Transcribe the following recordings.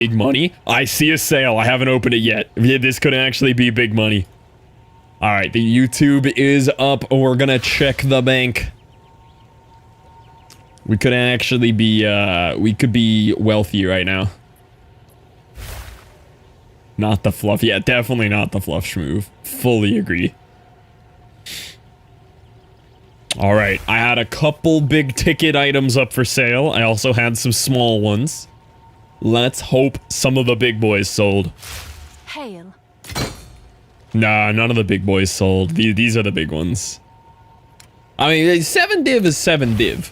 Big money? I see a sale. I haven't opened it yet. Yeah, this could actually be big money. All right, the YouTube is up. We're gonna check the bank. We could actually be, we could be wealthy right now. Not the fluff. Yeah, definitely not the fluff schmoove. Fully agree. All right, I had a couple big ticket items up for sale. I also had some small ones. Let's hope some of the big boys sold. Hail. Nah, none of the big boys sold. These are the big ones. I mean, 7 div is 7 div.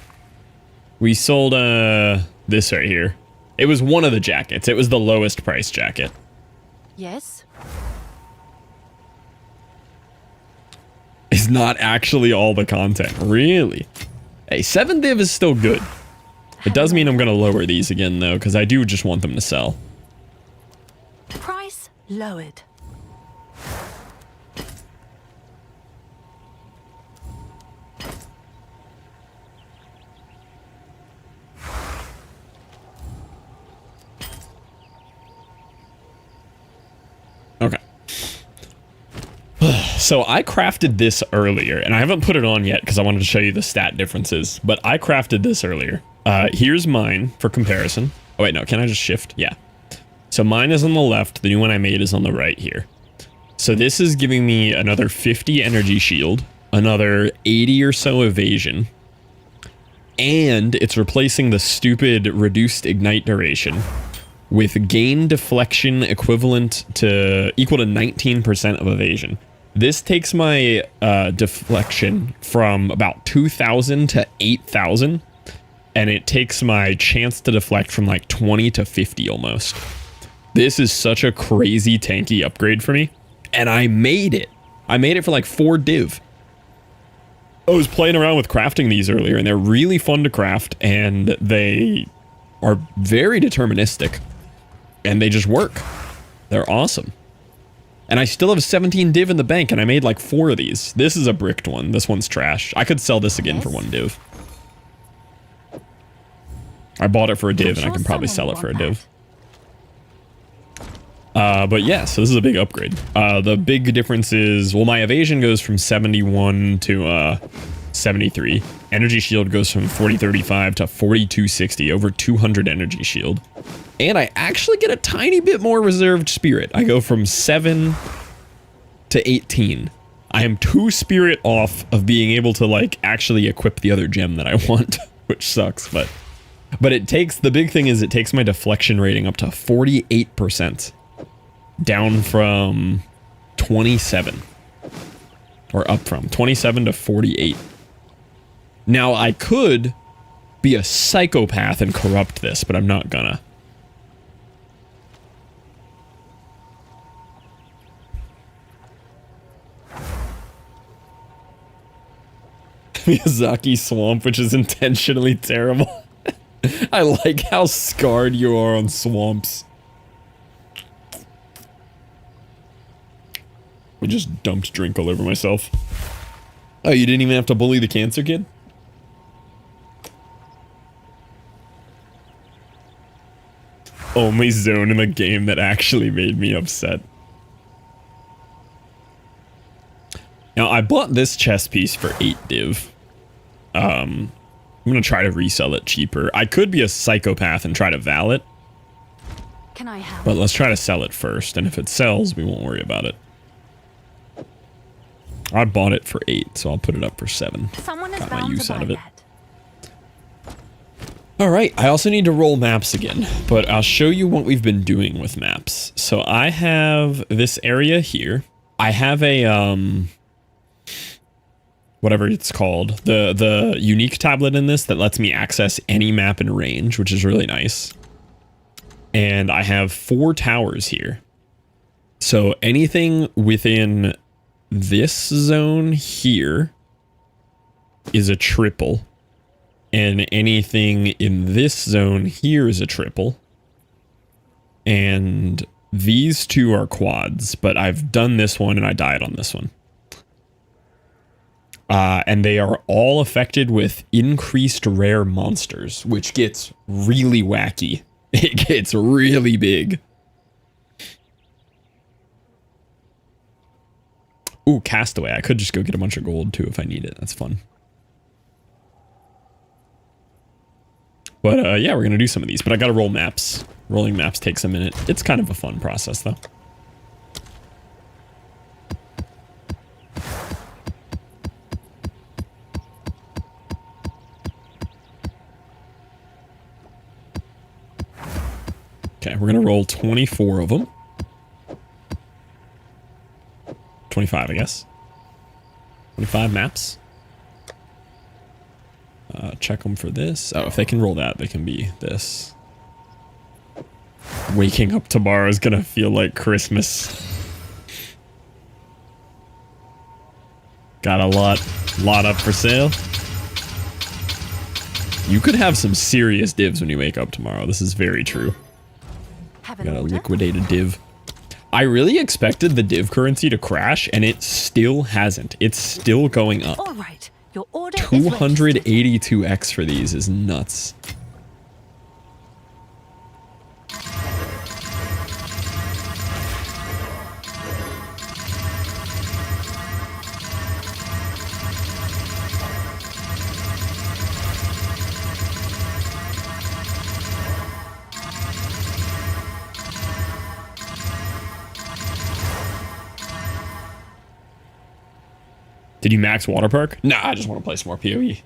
We sold, this right here. It was one of the jackets. It was the lowest price jacket. Yes? It's not actually all the content. Really? Hey, 7 div is still good. It does mean I'm going to lower these again, though, because I do just want them to sell. Price lowered. Okay. So I crafted this earlier, and I haven't put it on yet because I wanted to show you the stat differences, but I crafted this earlier. Here's mine for comparison. Oh wait, no, can I just shift? Yeah. So mine is on the left, the new one I made is on the right here. So this is giving me another 50 energy shield, another 80 or so evasion, and it's replacing the stupid reduced ignite duration with gain deflection equal to 19% of evasion. This takes my deflection from about 2,000 to 8,000, and it takes my chance to deflect from like 20 to 50 almost. This is such a crazy tanky upgrade for me, and I made it. I made it for like 4 div. I was playing around with crafting these earlier, and they're really fun to craft, and they are very deterministic, and they just work. They're awesome. And I still have 17 div in the bank, and I made like 4 of these. This is a bricked one. This one's trash. I could sell this again for 1 div. I bought it for a div, and I can probably sell it for a div. But yeah, so this is a big upgrade. The big difference is, well, my evasion goes from 71 to 73. Energy shield goes from 4035 to 4260, over 200 energy shield. And I actually get a tiny bit more reserved spirit. I go from 7 to 18. I am 2 spirit off of being able to like actually equip the other gem that I want, which sucks, but it takes, the big thing is it takes my deflection rating up to 48%, down from 27, or up from 27 to 48. Now I could be a psychopath and corrupt this, but I'm not gonna. Miyazaki Swamp, which is intentionally terrible. I like how scarred you are on swamps. I just dumped drink all over myself. Oh, you didn't even have to bully the cancer kid? Only zone in the game that actually made me upset. Now, I bought this chess piece for 8 div. I'm gonna try to resell it cheaper. I could be a psychopath and try to val it. Can I help? But let's try to sell it first, and if it sells, we won't worry about it. I bought it for 8, so I'll put it up for 7. Someone is Got my bound use to out buy of it. that. Alright, I also need to roll maps again, but I'll show you what we've been doing with maps. So I have this area here. I have a, whatever it's called, the unique tablet in this that lets me access any map in range, which is really nice. And I have 4 towers here. So anything within this zone here is a triple. And anything in this zone here is a triple. And these 2 are quads, but I've done this one and I died on this one. And they are all affected with increased rare monsters, which gets really wacky It gets really big. Ooh, Castaway. I could just go get a bunch of gold too if I need it. That's fun. But yeah, we're going to do some of these. But I got to roll maps. Rolling maps takes a minute. It's kind of a fun process though. Okay, we're going to roll 24 of them. 25, I guess. 25 maps. Check them for this. Oh, if they can roll that, they can be this. Waking up tomorrow is going to feel like Christmas. Got a lot up for sale. You could have some serious divs when you wake up tomorrow. This is very true. Gotta liquidate a div. I really expected the div currency to crash, and it still hasn't. It's still going up. All right, your order 282x for these is nuts. Did you max water park? Nah, I just want to play some more PoE.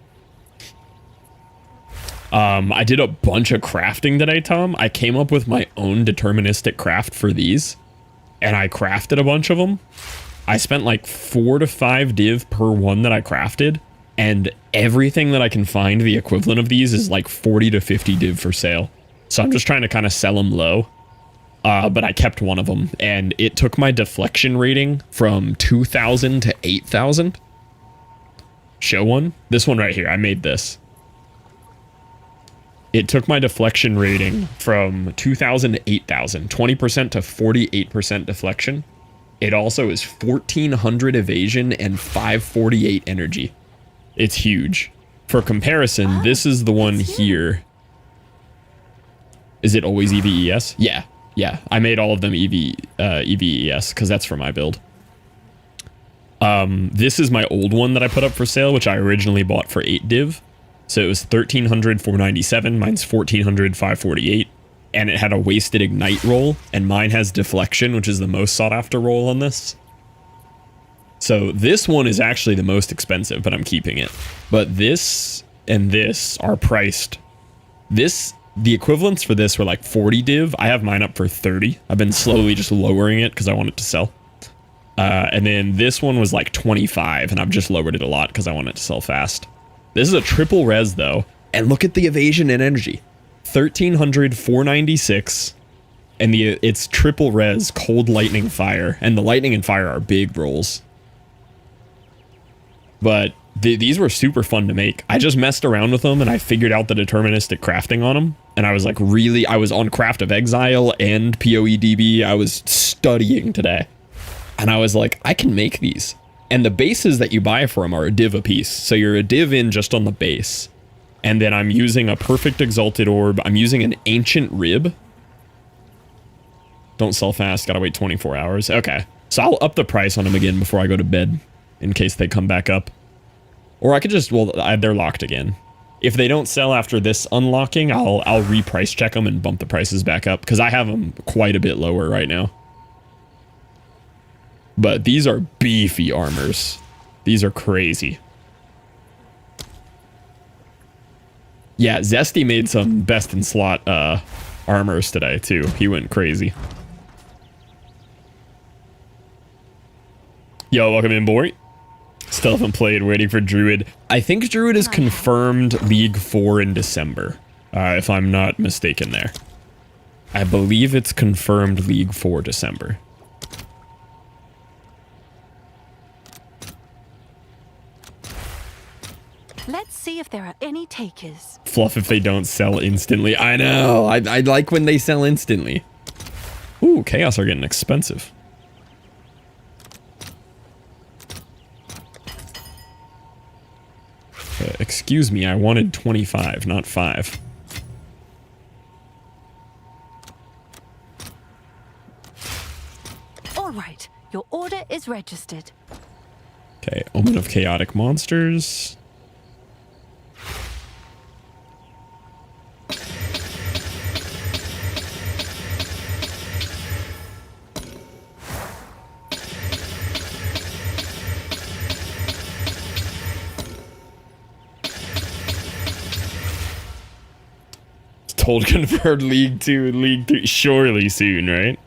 I did a bunch of crafting today, Tom. I came up with my own deterministic craft for these, and I crafted a bunch of them. I spent like 4 to 5 div per one that I crafted, and everything that I can find the equivalent of these is like 40 to 50 div for sale. So I'm just trying to kind of sell them low. But I kept one of them, and it took my deflection rating from 2,000 to 8,000. Show one. This one right here. I made this. It took my deflection rating from 2,000 to 8,000. 20% to 48% deflection. It also is 1,400 evasion and 548 energy. It's huge. For comparison, this is the one here. Is it always EVES? Yeah. Yeah, I made all of them EVES because that's for my build. This is my old one that I put up for sale, which I originally bought for 8 div. So it was 1,300, 497. Mine's 1,400, 548. And it had a wasted ignite roll. And mine has deflection, which is the most sought after roll on this. So this one is actually the most expensive, but I'm keeping it. But this and this are priced. The equivalents for this were like 40 div. I have mine up for 30. I've been slowly just lowering it because I want it to sell. And then this one was like 25, and I've just lowered it a lot because I want it to sell fast. This is a triple res though, and look at the evasion and energy. 1,300, 496, and it's triple res, cold lightning fire, and the lightning and fire are big rolls. But these were super fun to make. I just messed around with them and I figured out the deterministic crafting on them. And I was like, I was on Craft of Exile and POEDB. I was studying today. And I was like, I can make these. And the bases that you buy for them are a div a piece. So you're a div in just on the base. And then I'm using a perfect exalted orb. I'm using an ancient rib. Don't sell fast. Gotta wait 24 hours. Okay. So I'll up the price on them again before I go to bed in case they come back up. Or I could just, well, they're locked again. If they don't sell after this unlocking, I'll reprice check them and bump the prices back up because I have them quite a bit lower right now. But these are beefy armors. These are crazy. Yeah, Zesty made some best in slot armors today too. He went crazy. Yo, welcome in, boy. Still haven't played, waiting for Druid. I think Druid is confirmed League 4 in December, if I'm not mistaken there. I believe it's confirmed League 4 December. Let's see if there are any takers. Fluff if they don't sell instantly. I know. I like when they sell instantly. Ooh, Chaos are getting expensive. Excuse me, I wanted 25, not 5. All right, your order is registered. Okay, Omen of Chaotic Monsters. Told confirmed League 2 and League 3 surely soon, right?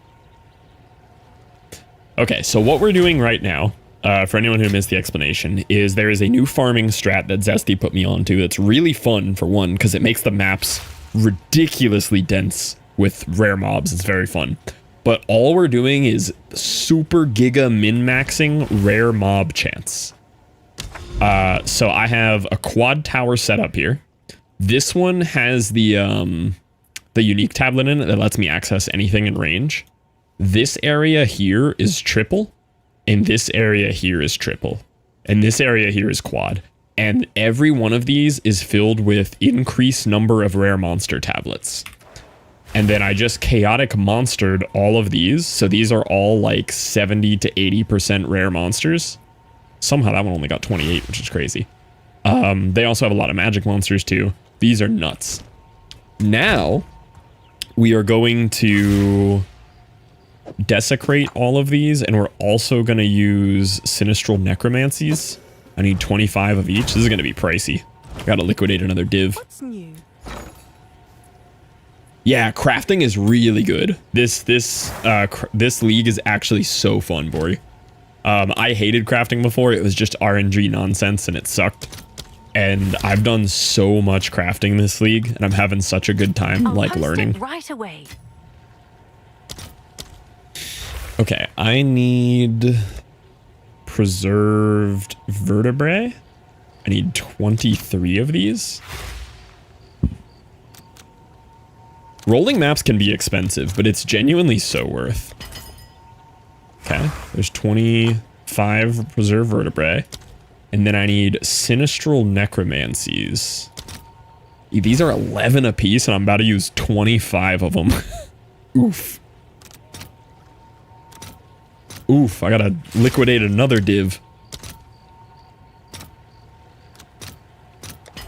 Okay, so what we're doing right now, for anyone who missed the explanation, is there is a new farming strat that Zesty put me onto that's really fun, for one, because it makes the maps ridiculously dense with rare mobs. It's very fun. But all we're doing is super giga min-maxing rare mob chance. So I have a quad tower set up here. This one has the unique tablet in it that lets me access anything in range. This area here is triple, and this area here is triple, and this area here is quad. And every one of these is filled with increased number of rare monster tablets. And then I just chaotic monstered all of these. So these are all like 70 to 80% rare monsters. Somehow that one only got 28, which is crazy. They also have a lot of magic monsters too. These are nuts. Now we are going to desecrate all of these, and we're also going to use Sinistral Necromancies. I need 25 of each. This is going to be pricey. Got to liquidate another div. What's new? Yeah, crafting is really good. This league is actually so fun, Bori. I hated crafting before. It was just RNG nonsense, and it sucked. And I've done so much crafting this league, and I'm having such a good time, like, learning. Right away. Okay, I need preserved vertebrae. I need 23 of these. Rolling maps can be expensive, but it's genuinely so worth. Okay, there's 25 preserved vertebrae. And then I need Sinistral Necromancies. These are 11 apiece, and I'm about to use 25 of them. Oof. Oof, I gotta liquidate another div.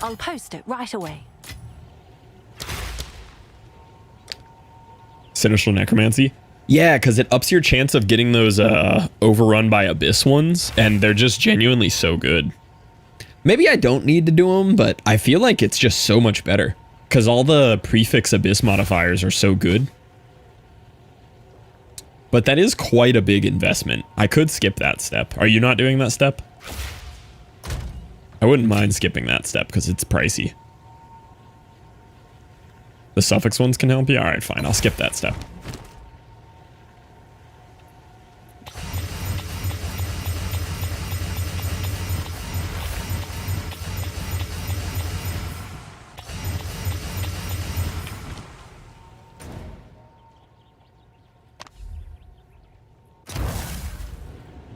I'll post it right away. Sinistral Necromancy? Yeah, because it ups your chance of getting those overrun by Abyss ones, and they're just genuinely so good. Maybe I don't need to do them, but I feel like it's just so much better, because all the prefix Abyss modifiers are so good. But that is quite a big investment. I could skip that step. Are you not doing that step? I wouldn't mind skipping that step because it's pricey. The suffix ones can help you? Alright, fine. I'll skip that step.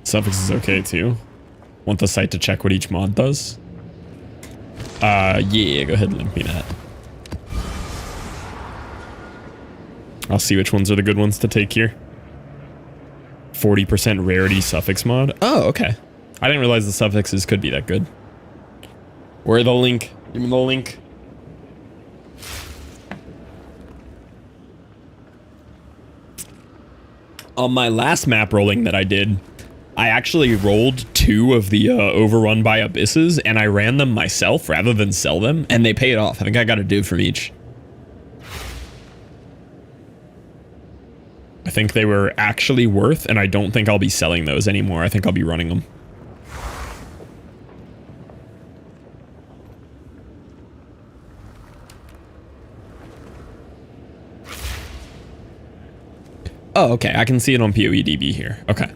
Suffix is okay too. Want the site to check what each mod does? Yeah, go ahead and link me that. I'll see which ones are the good ones to take here. 40% rarity suffix mod. Oh, okay. I didn't realize the suffixes could be that good. Where the link? Give me the link. On my last map rolling that I did, I actually rolled 2 of the overrun by abysses, and I ran them myself rather than sell them, and they paid off. I think I got a div from each. I think they were actually worth, and I don't think I'll be selling those anymore. I think I'll be running them. Oh, okay. I can see it on POEDB here. Okay.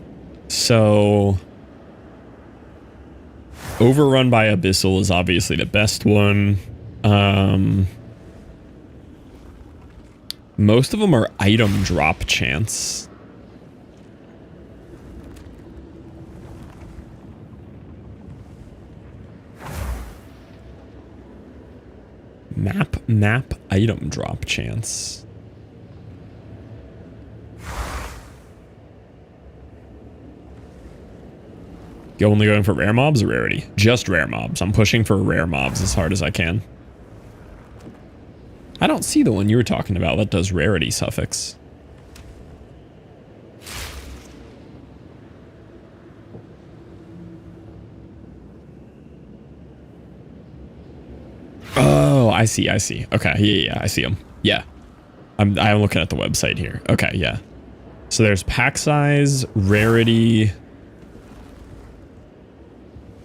So, overrun by Abyssal is obviously the best one. Most of them are item drop chance. Map item drop chance. You only going for rare mobs or rarity? Just rare mobs. I'm pushing for rare mobs as hard as I can. I don't see the one you were talking about that does rarity suffix. Oh, I see. Okay, yeah, I see them. Yeah. I'm looking at the website here. Okay, yeah. So there's pack size, rarity,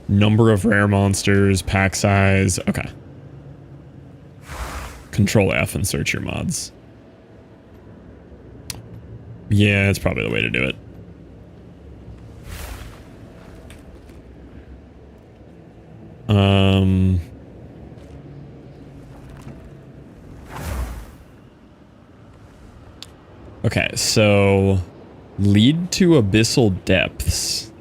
number of rare monsters, pack size. Okay. Control F and search your mods. Yeah, that's probably the way to do it. Okay, so lead to abyssal depths.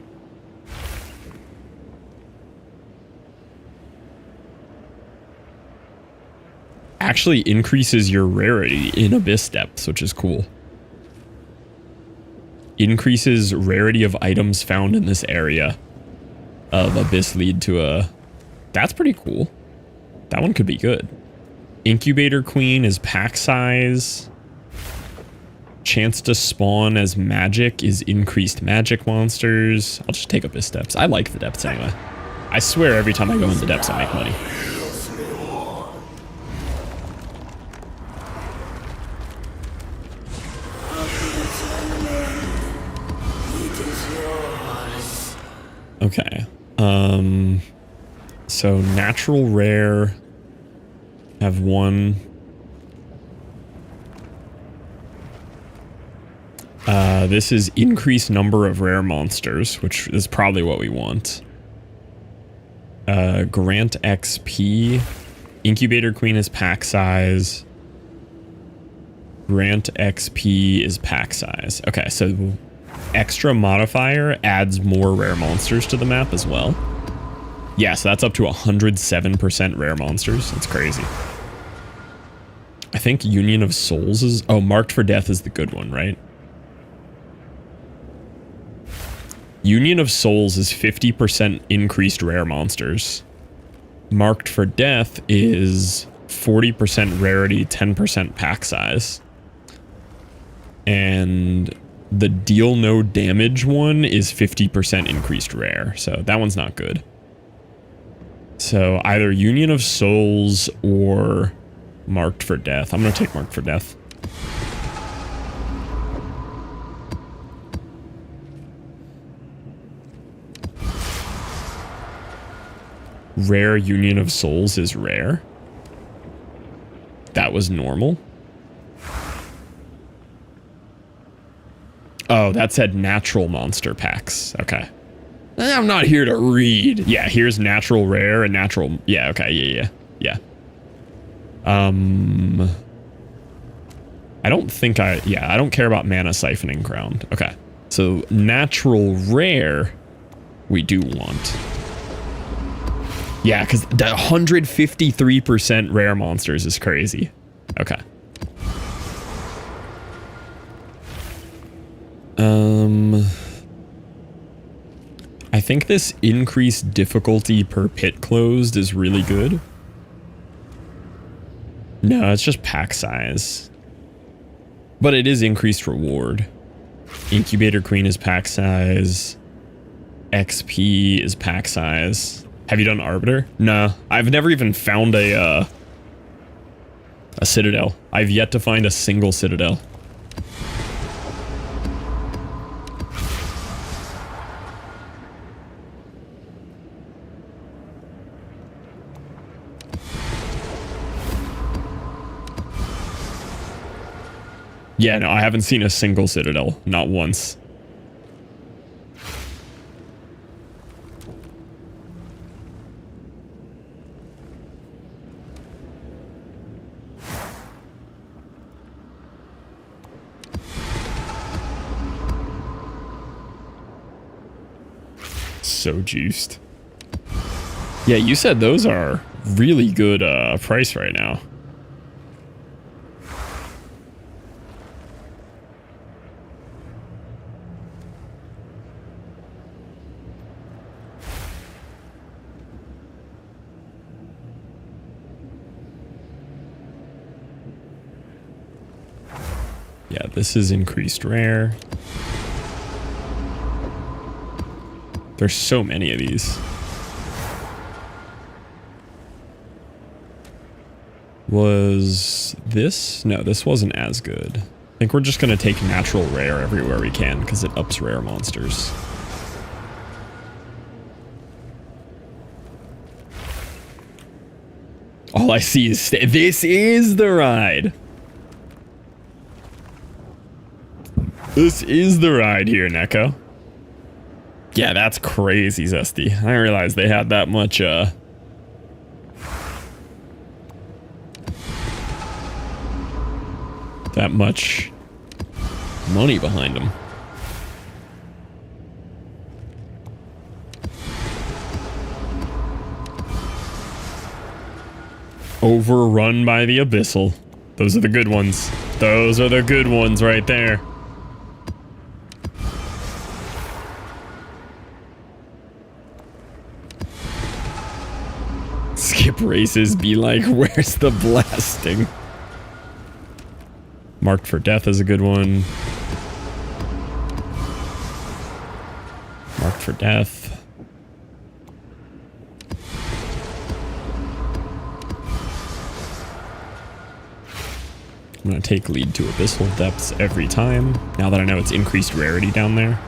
Actually increases your rarity in abyss depths, which is cool. Increases rarity of items found in this area of abyss lead to a... That's pretty cool. That one could be good. Incubator Queen is pack size. Chance to spawn as magic is increased magic monsters. I'll just take abyss depths. I like the depths anyway. I swear every time I go in the depths I make money. Okay. So natural rare have one. This is increased number of rare monsters, which is probably what we want. Grant XP. Incubator Queen is pack size. Grant XP is pack size. Okay, so extra modifier adds more rare monsters to the map as well. Yeah, so that's up to 107% rare monsters. That's crazy. I think Union of Souls is... Oh, Marked for Death is the good one, right? Union of Souls is 50% increased rare monsters. Marked for Death is 40% rarity, 10% pack size. And the deal no damage one is 50% increased rare. So that one's not good. So either Union of Souls or Marked for Death. I'm going to take Marked for Death. Rare Union of Souls is rare. That was normal. Oh, that said natural monster packs. Okay. I'm not here to read. Yeah, here's natural rare and natural... Yeah, okay, yeah. I don't think I don't care about mana siphoning ground. Okay. So natural rare we do want. Yeah, because the 153% rare monsters is crazy. Okay. I think this increased difficulty per pit closed is really good. No, it's just pack size. But it is increased reward. Incubator Queen is pack size. XP is pack size. Have you done Arbiter? No, I've never even found a Citadel. I've yet to find a single Citadel. Yeah, no, I haven't seen a single Citadel. Not once. So juiced. Yeah, you said those are really good price right now. Yeah, this is increased rare. There's so many of these. Was this? No, this wasn't as good. I think we're just going to take natural rare everywhere we can because it ups rare monsters. All I see is this is the ride. This is the ride here, Neko. Yeah, that's crazy, Zesty. I didn't realize they had that much, that much money behind them. Overrun by the Abyssal. Those are the good ones. Those are the good ones right there. Skip races, be like, where's the blasting? Marked for Death is a good one. Marked for Death. I'm going to take lead to Abyssal Depths every time, now that I know it's increased rarity down there.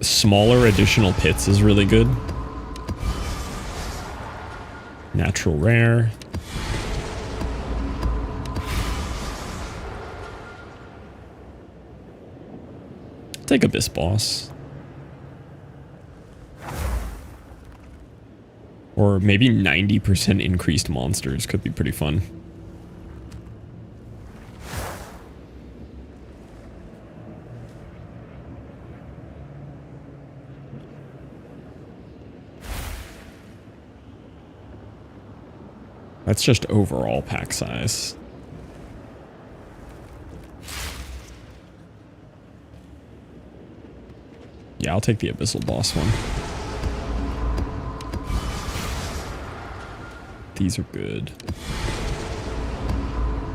Smaller additional pits is really good. Natural rare. Take Abyss Boss. Or maybe 90% increased monsters could be pretty fun. That's just overall pack size. Yeah, I'll take the Abyssal Boss one. These are good.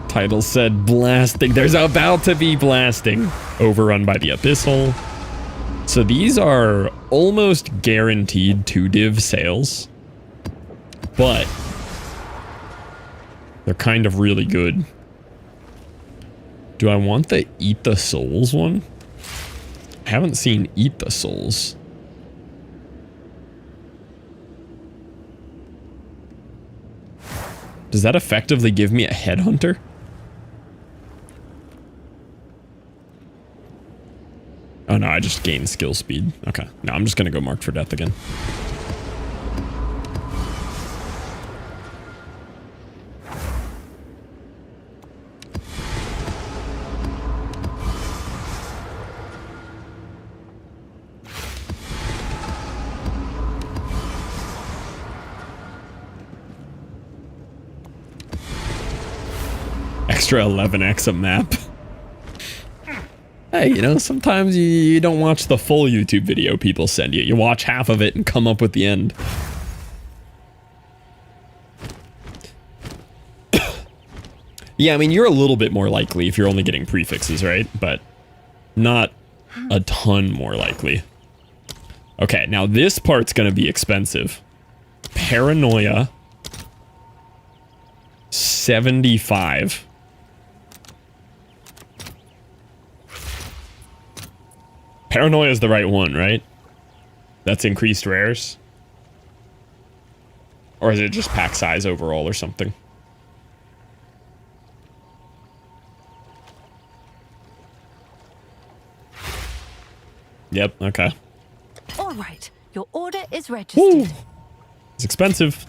Title said blasting. There's about to be blasting. Overrun by the Abyssal. So these are almost guaranteed 2-div sales. But they're kind of really good. Do I want the Eat the Souls one? I haven't seen Eat the Souls. Does that effectively give me a headhunter? Oh no, I just gained skill speed. Okay, no, I'm just gonna go Marked for Death again. Extra 11x a map. Hey, you know, sometimes you don't watch the full YouTube video people send you. You watch half of it and come up with the end. Yeah, I mean, you're a little bit more likely if you're only getting prefixes, right? But not a ton more likely. Okay, now this part's gonna be expensive. Paranoia. 75. Paranoia is the right one, right? That's increased rares? Or is it just pack size overall or something? Yep, okay. All right, your order is registered. Ooh, it's expensive.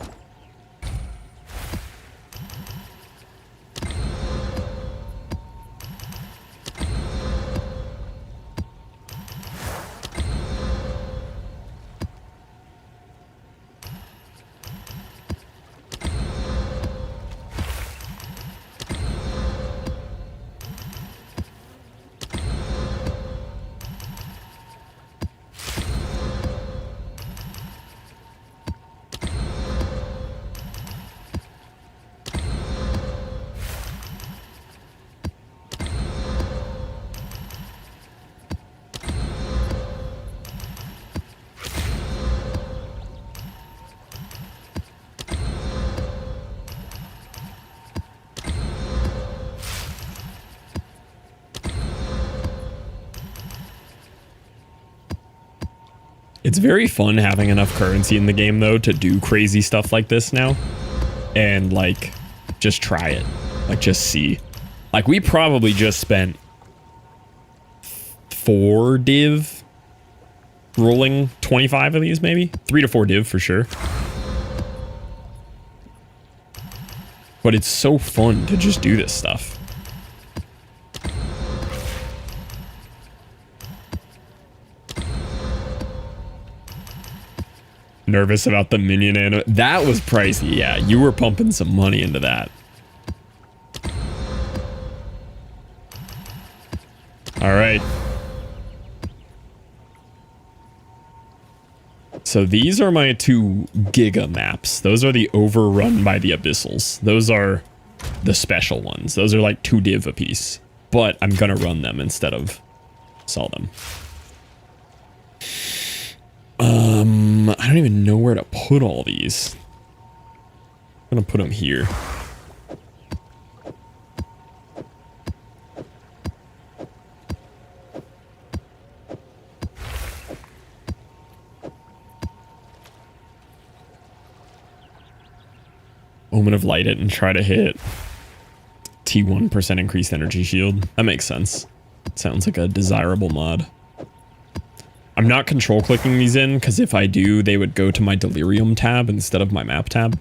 It's very fun having enough currency in the game, though, to do crazy stuff like this now. And, like, just try it. Like, just see. Like, we probably just spent 4 div rolling 25 of these, maybe? 3 to 4 div for sure. But it's so fun to just do this stuff. Nervous about the minion anime. That was pricey, yeah. You were pumping some money into that. All right. So these are my 2 Giga maps. Those are the Overrun by the Abyssals. Those are the special ones. Those are like 2 div apiece. But I'm gonna run them instead of sell them. I don't even know where to put all these. I'm gonna put them here. Omen of Light it and try to hit T1% increased energy shield. That makes sense. Sounds like a desirable mod. I'm not control clicking these in because if I do, they would go to my Delirium tab instead of my map tab.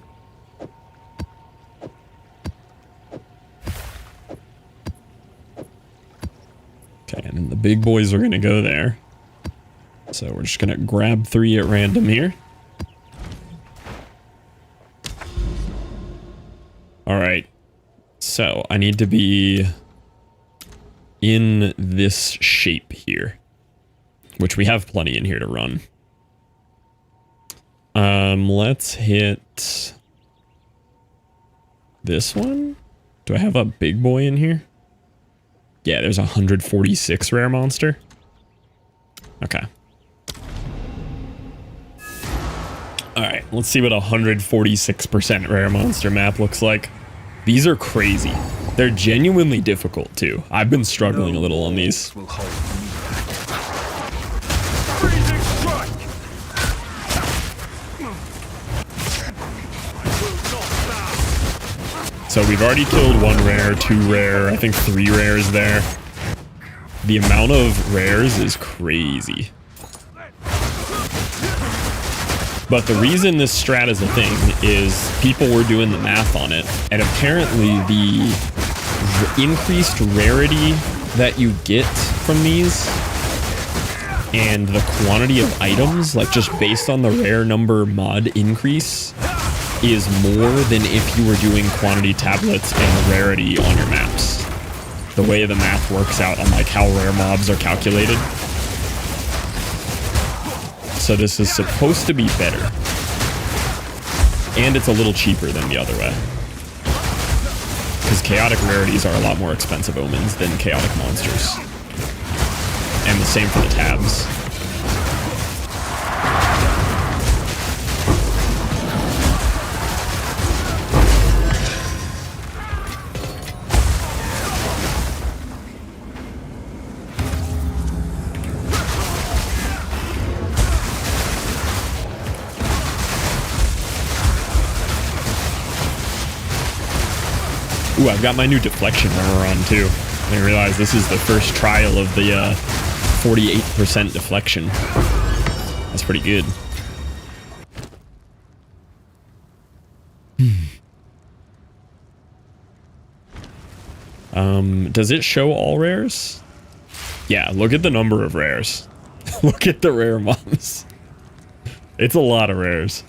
Okay, and then the big boys are going to go there. So we're just going to grab 3 at random here. All right. So I need to be in this shape here, which we have plenty in here to run. Let's hit this one. Do I have a big boy in here? Yeah, there's a 146 rare monster. Okay. All right, let's see what a 146% rare monster map looks like. These are crazy. They're genuinely difficult too. I've been struggling a little on these. So we've already killed 1 rare, 2 rare, I think 3 rares there. The amount of rares is crazy. But the reason this strat is a thing is people were doing the math on it, and apparently the increased rarity that you get from these and the quantity of items, like just based on the rare number mod increase, is more than if you were doing quantity tablets and rarity on your maps. The way the math works out on like how rare mobs are calculated. So this is supposed to be better. And it's a little cheaper than the other way. Because chaotic rarities are a lot more expensive omens than chaotic monsters. And the same for the tabs. Ooh, I've got my new deflection armor on too. I didn't realize this is the first trial of the 48% deflection. That's pretty good. Does it show all rares? Yeah, look at the number of rares. Look at the rare mobs. It's a lot of rares.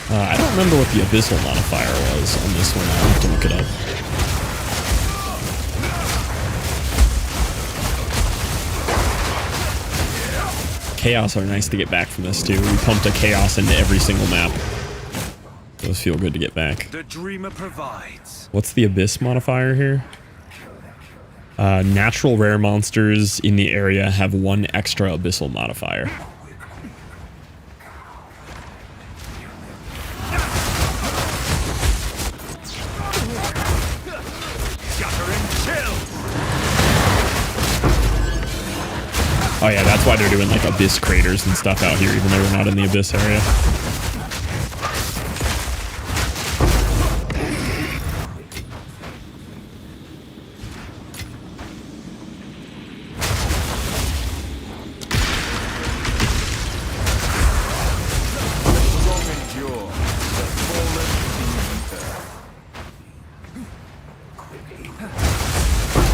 I don't remember what the abyssal modifier was on this one. I'll have to look it up. Chaos are nice to get back from this too. We pumped a Chaos into every single map. Those feel good to get back. The Dreamer provides. What's the Abyss modifier here? Natural rare monsters in the area have 1 extra Abyssal modifier. Oh yeah, that's why they're doing like Abyss craters and stuff out here, even though we're not in the Abyss area.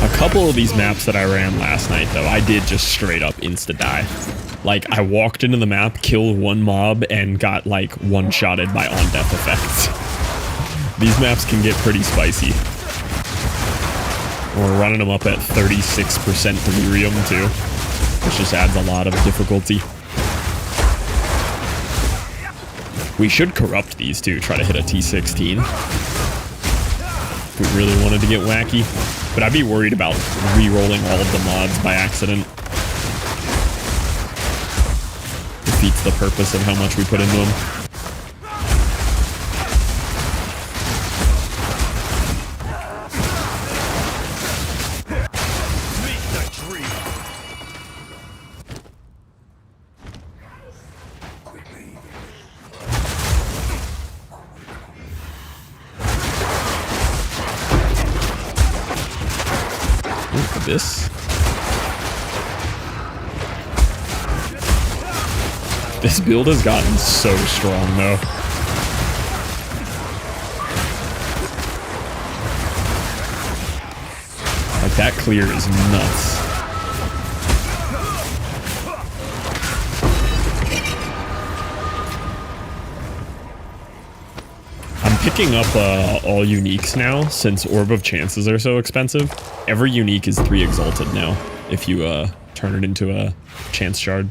A couple of these maps that I ran last night, though, I did just straight up insta-die. Like, I walked into the map, killed 1 mob, and got, like, one-shotted by on-death effects. These maps can get pretty spicy. We're running them up at 36% delirium, too, which just adds a lot of difficulty. We should corrupt these, too, try to hit a T16. If we really wanted to get wacky. But I'd be worried about re-rolling all of the mods by accident. Defeats the purpose of how much we put into them. This build has gotten so strong, though. Like, that clear is nuts. I'm picking up all uniques now, since Orb of Chances are so expensive. Every unique is 3 exalted now, if you turn it into a chance shard.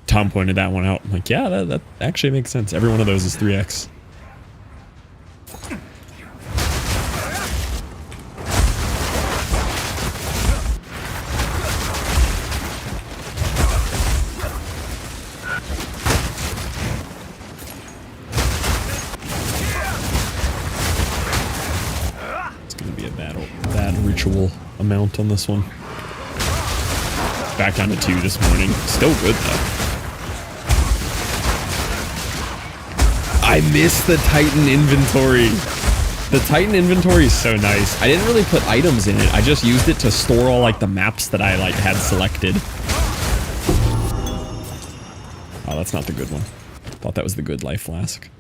Tom pointed that one out. I'm like, yeah, that actually makes sense. Every one of those is 3x. It's gonna be a bad ritual amount on this one. Back down to 2 this morning. Still good though. I miss the Titan inventory. The Titan inventory is so nice. I didn't really put items in it. I just used it to store all like the maps that I like had selected. Oh, that's not the good one. Thought that was the good life flask.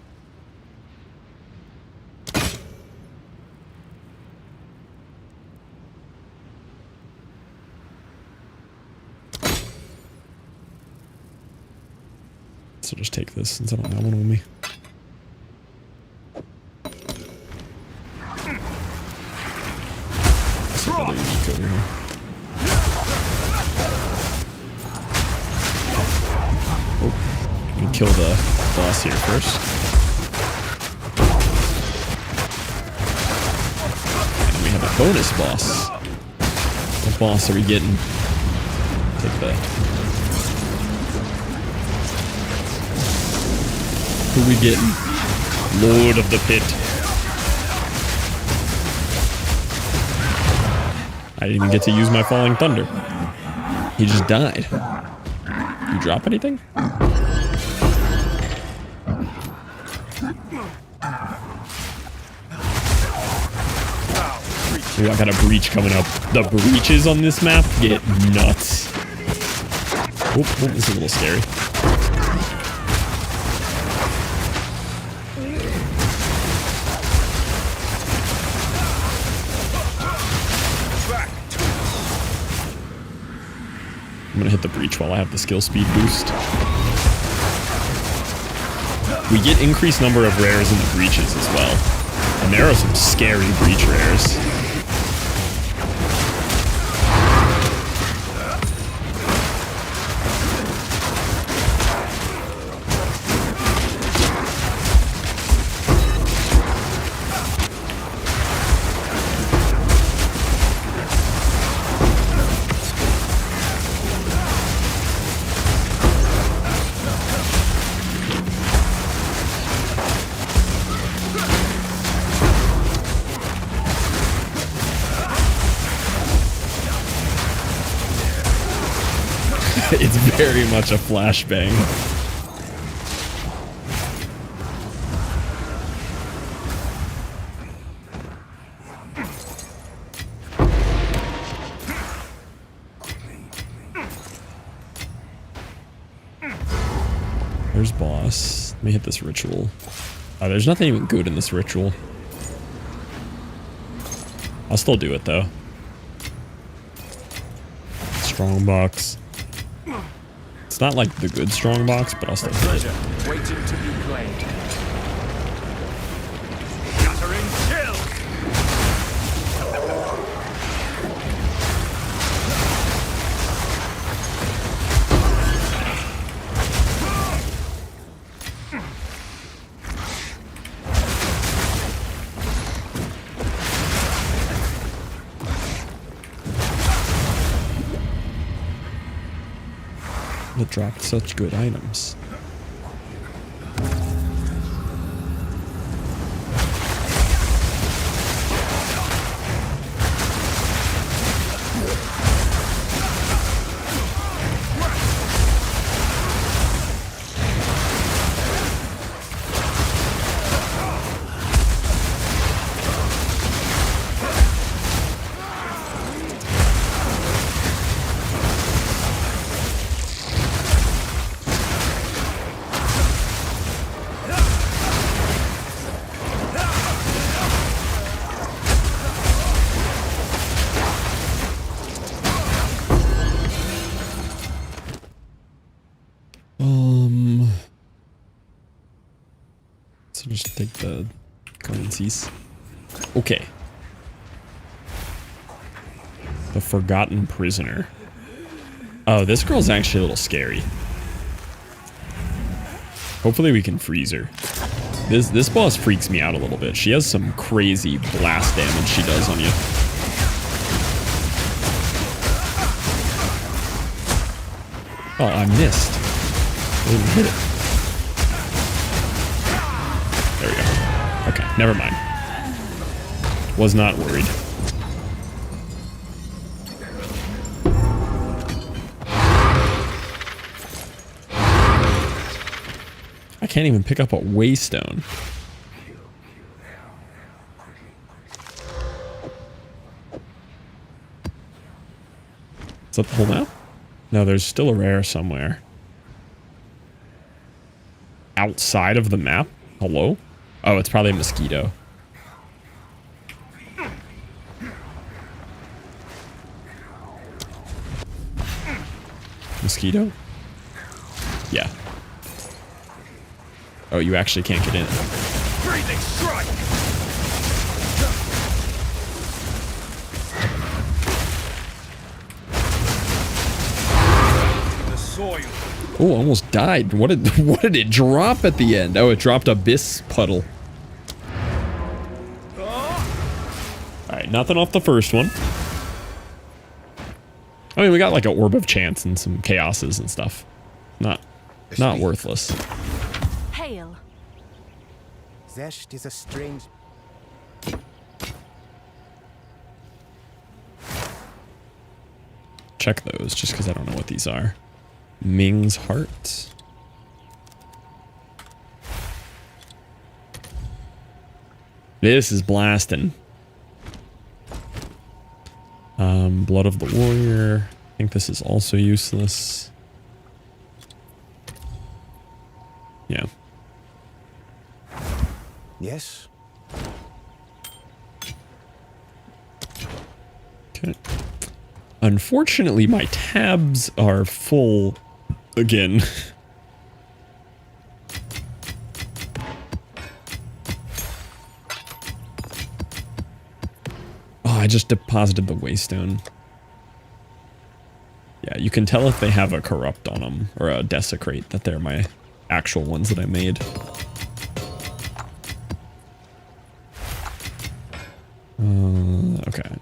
So just take this since I don't have one on me. Another unique over here. Oh, we can kill the boss here first. And we have a bonus boss. What boss are we getting? Take that. Who we getting? Lord of the Pit. I didn't even get to use my Falling Thunder. He just died. You drop anything? Ooh, I got a breach coming up. The breaches on this map get nuts. Oh, this is a little scary. I'm gonna hit the breach while I have the skill speed boost. We get increased number of rares in the breaches as well. And there are some scary breach rares. very much a flashbang. There's boss. Let me hit this ritual. There's nothing even good in this ritual. I'll still do it though. Strong box. It's not like the good strong box, but I'll still do it. Waiting to be claimed. Shattering chill. It dropped such good items. So just take the currencies. Okay. The Forgotten Prisoner. Oh, this girl's actually a little scary. Hopefully we can freeze her. This boss freaks me out a little bit. She has some crazy blast damage she does on you. Oh, I missed. I didn't hit it. There we go. Okay, never mind. Was not worried. I can't even pick up a waystone. Is that the whole map? No, there's still a rare somewhere. Outside of the map? Hello? Oh, it's probably a mosquito. Mosquito? Yeah. Oh, you actually can't get in. Breathing strike. The soil. Oh, almost died. What did it drop at the end? Oh, it dropped Abyss Puddle. Alright, nothing off the first one. I mean, we got like an Orb of Chance and some Chaoses and stuff. Not worthless. Hail. Zest is a strange... Check those, just because I don't know what these are. Ming's Heart. This is blasting. Blood of the Warrior. I think this is also useless. Yeah. Yes? Okay. Unfortunately, my tabs are full again. Oh, I just deposited the waystone. Yeah, you can tell if they have a corrupt on them or a desecrate that they're my actual ones that I made. Okay.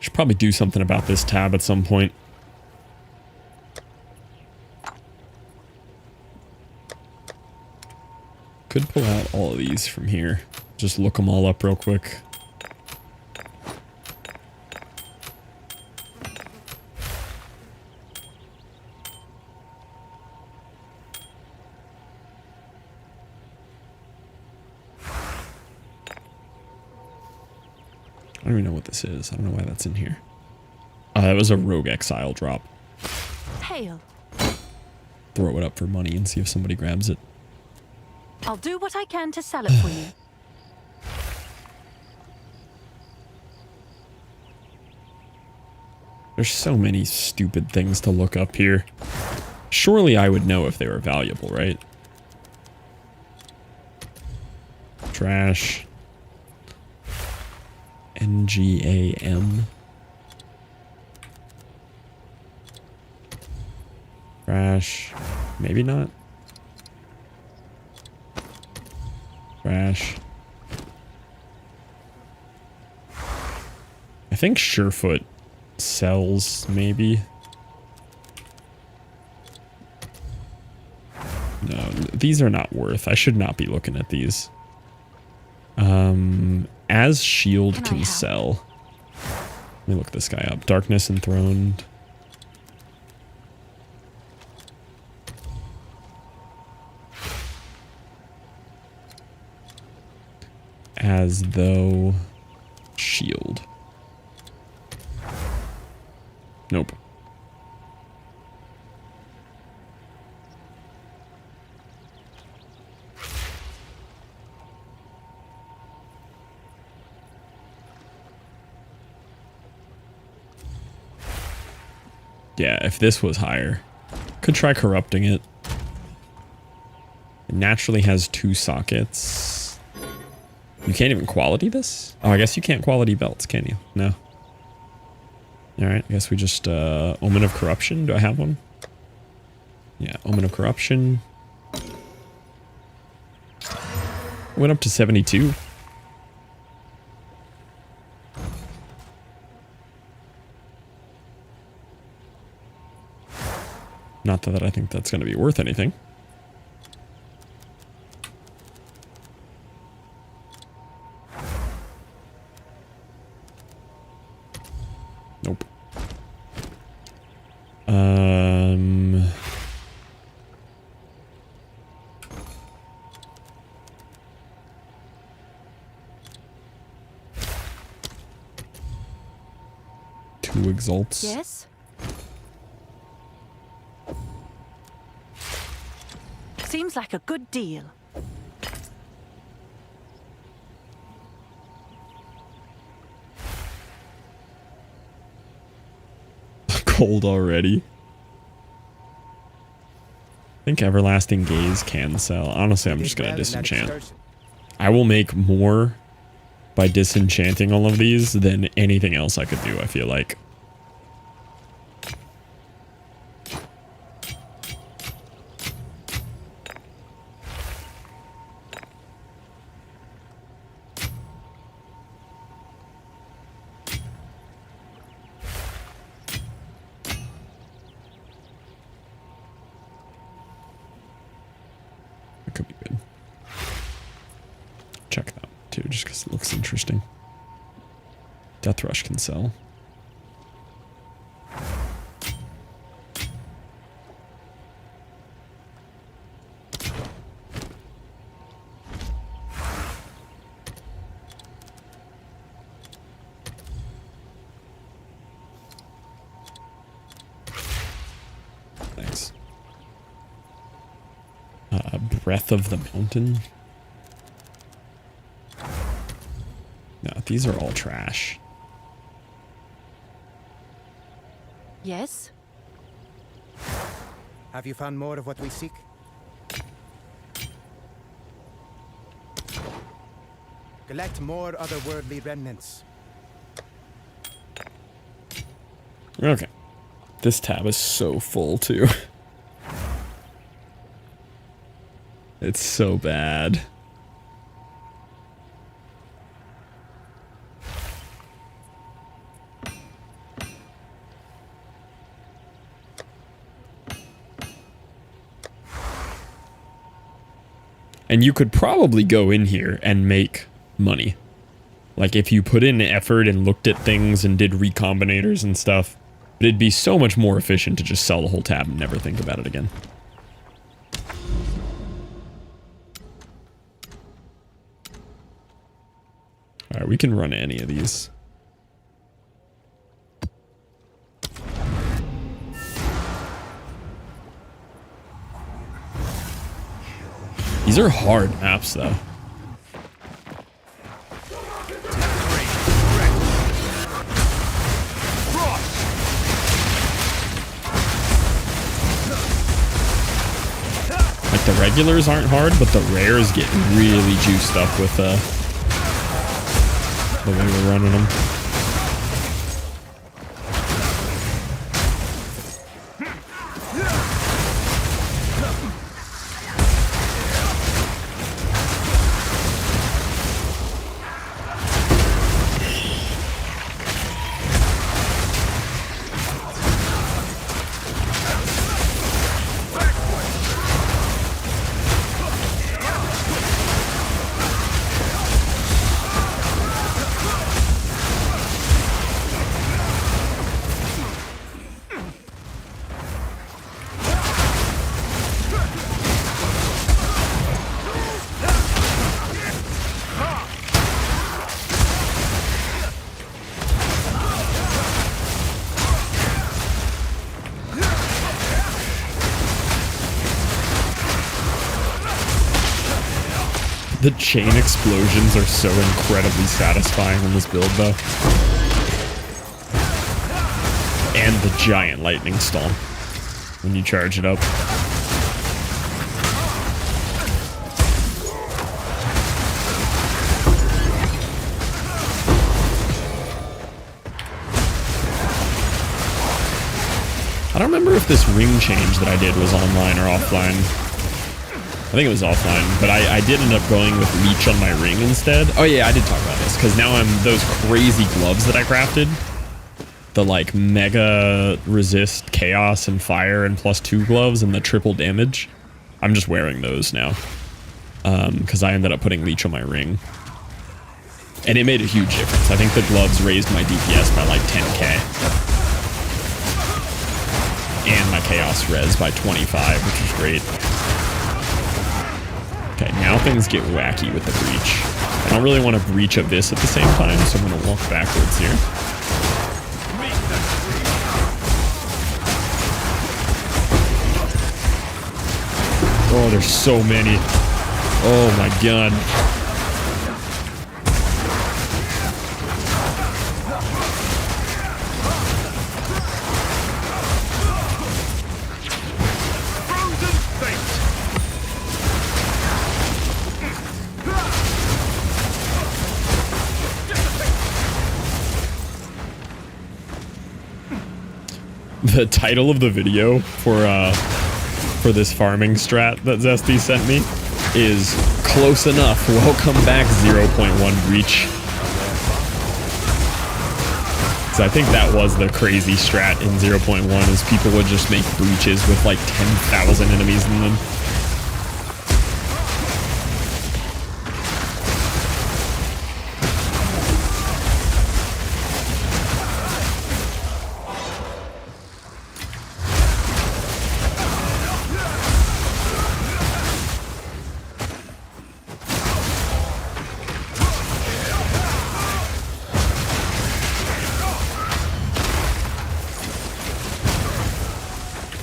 Should probably do something about this tab at some point. could pull out all of these from here. Just look them all up real quick. I don't even know what this is. I don't know why that's in here. That was a rogue exile drop. Hail. Throw it up for money and see if somebody grabs it. I'll do what I can to sell it for you. There's so many stupid things to look up here. Surely I would know if they were valuable, right? Trash. NGAM. Trash. Maybe not. Trash. I think Surefoot sells, maybe. No, these are not worth. I should not be looking at these. As Shield can sell. Let me look this guy up. Darkness Enthroned. As though Shield. Nope. Yeah, if this was higher, could try corrupting it. It naturally has 2 sockets. You can't even quality this? Oh, I guess you can't quality belts, can you? No. Alright, I guess we just, Omen of Corruption. Do I have one? Yeah, Omen of Corruption. Went up to 72. Not that I think that's going to be worth anything. Nope. Two exalts. Yes? Seems like a good deal. Cold already. I think Everlasting Gaze can sell. Honestly, I'm just gonna disenchant. I will make more by disenchanting all of these than anything else I could do, I feel like. Could be good. Check that too, just because it looks interesting. Death Rush can sell. Thanks. Breath of the Mountain. No, these are all trash. Yes? Have you found more of what we seek? Collect more otherworldly remnants. Okay. This tab is so full too. It's so bad. And you could probably go in here and make money. Like if you put in effort and looked at things and did recombinators and stuff. But it'd be so much more efficient to just sell the whole tab and never think about it again. Alright, we can run any of these. These are hard maps, though. Like, the regulars aren't hard, but the rares get really juiced up with the way we're running them. The chain explosions are so incredibly satisfying on this build, though. And the giant lightning storm when you charge it up. I don't remember if this ring change that I did was online or offline. I think it was offline, but I did end up going with leech on my ring instead. Oh yeah, I did talk about this, because now I'm those crazy gloves that I crafted. The like mega resist chaos and fire and +2 gloves and the triple damage. I'm just wearing those now. Because I ended up putting leech on my ring. And it made a huge difference. I think the gloves raised my DPS by like 10k. And my chaos res by 25, which was great. Okay, now things get wacky with the breach. I don't really want to breach Abyss at the same time, so I'm going to walk backwards here. Oh, there's so many. Oh my god. The title of the video for this farming strat that Zesty sent me is Close Enough. Welcome back 0.1 breach. So I think that was the crazy strat in 0.1 is people would just make breaches with like 10,000 enemies in them.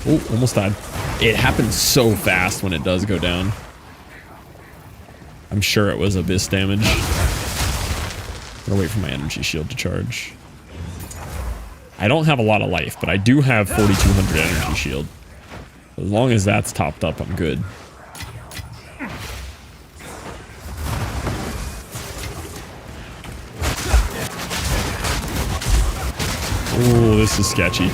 Oh, almost died. It happens so fast when it does go down. I'm sure it was Abyss damage. I'm gonna wait for my energy shield to charge. I don't have a lot of life, but I do have 4,200 energy shield. As long as that's topped up, I'm good. Oh, this is sketchy.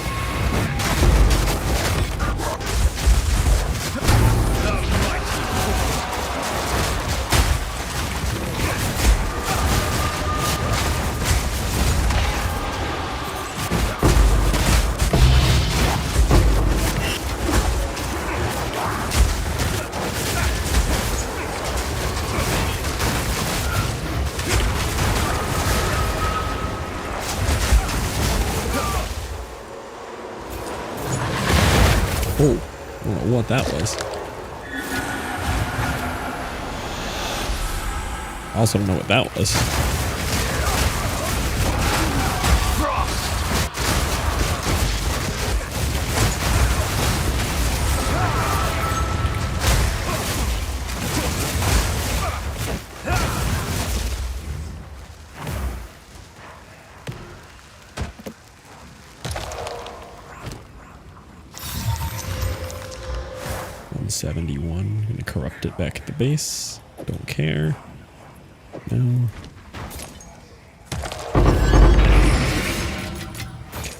know what that was. I also don't know what that was. $171. Gonna corrupt it back at the base. Don't care. No.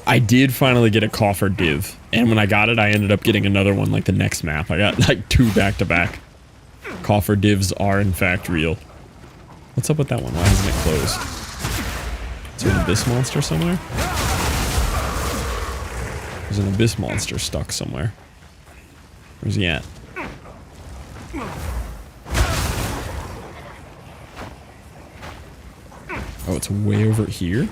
I did finally get a coffer div, and when I got it, I ended up getting another one like the next map. I got like 2 back to back. Coffer divs are in fact real. What's up with that one? Why hasn't it closed? Is there an abyss monster somewhere? There's an abyss monster stuck somewhere. Where's he at? Oh, it's way over here?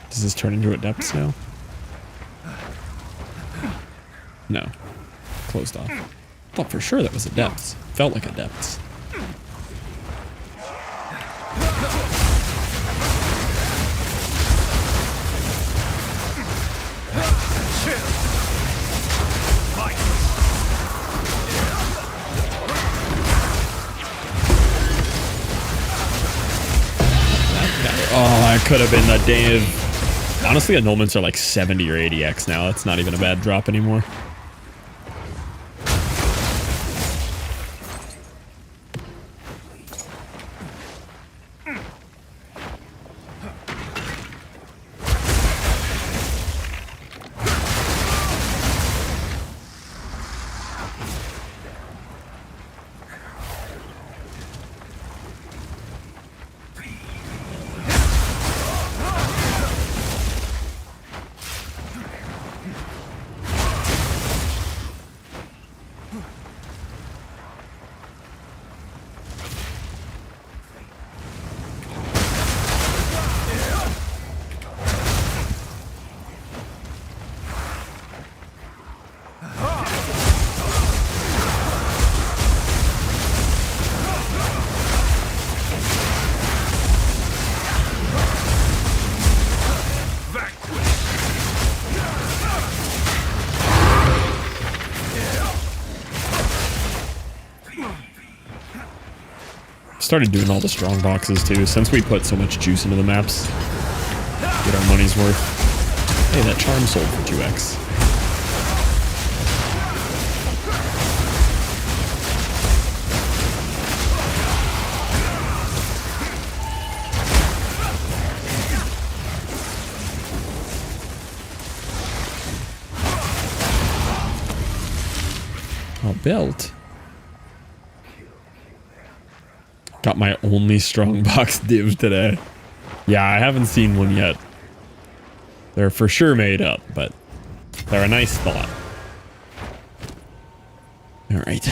Does this turn into a depths now? No. Closed off. Thought for sure that was a depths. Felt like a depths. Oh, that could have been the damn. Honestly, annulments are like 70 or 80x now. It's not even a bad drop anymore. Started doing all the strong boxes too, since we put so much juice into the maps. Get our money's worth. Hey, that charm sold for 2x. Oh, belt. Got my only strong box div today. Yeah, I haven't seen one yet. They're for sure made up, but they're a nice thought. All right.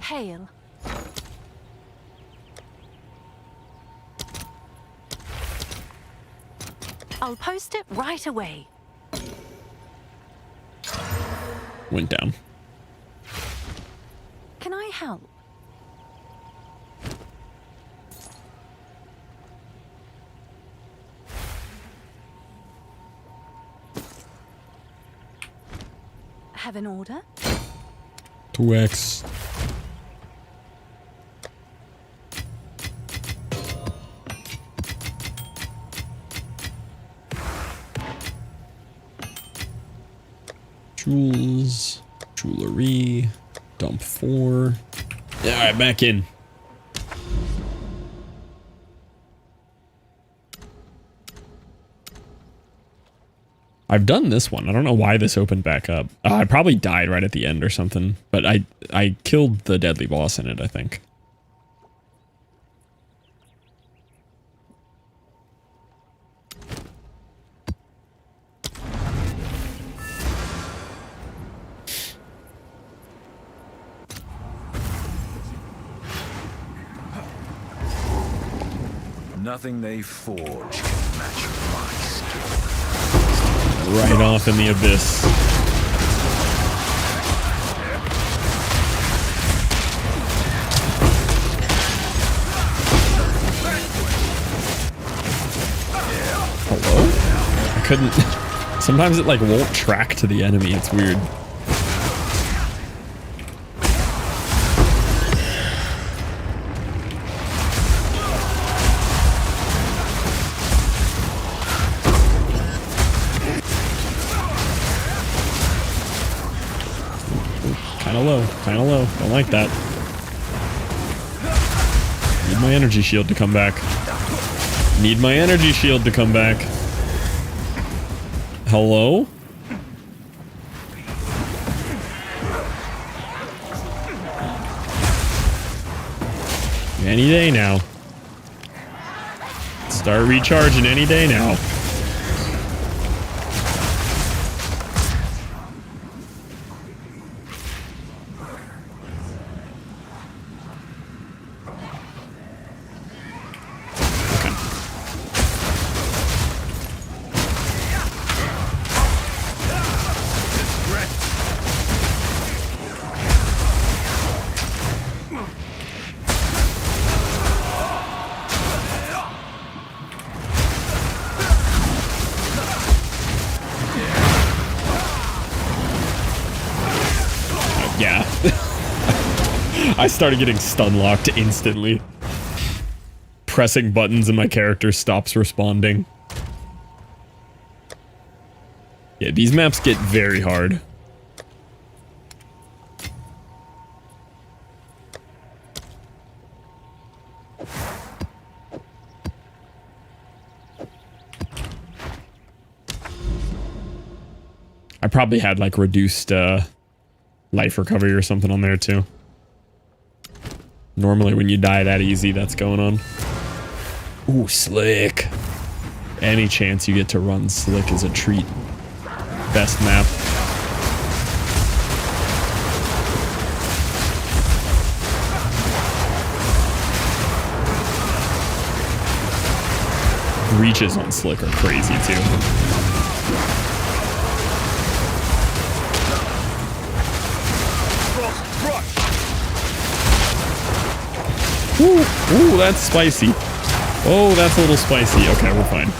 Hail. I'll post it right away. Went down. Can I help? Have an order? 2x. Jewels. Jewelry. Dump 4. Yeah, alright, back in. I've done this one. I don't know why this opened back up. I probably died right at the end or something, but I killed the deadly boss in it, I think. Nothing they forge can match my skill. Right off in the abyss. Hello? I couldn't... Sometimes it like won't track to the enemy. It's weird. Kinda low. Don't like that. Need my energy shield to come back. Need my energy shield to come back. Hello? Any day now. Start recharging any day now. Yeah. I started getting stun locked instantly. Pressing buttons and my character stops responding. Yeah, these maps get very hard. I probably had like reduced life recovery or something on there too. Normally when you die that easy, that's going on. Ooh, slick. Any chance you get to run slick is a treat. Best map. Reaches on slick are crazy too. Ooh, that's spicy. Oh, that's a little spicy. Okay, we're fine.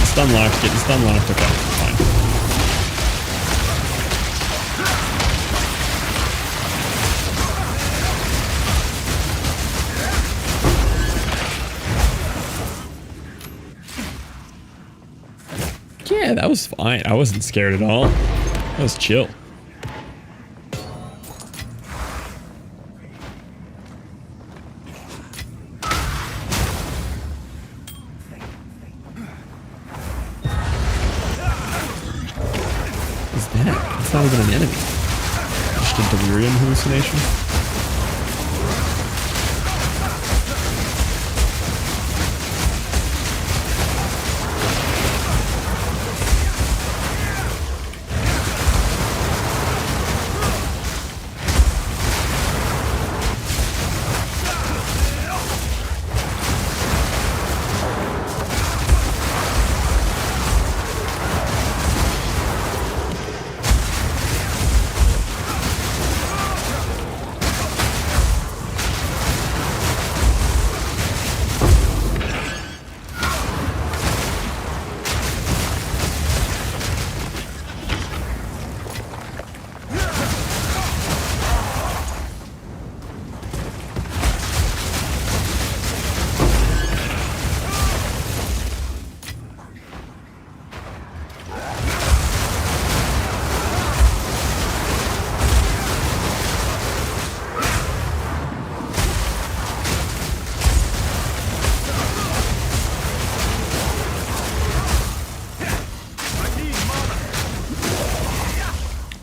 Stun locked, getting stun locked. Okay, fine. Yeah, that was fine. I wasn't scared at all. That was chill. What is that? It's not even an enemy. Just a delirium hallucination.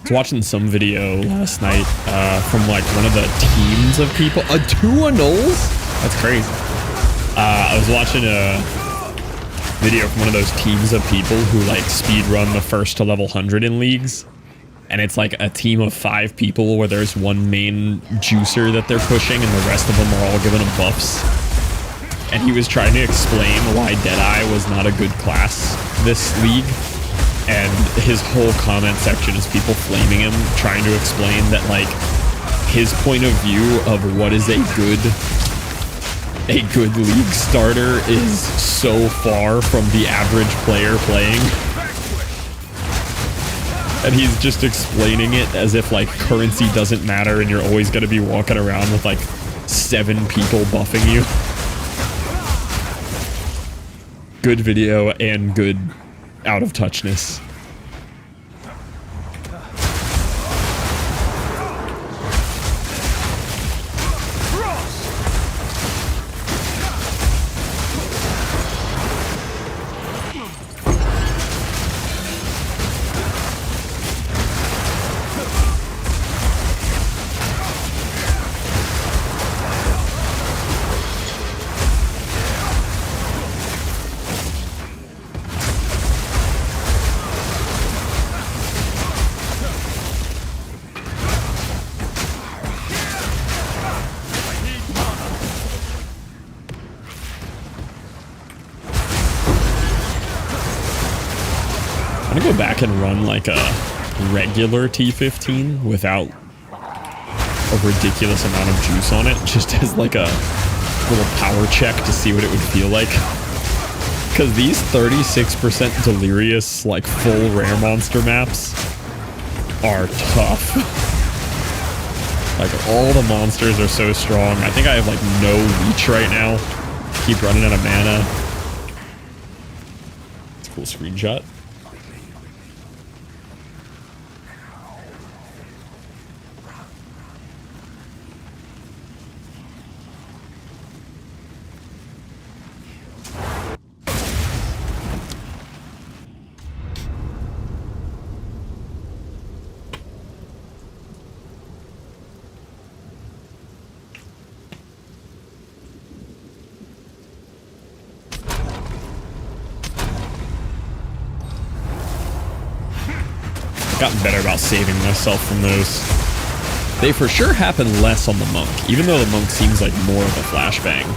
was watching some video last night from like one of the teams of people. 2 annuls? That's crazy. I was watching a video from one of those teams of people who like speed run the first to level 100 in leagues. And it's like a team of 5 people where there's one main juicer that they're pushing and the rest of them are all giving them buffs. And he was trying to explain why Deadeye was not a good class this league. And his whole comment section is people flaming him, trying to explain that like his point of view of what is a good league starter is so far from the average player playing. And he's just explaining it as if like currency doesn't matter and you're always going to be walking around with like 7 people buffing you. Good video and good out of touchness. I'm gonna go back and run like a regular T15 without a ridiculous amount of juice on it, just as like a little power check to see what it would feel like. Because these 36% delirious, like full rare monster maps are tough. Like all the monsters are so strong. I think I have like no reach right now. Keep running out of mana. It's a cool screenshot. Gotten better about saving myself from those. They for sure happen less on the monk, even though the monk seems like more of a flashbang.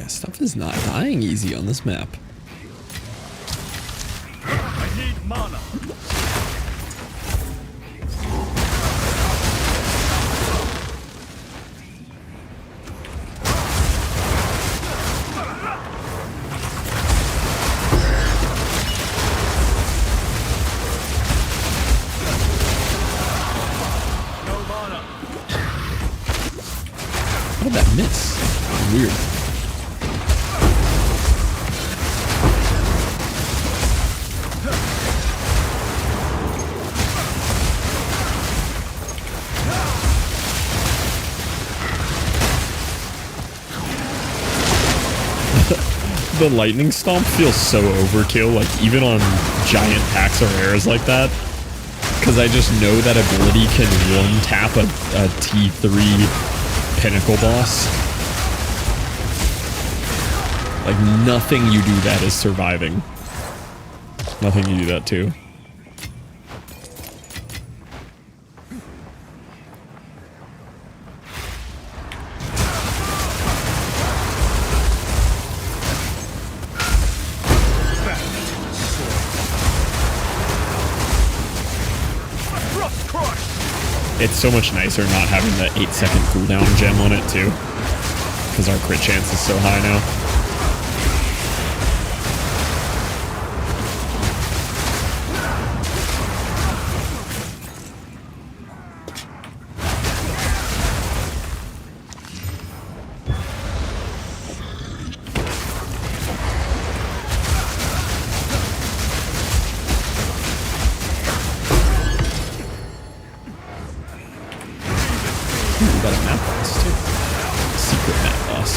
Stuff is not dying easy on this map. I need mana. No mana. How did that miss? Weird. The lightning stomp feels so overkill, like even on giant packs of rares like that. Because I just know that ability can one tap a T3 pinnacle boss. Like nothing you do that is surviving. Nothing you do that to. It's so much nicer not having the 8-second cooldown gem on it too, because our crit chance is so high now. We got a map boss too. Secret map boss.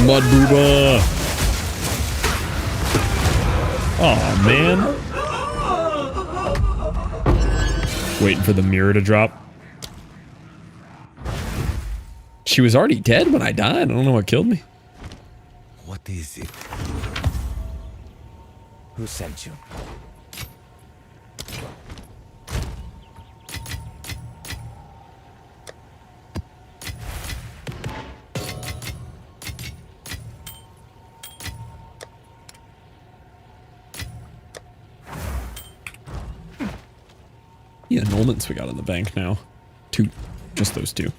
Mud booba. Oh man. Waiting for the mirror to drop. She was already dead when I died. I don't know what killed me. What is it? Who sent you? Yeah, annulments we got in the bank now. 2. Just those 2.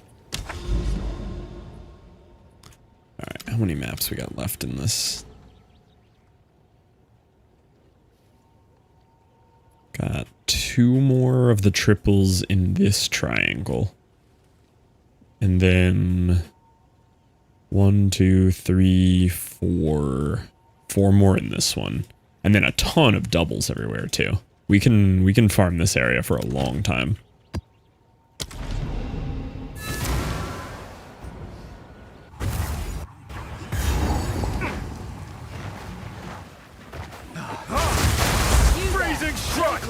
Alright, how many maps we got left in this? Got 2 more of the triples in this triangle. And then 1, 2, 3, 4. 4 more in this one. And then a ton of doubles everywhere too. We can farm this area for a long time. Freezing strike!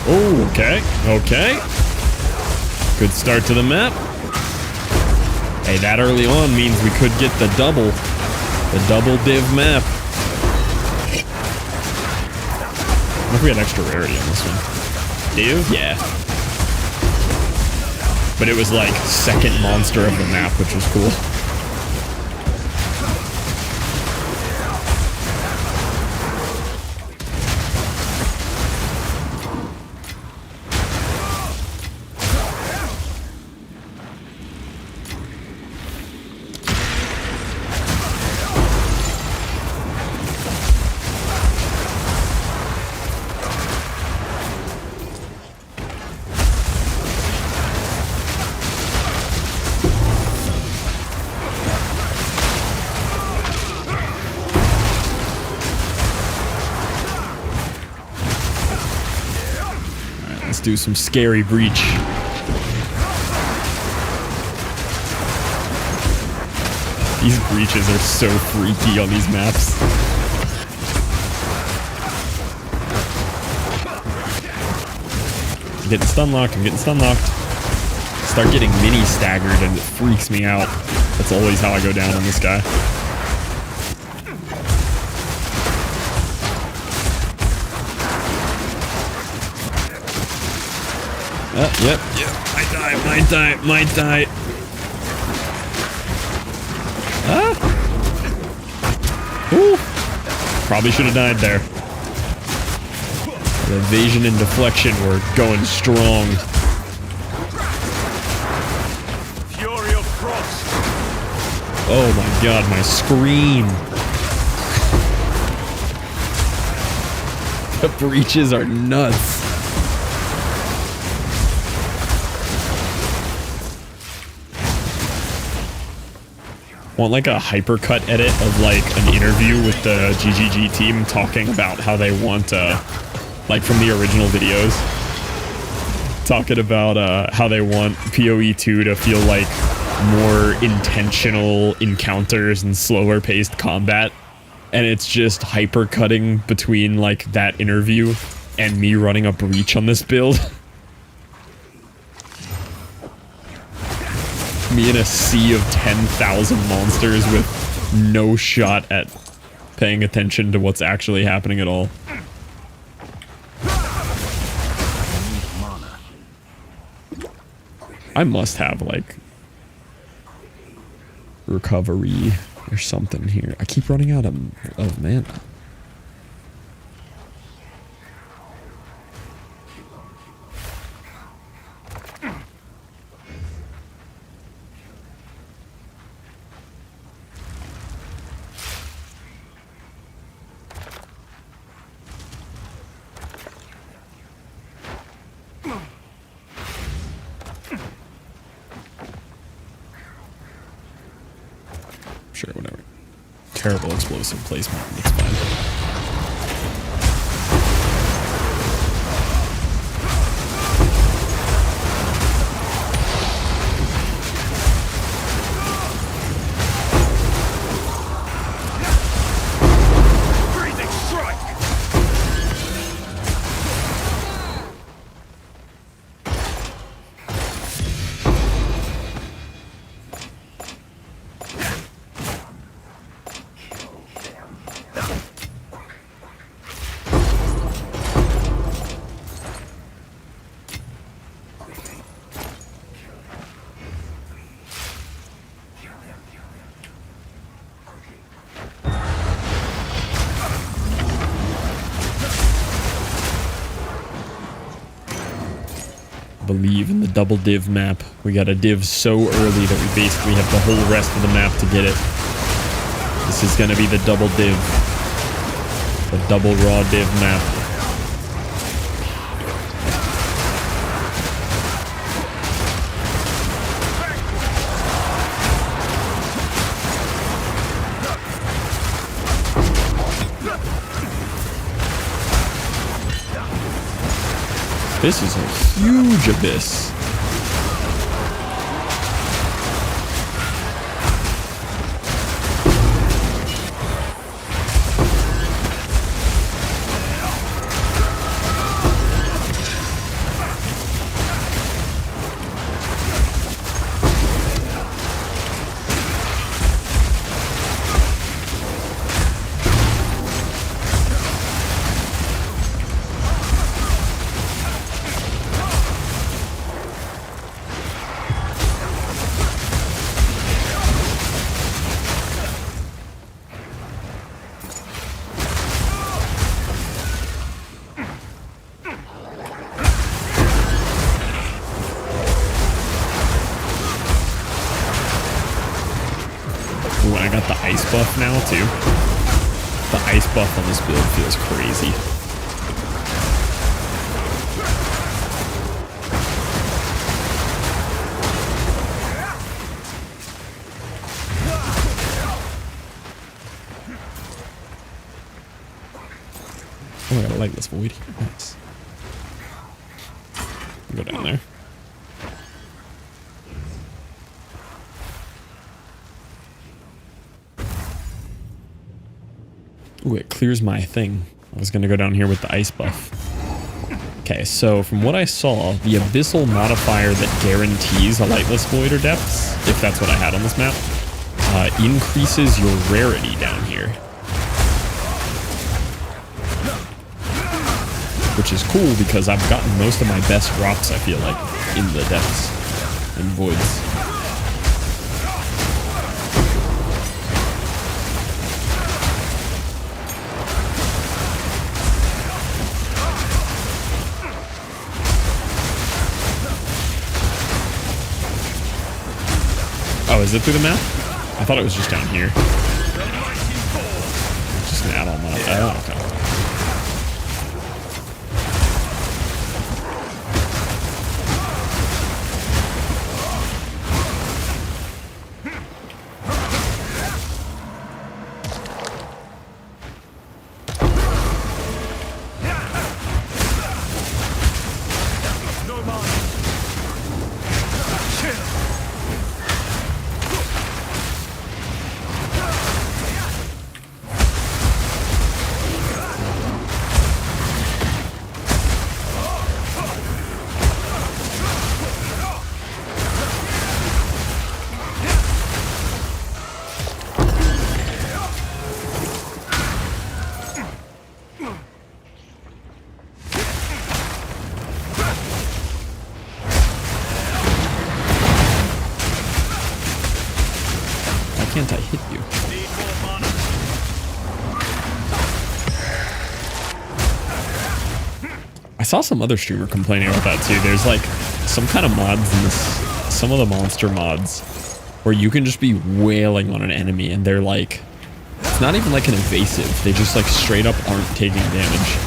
Oh, okay. Okay. Good start to the map. Hey, that early on means we could get the double. The double div map. What if we had extra rarity on this one? Div? Yeah. But it was like second monster of the map, which was cool. Do some scary breach. These breaches are so freaky on these maps. I'm getting stun locked, I'm getting stun locked. Start getting mini staggered and it freaks me out. That's always how I go down on this guy. Yep. Might die. Ah! Ooh! Probably should have died there. The evasion and deflection were going strong. Fury of Frost! Oh my god, my screen! The breaches are nuts. Want like a hypercut edit of like an interview with the GGG team talking about how they want like from the original videos, talking about how they want POE2 to feel like more intentional encounters and slower paced combat. and it's just hyper cutting between like that interview and me running a breach on this build. Me in a sea of 10,000 monsters with no shot at paying attention to what's actually happening at all. I must have like recovery or something here. I keep running out of mana. Sure, whatever. Terrible explosive placement. It's fine. Believe in the double div map. We got a div so early that we basically have the whole rest of the map to get it. This is gonna be the double div. The double raw div map. This is a huge abyss. Ooh, I got the ice buff now too. The ice buff on this build feels crazy. Oh, I got a lightless void. Nice. Go down there. Ooh, it clears my thing. I was gonna go down here with the ice buff. Okay, so from what I saw, the abyssal modifier that guarantees a lightless void or depths, if that's what I had on this map, increases your rarity down here. Which is cool because I've gotten most of my best drops, I feel like, in the depths and voids. Oh, is it through the map? I thought it was just down here. Just an add-on map. Oh, okay. can't I hit you? I saw some other streamer complaining about that too. There's like some kind of mods in this, some of the monster mods, where you can just be wailing on an enemy and they're like, it's not even like an evasive. They just like straight up aren't taking damage.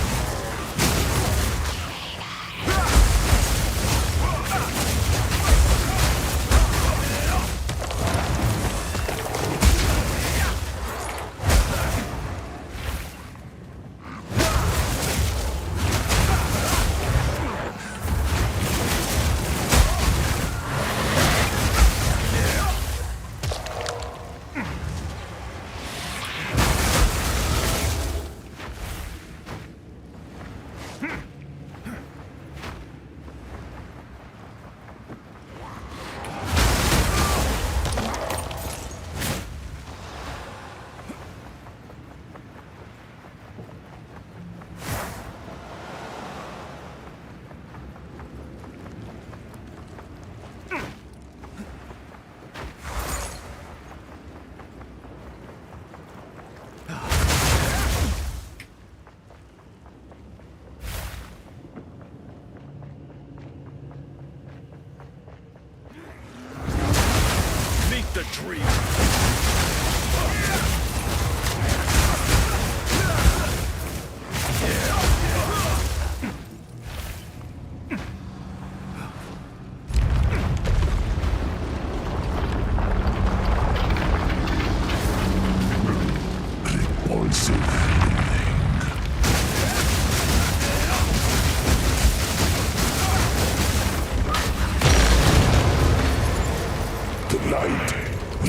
The tree.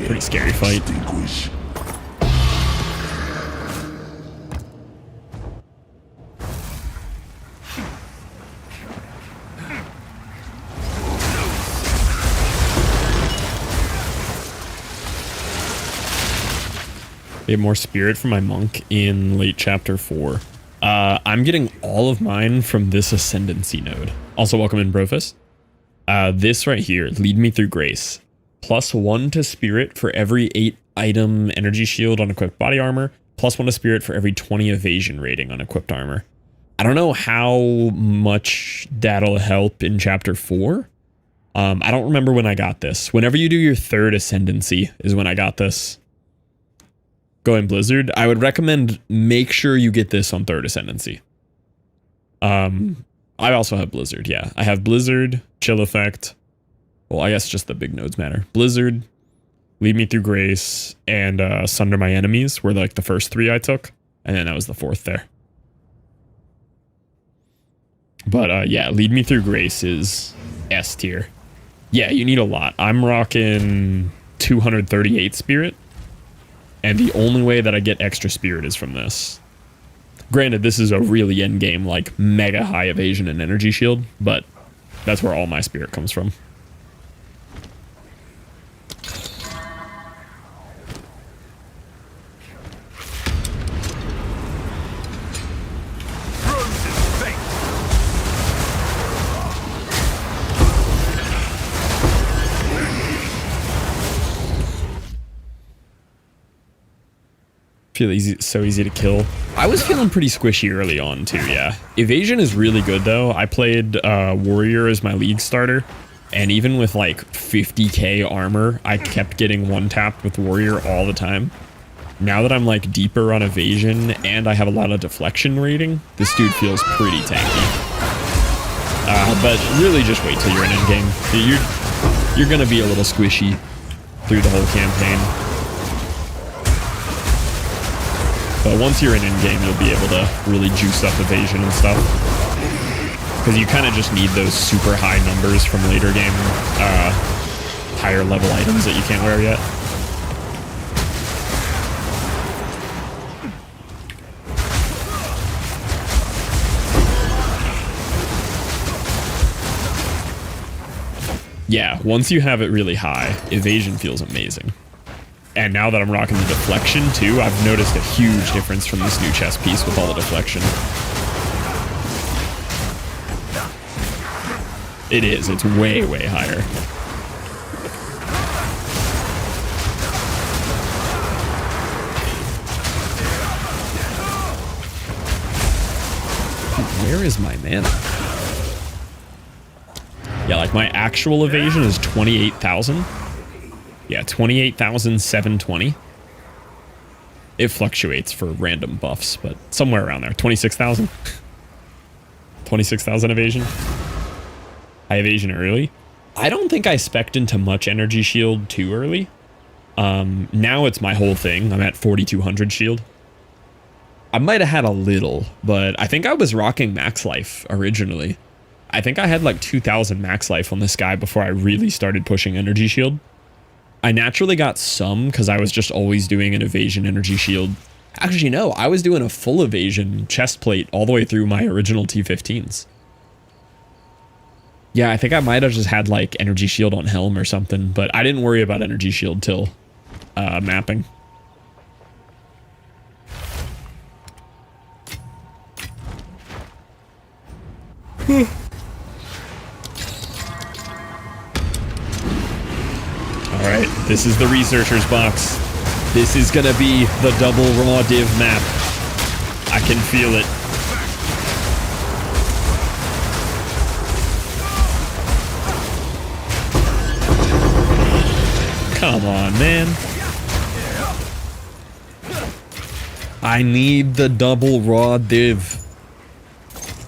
Pretty scary fight. We have more spirit from my monk in late chapter 4. I'm getting all of mine from this ascendancy node. Also, welcome in, Brofist. This right here, lead me through grace. +1 to spirit for every 8 item energy shield on equipped body armor. +1 to spirit for every 20 evasion rating on equipped armor. I don't know how much that'll help in chapter 4. I don't remember when I got this. Whenever you do your 3rd ascendancy is when I got this. Go in Blizzard. I would recommend make sure you get this on 3rd ascendancy. I also have Blizzard, yeah. I have Blizzard, Chill Effect. Well, I guess just the big nodes matter. Blizzard, Lead Me Through Grace, and Sunder My Enemies were like the first 3 I took. And then that was the 4th there. But yeah, Lead Me Through Grace is S tier. Yeah, you need a lot. I'm rocking 238 spirit. And the only way that I get extra spirit is from this. Granted, this is a really endgame, like, mega high evasion and energy shield, but that's where all my spirit comes from. Feel easy, so easy to kill. I was feeling pretty squishy early on too, yeah. Evasion is really good though. I played Warrior as my league starter, and even with like 50k armor, I kept getting one-tapped with Warrior all the time. Now that I'm like deeper on evasion and I have a lot of deflection rating, this dude feels pretty tanky. But really just wait till you're in endgame. You're gonna be a little squishy through the whole campaign. But once you're in endgame, you'll be able to really juice up evasion and stuff. Because you kind of just need those super high numbers from later game, higher level items that you can't wear yet. Yeah, once you have it really high, evasion feels amazing. And now that I'm rocking the deflection too, I've noticed a huge difference from this new chest piece with all the deflection. It is, it's way, way higher. Where is my mana? Yeah, like my actual evasion is 28,000. Yeah, 28,720. It fluctuates for random buffs, but somewhere around there. 26,000. 26,000 evasion. High evasion early. I don't think I spec'd into much energy shield too early. Now it's my whole thing. I'm at 4,200 shield. I might have had a little, but I think I was rocking max life originally. I think I had like 2,000 max life on this guy before I really started pushing energy shield. I naturally got some because I was just always doing an evasion energy shield. Actually, no, I was doing a full evasion chest plate all the way through my original T15s. Yeah, I think I might have just had like energy shield on helm or something, but I didn't worry about energy shield till mapping. Alright, this is the researcher's box. This is gonna be the double raw div map. I can feel it. Come on, man. I need the double raw div.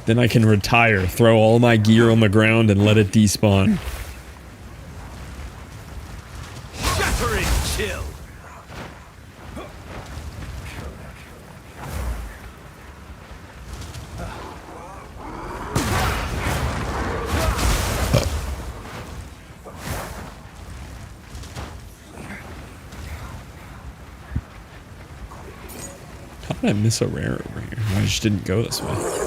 Then I can retire, throw all my gear on the ground, and let it despawn. Shattering chill. How did I miss a rare over here? I just didn't go this way.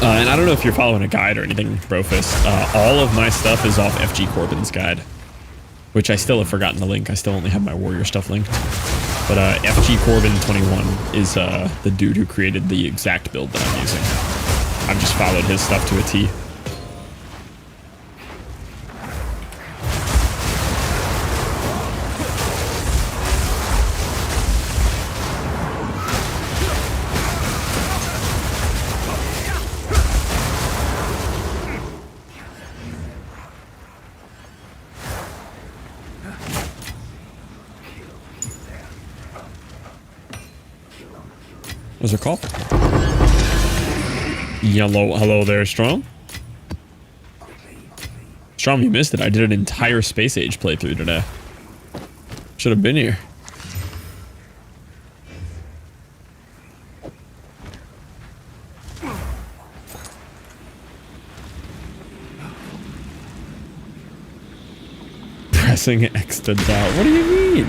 And I don't know if you're following a guide or anything, Brofist. All of my stuff is off FG Corbin's guide, which I still have forgotten to link. I still only have my warrior stuff linked. But FG Corbin 21 is the dude who created the exact build that I'm using. I've just followed his stuff to a T. Was there a call? Yellow, hello there, Strom. Strom, you missed it. I did an entire Space Age playthrough today. Should have been here. Pressing X to doubt. What do you mean?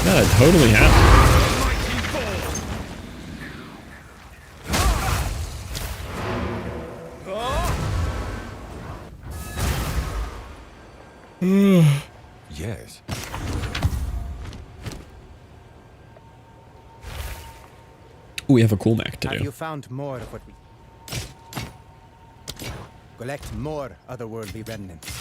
That totally happened. Yes. We have a cool Mac to Have do. you found more of what we... Collect more otherworldly remnants.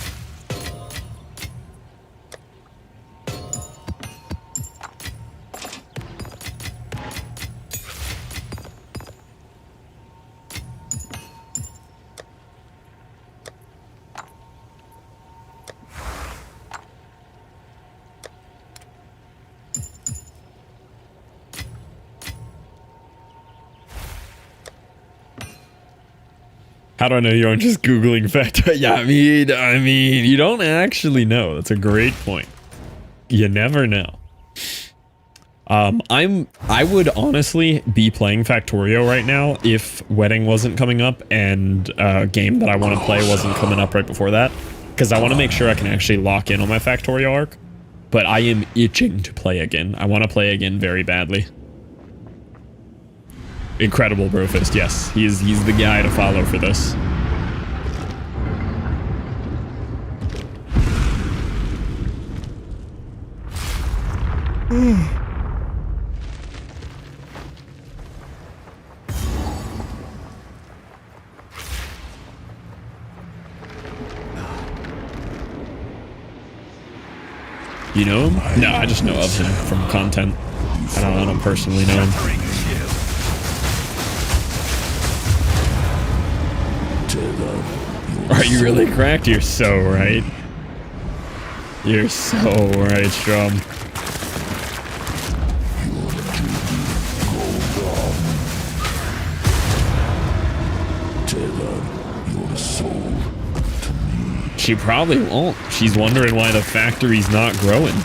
How do I know you aren't just Googling factor? Yeah, I mean, you don't actually know. That's a great point. You never know. I would honestly be playing Factorio right now if Wedding wasn't coming up and a game that I want to play wasn't coming up right before that. Because I want to make sure I can actually lock in on my Factorio arc. But I am itching to play again. I want to play again very badly. Incredible, Brofist. Yes, he's the guy to follow for this. You know him? No, I just know of him from content. I don't personally know him. Are you really cracked? You're so right. You're so right, Strom. She probably won't. She's wondering why the factory's not growing.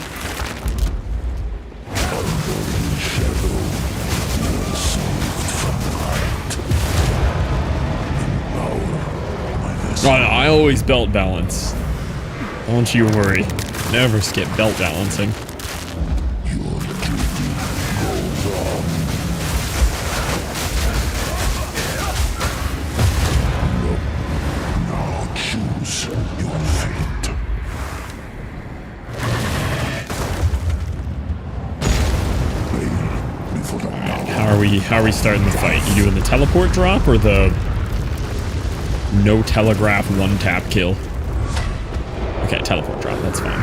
I always belt balance. Don't you worry. Never skip belt balancing. How are we starting the fight? You doing the teleport drop or the no telegraph one tap kill? Okay, teleport drop, that's fine.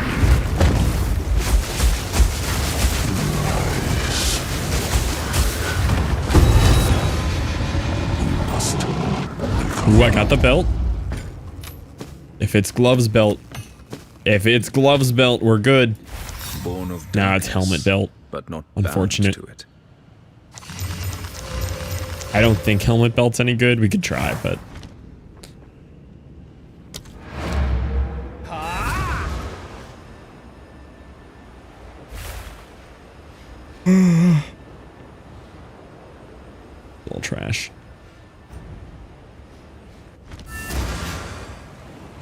Ooh, I got the belt. If it's gloves belt. If it's gloves belt, we're good. Nah, it's helmet belt. But not unfortunate. bound to it. I don't think helmet belt's any good. We could try, but... little trash.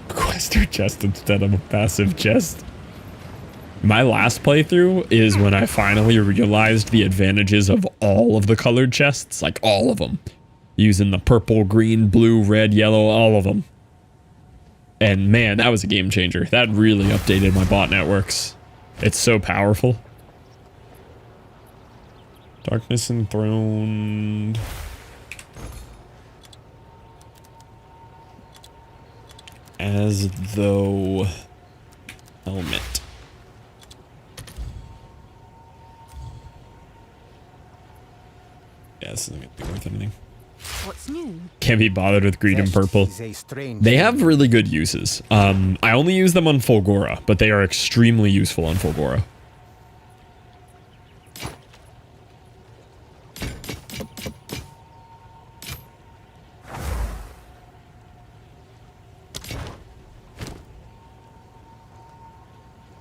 Quester chest instead of a passive chest. My last playthrough is when I finally realized the advantages of all of the colored chests, like all of them. Using the purple, green, blue, red, yellow, all of them. And man, that was a game changer. That really updated my bot networks. It's so powerful. Darkness enthroned. As though helmet. Yeah, this isn't gonna be worth anything. What's new? Can't be bothered with green and purple. They have really good uses. I only use them on Fulgora, but they are extremely useful on Fulgora.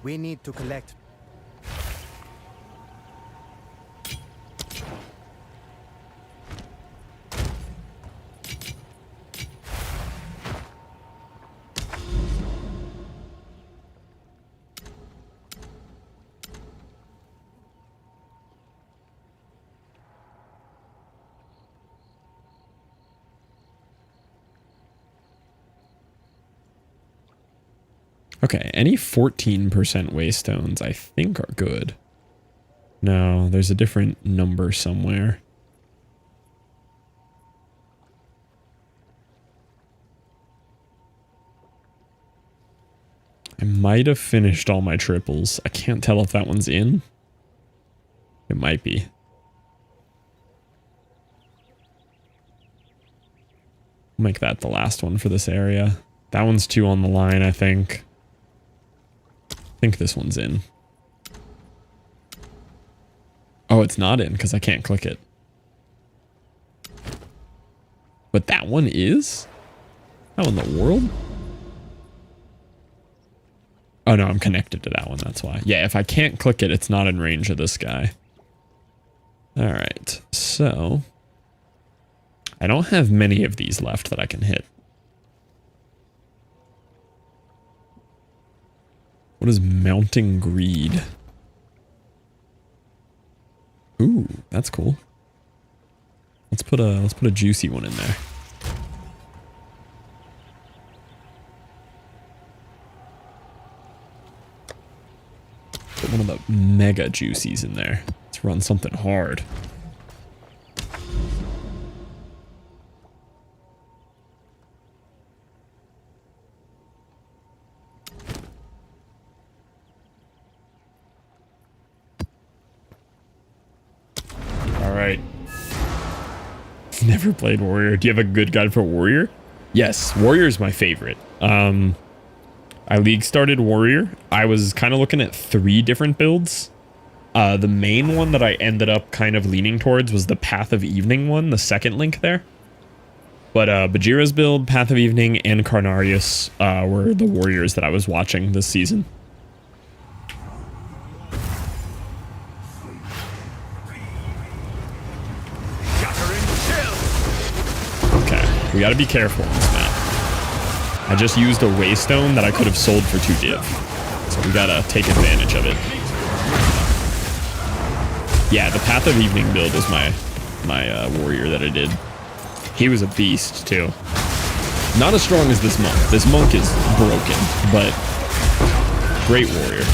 We need to collect. Okay, any 14% waystones I think are good. No, there's a different number somewhere. I might have finished all my triples. I can't tell if that one's in. It might be. I'll make that the last one for this area. That one's 2 on the line, I think. I think this one's in. Oh, it's not in because I can't click it. But that one is? How in the world? Oh no, I'm connected to that one, that's why. Yeah, if I can't click it, it's not in range of this guy. Alright, so... I don't have many of these left that I can hit. What is mounting greed? Ooh, that's cool. Let's put a juicy one in there. Put one of the mega juicies in there. Let's run something hard. Never played warrior. Do you have a good guide for warrior? Yes, warrior is my favorite. I league started warrior. I was kind of looking at 3 different builds. The main one that I ended up kind of leaning towards was the Path of Evening one, the second link there. But Bajira's build, Path of Evening, and Carnarius were the warriors that I was watching this season. Okay, we gotta be careful on this map. I just used a Waystone that I could have sold for 2 div. So we gotta take advantage of it. Yeah, the Path of Evening build was my warrior that I did. He was a beast, too. Not as strong as this monk. This monk is broken, but great warrior.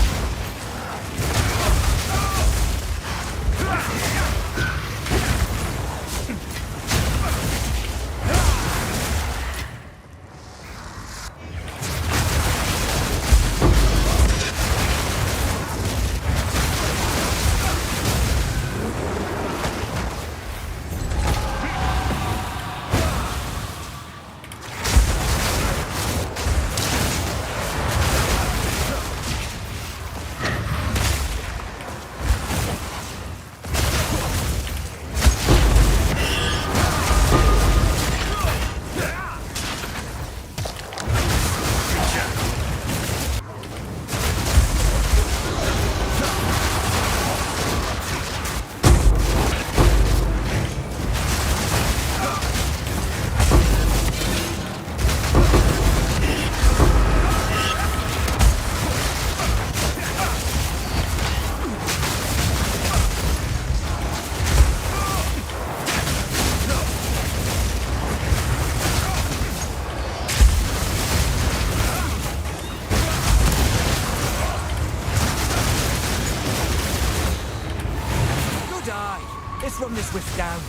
Let's run this whiff down.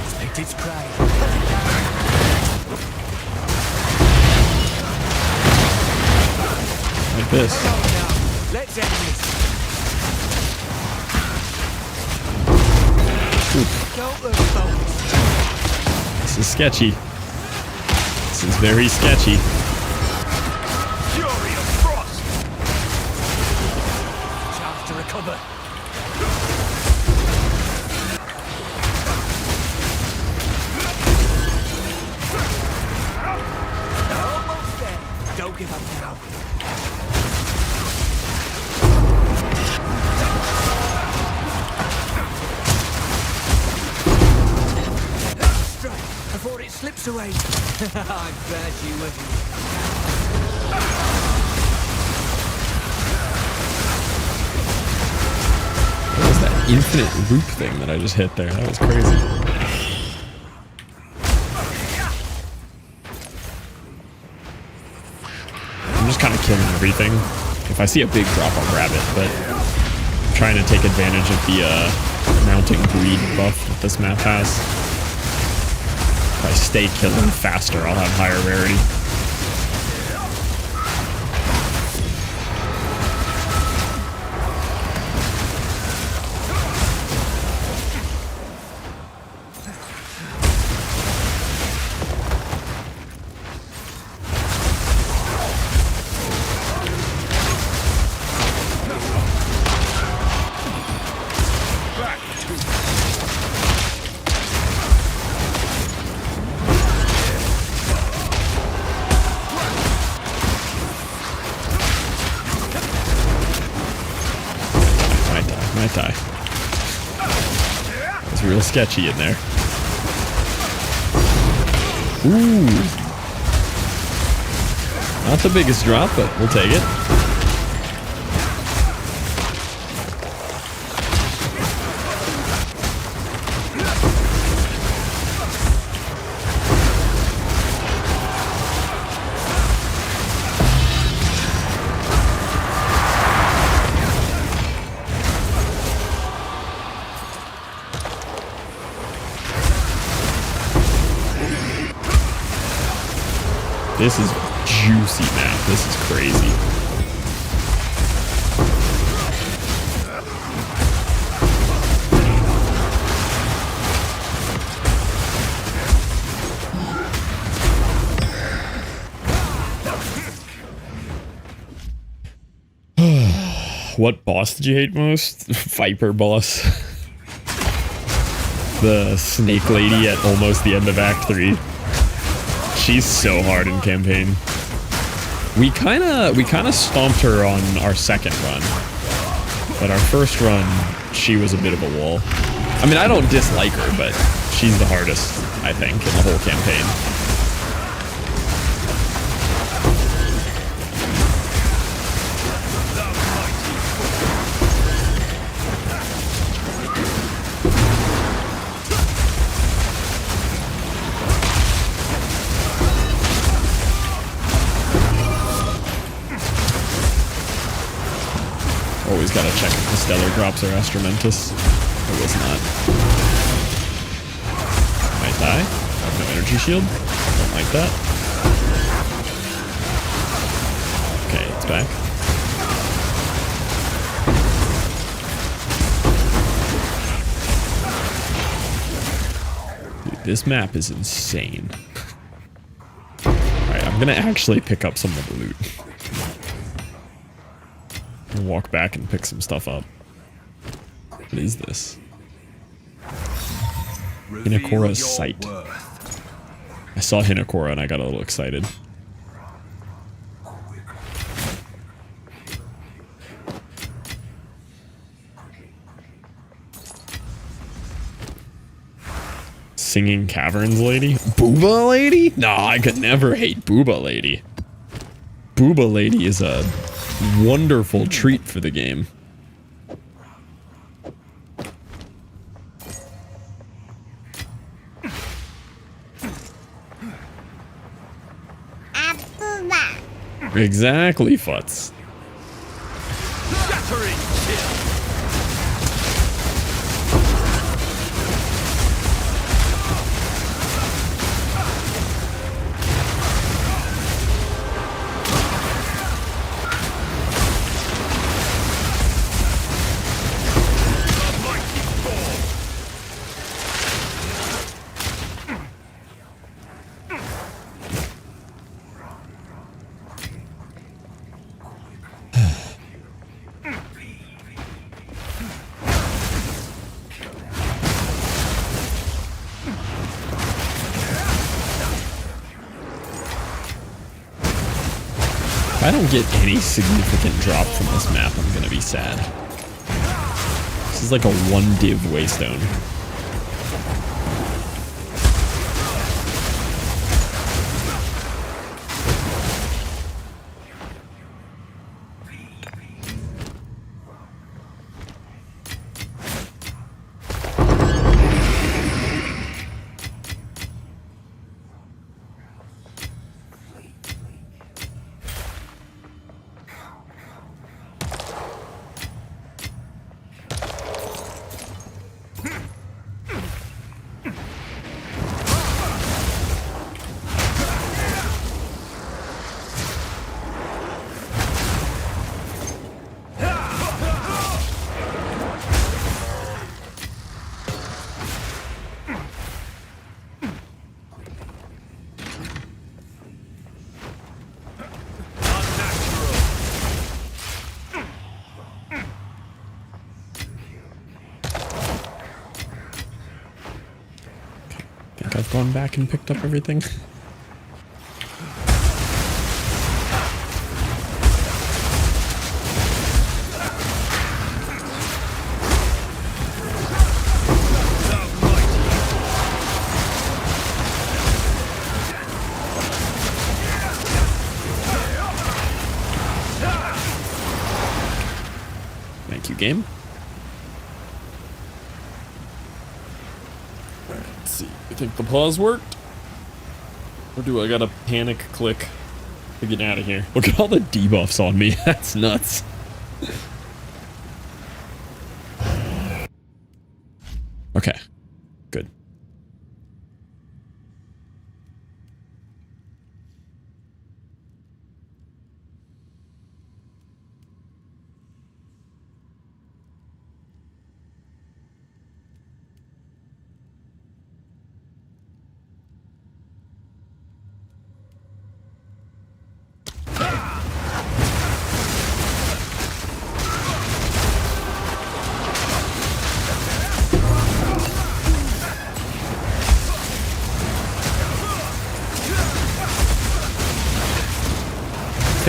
Expect its prey. Like this. Let's end this. Don't look focused. This is sketchy. This is very sketchy. Fury of Frost! Chance to recover. Almost there. Don't give up now. Before it slips away. I'm glad you were here. What was that infinite loop thing that I just hit there? That was crazy. I'm just kind of killing everything. If I see a big drop, I'll grab it, but I'm trying to take advantage of the mounting greed buff that this map has. If I stay killing faster, I'll have higher rarity. Might die. It's real sketchy in there. Ooh. Not the biggest drop, but we'll take it. This is juicy map. This is crazy. What boss did you hate most? Viper boss. The snake lady at almost the end of Act 3. She's so hard in campaign. We kinda stomped her on our second run. But our first run, she was a bit of a wall. I mean, I don't dislike her, but she's the hardest, I think, in the whole campaign. Always gotta check if the stellar drops are Astromentus. It was not. Might die. I have no energy shield. Don't like that. Okay, it's back. Dude, this map is insane. Alright, I'm gonna actually pick up some of the loot. Walk back and pick some stuff up. What is this? Hinakora's sight. I saw Hinakora and I got a little excited. Singing Caverns Lady? Booba Lady? Nah, I could never hate Booba Lady. Booba Lady is a wonderful treat for the game. Exactly, Futz. If I don't get any significant drop from this map, I'm gonna be sad. This is like a 1 div waystone. I've gone back and picked up everything. Thank you, game. Let's see. You think the pause worked? Or do I gotta panic click to get out of here? Look at all the debuffs on me. That's nuts. Okay. Good.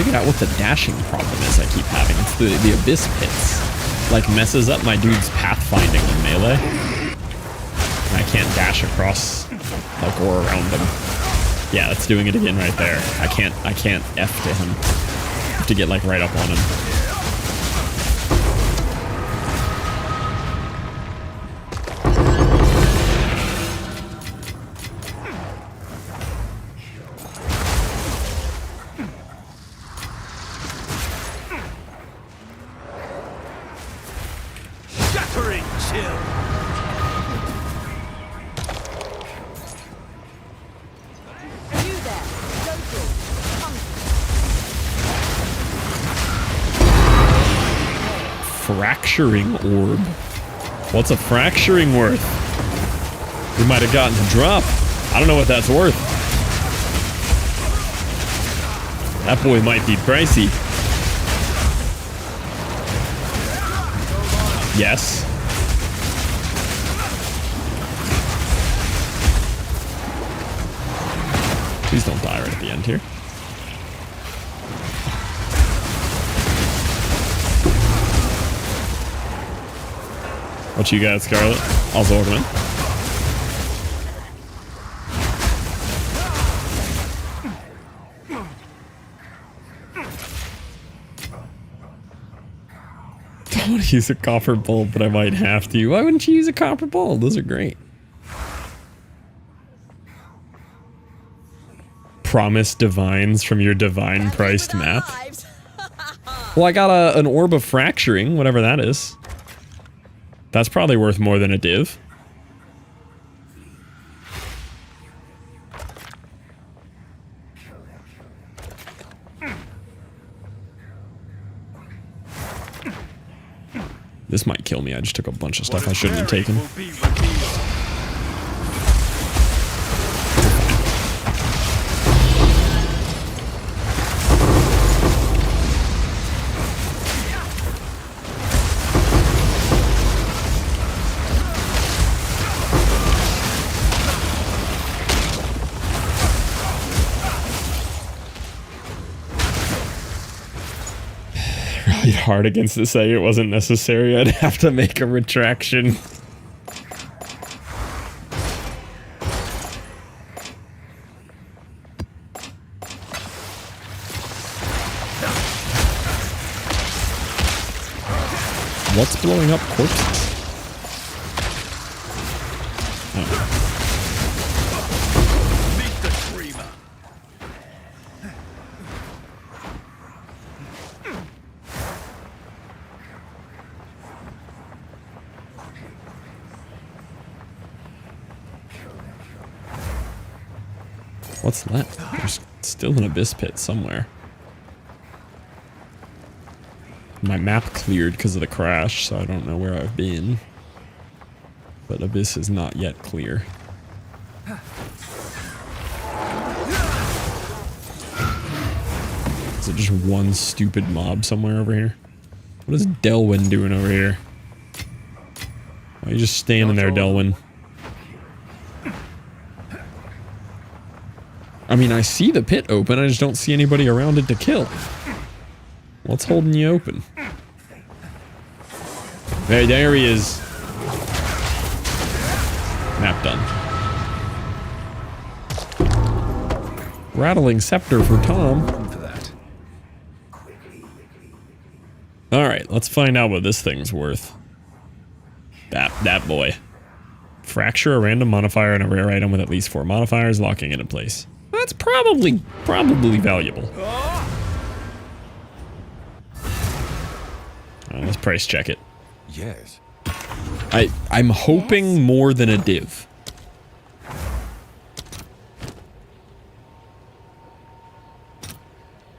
figured out what the dashing problem is I keep having. It's the abyss pits. Like, messes up my dude's pathfinding in melee. And I can't dash across, like, or around them. Yeah, it's doing it again right there. I can't F to him. I have to get, like, right up on him. Fracturing orb. What's a fracturing worth? We might have gotten a drop. I don't know what that's worth. That boy might be pricey. Yes. Please don't die right at the end here. What you got, Scarlet? I'll Zorg him in. Don't want to use a copper bulb, but I might have to. Why wouldn't you use a copper bulb? Those are great. Promise divines from your divine priced map. Well, I got an orb of fracturing, whatever that is. That's probably worth more than a div. This might kill me. I just took a bunch of stuff I shouldn't have taken. Hard against to say it wasn't necessary. I'd have to make a retraction. What's blowing up corpses? Oh. What's left? There's still an abyss pit somewhere. My map cleared because of the crash, so I don't know where I've been. But abyss is not yet clear. Is it just one stupid mob somewhere over here? What is Delwyn doing over here? Why are you just standing there, Delwyn? I mean, I see the pit open, I just don't see anybody around it to kill. What's holding you open? Hey, there he is. Map done. Rattling scepter for Tom. Alright, let's find out what this thing's worth. That boy. Fracture a random modifier in a rare item with at least 4 modifiers, locking it in place. That's probably valuable. Let's price check it. Yes. I'm hoping more than a div.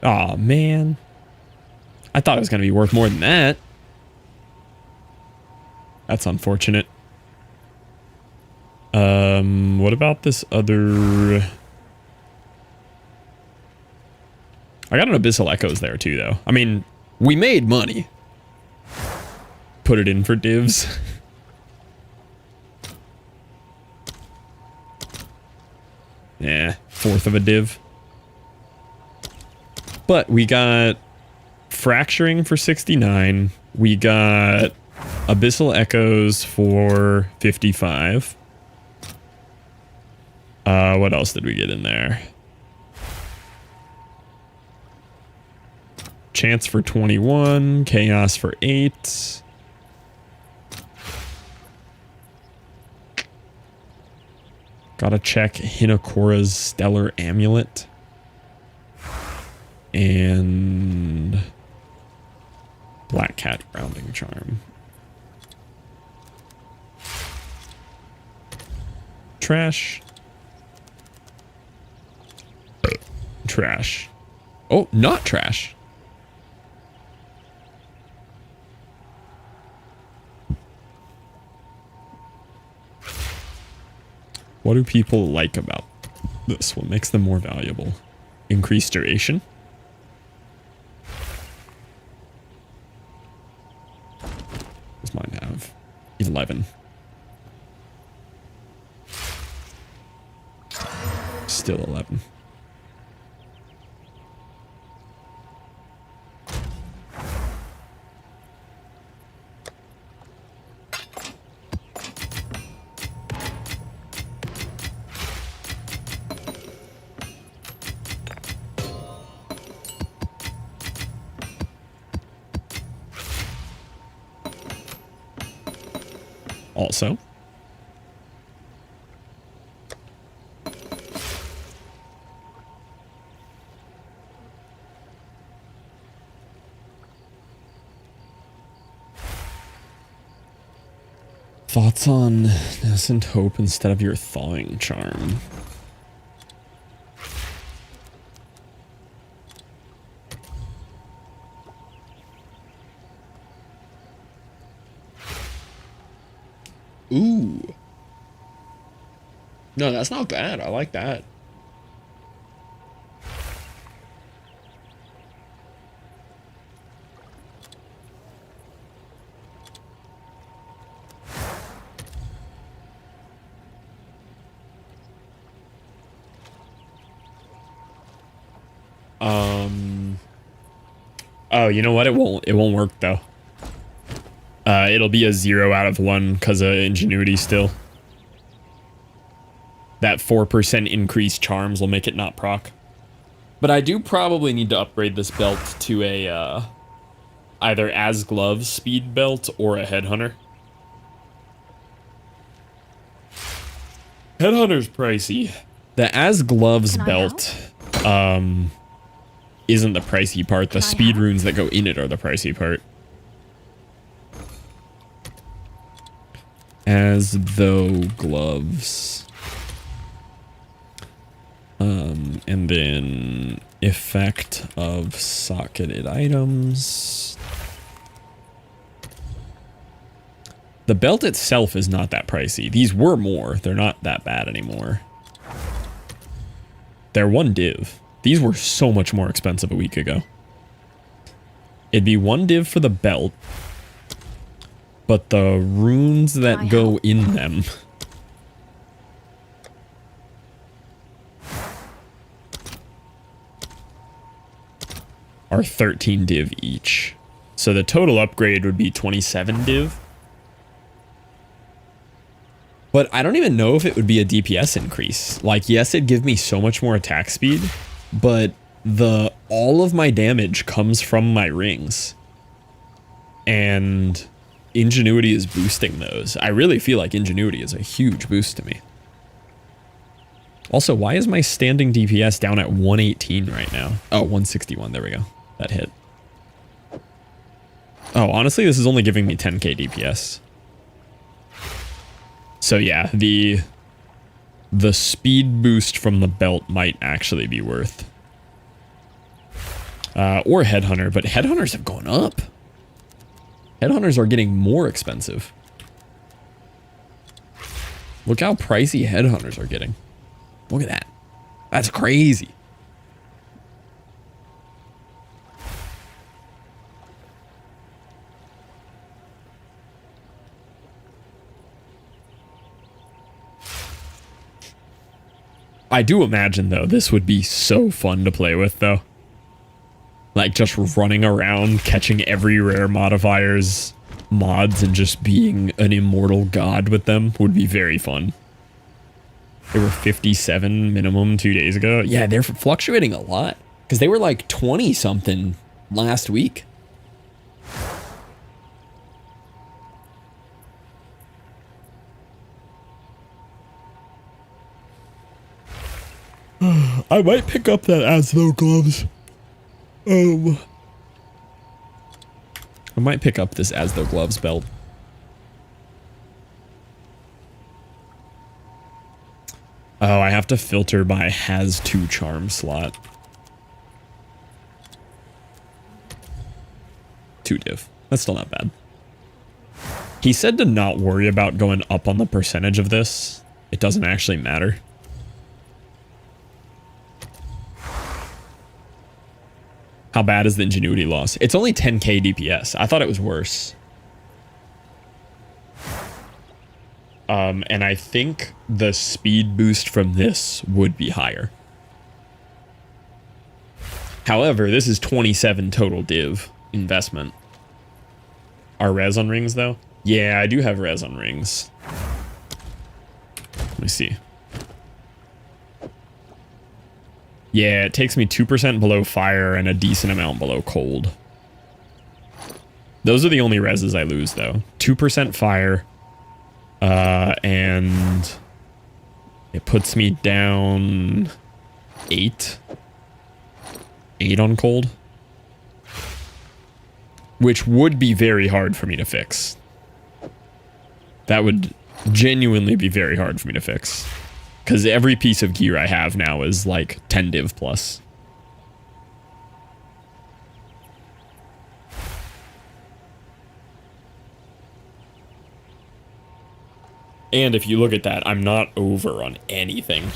Aw, man. I thought it was going to be worth more than that. That's unfortunate. What about this other... I got an Abyssal Echoes there too, though. I mean, we made money. Put it in for divs. Yeah, 1/4 of a div. But we got fracturing for 69. We got abyssal echoes for 55. What else did we get in there? Chance for 21, chaos for 8. Gotta check Hinakora's stellar amulet. And Black Cat grounding charm. Trash. Trash. Oh, not trash. What do people like about this? What makes them more valuable? Increased duration? Does mine have 11? Still 11. Also, thoughts on Nascent Hope instead of your thawing charm? Ooh. No, that's not bad. I like that. Oh, you know what? It won't work though. It'll be a 0 out of 1 because of ingenuity still. That 4% increased charms will make it not proc. But I do probably need to upgrade this belt to a either as gloves speed belt or a headhunter. Headhunter's pricey. The as gloves belt isn't the pricey part. The speed runes that go in it are the pricey part. As though gloves. And then effect of socketed items. The belt itself is not that pricey. These were more. They're not that bad anymore. They're 1 div. These were so much more expensive a week ago. It'd be 1 div for the belt. But the runes that go in them are 13 div each. So the total upgrade would be 27 div. But I don't even know if it would be a DPS increase. Like, yes, it'd give me so much more attack speed, but all of my damage comes from my rings. And ingenuity is boosting those. I really feel like ingenuity is a huge boost to me. Also, why is my standing DPS down at 118 right now? Oh, 161. There we go. That hit. Oh, honestly, this is only giving me 10k DPS. So yeah, the speed boost from the belt might actually be worth. Or Headhunter, but Headhunters have gone up. Headhunters are getting more expensive. Look how pricey Headhunters are getting. Look at that. That's crazy. I do imagine, though, this would be so fun to play with, though. Like just running around, catching every rare modifier's mods and just being an immortal god with them would be very fun. They were 57 minimum 2 days ago. Yeah, they're fluctuating a lot because they were like 20 something last week. I might pick up that As Though gloves. I might pick up this As Though gloves belt. Oh, I have to filter by has 2 charm slot. 2 div. That's still not bad. He said to not worry about going up on the percentage of this. It doesn't actually matter. How bad is the ingenuity loss? It's only 10k DPS. I thought it was worse. And I think the speed boost from this would be higher. However, this is 27 total div investment. Are res on rings though? Yeah, I do have res on rings. Let me see. Yeah, it takes me 2% below fire and a decent amount below cold. Those are the only reses I lose though. 2% fire. And it puts me down 8 on cold, which would be very hard for me to fix. That would genuinely be very hard for me to fix because every piece of gear I have now is like 10 div plus. And if you look at that, I'm not over on anything.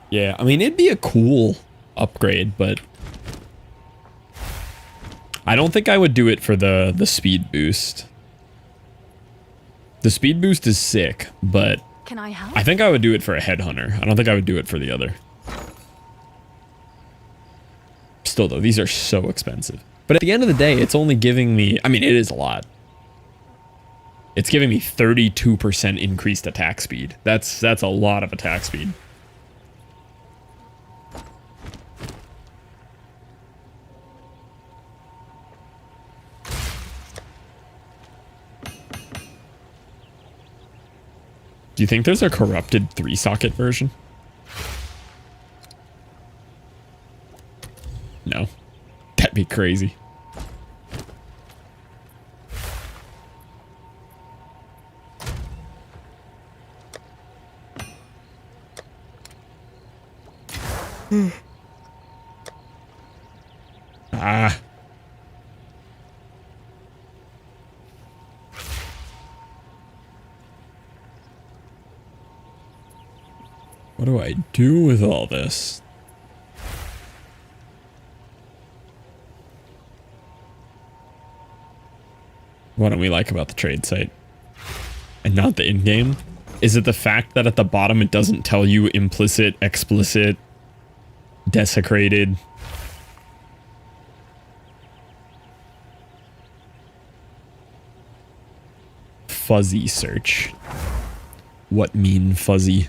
Yeah, I mean, it'd be a cool upgrade, but I don't think I would do it for the speed boost. The speed boost is sick, but Can I help? I think I would do it for a headhunter. I don't think I would do it for the other. Still though, these are so expensive. But at the end of the day, it's only giving me, I mean, it is a lot. It's giving me 32% increased attack speed. That's a lot of attack speed. Do you think there's a corrupted 3-socket version? No. That'd be crazy. Ah. What do I do with all this? What don't we like about the trade site? And not the in-game? Is it the fact that at the bottom it doesn't tell you implicit, explicit, desecrated? Fuzzy search. What mean fuzzy?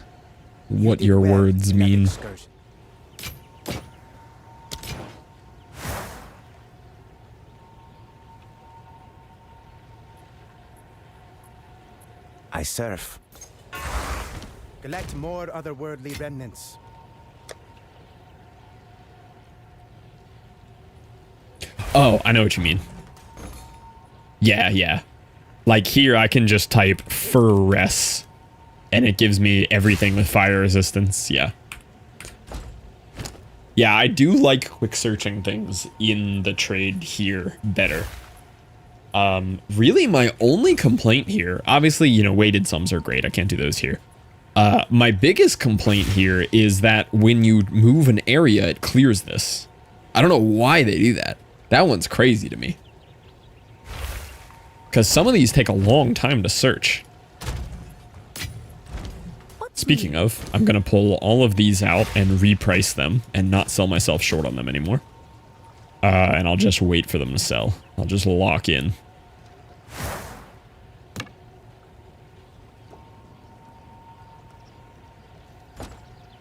What your words mean. I surf. Collect more otherworldly remnants. Oh, I know what you mean. Yeah. Like here I can just type fur res and it gives me everything with fire resistance. Yeah. Yeah, I do like quick searching things in the trade here better. Really my only complaint here, obviously, you know, weighted sums are great. I can't do those here. My biggest complaint here is that when you move an area, it clears this. I don't know why they do that. That one's crazy to me. Because some of these take a long time to search. Speaking of, I'm going to pull all of these out and reprice them and not sell myself short on them anymore. And I'll just wait for them to sell. I'll just lock in.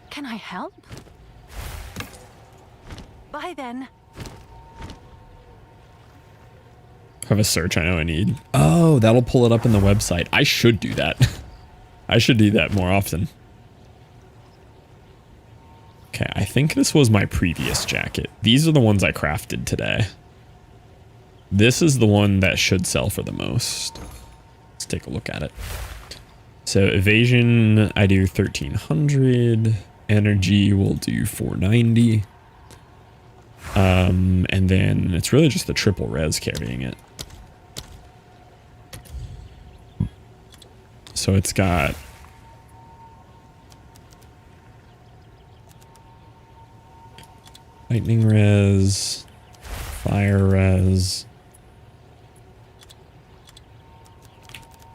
Can I help? Bye then. Have a search I know I need. Oh, that'll pull it up in the website. I should do that. I should do that more often. Okay, I think this was my previous jacket. These are the ones I crafted today. This is the one that should sell for the most. Let's take a look at it. So evasion, I do 1300. Energy will do 490. And then it's really just the triple res carrying it. So it's got lightning res, fire res,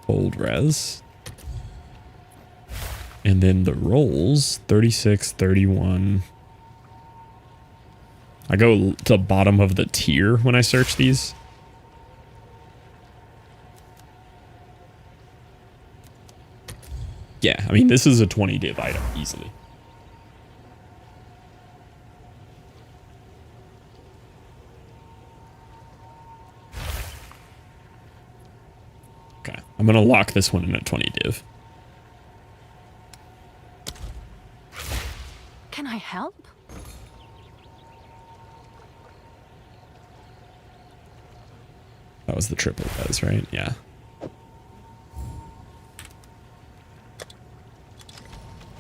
cold res, and then the rolls 36, 31. I go to the bottom of the tier when I search these. Yeah, I mean, this is a 20 div item easily. Okay, I'm going to lock this one in at 20 div. Can I help? That was the triple res, right? Yeah.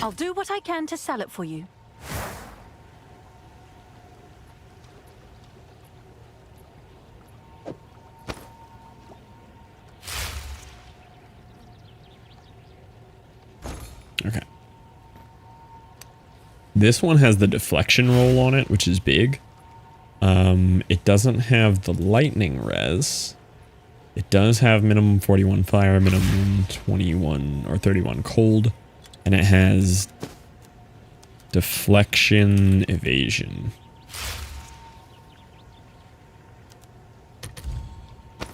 I'll do what I can to sell it for you. Okay. This one has the deflection roll on it, which is big. It doesn't have the lightning res. It does have minimum 41 fire, minimum 21 or 31 cold. And it has deflection evasion.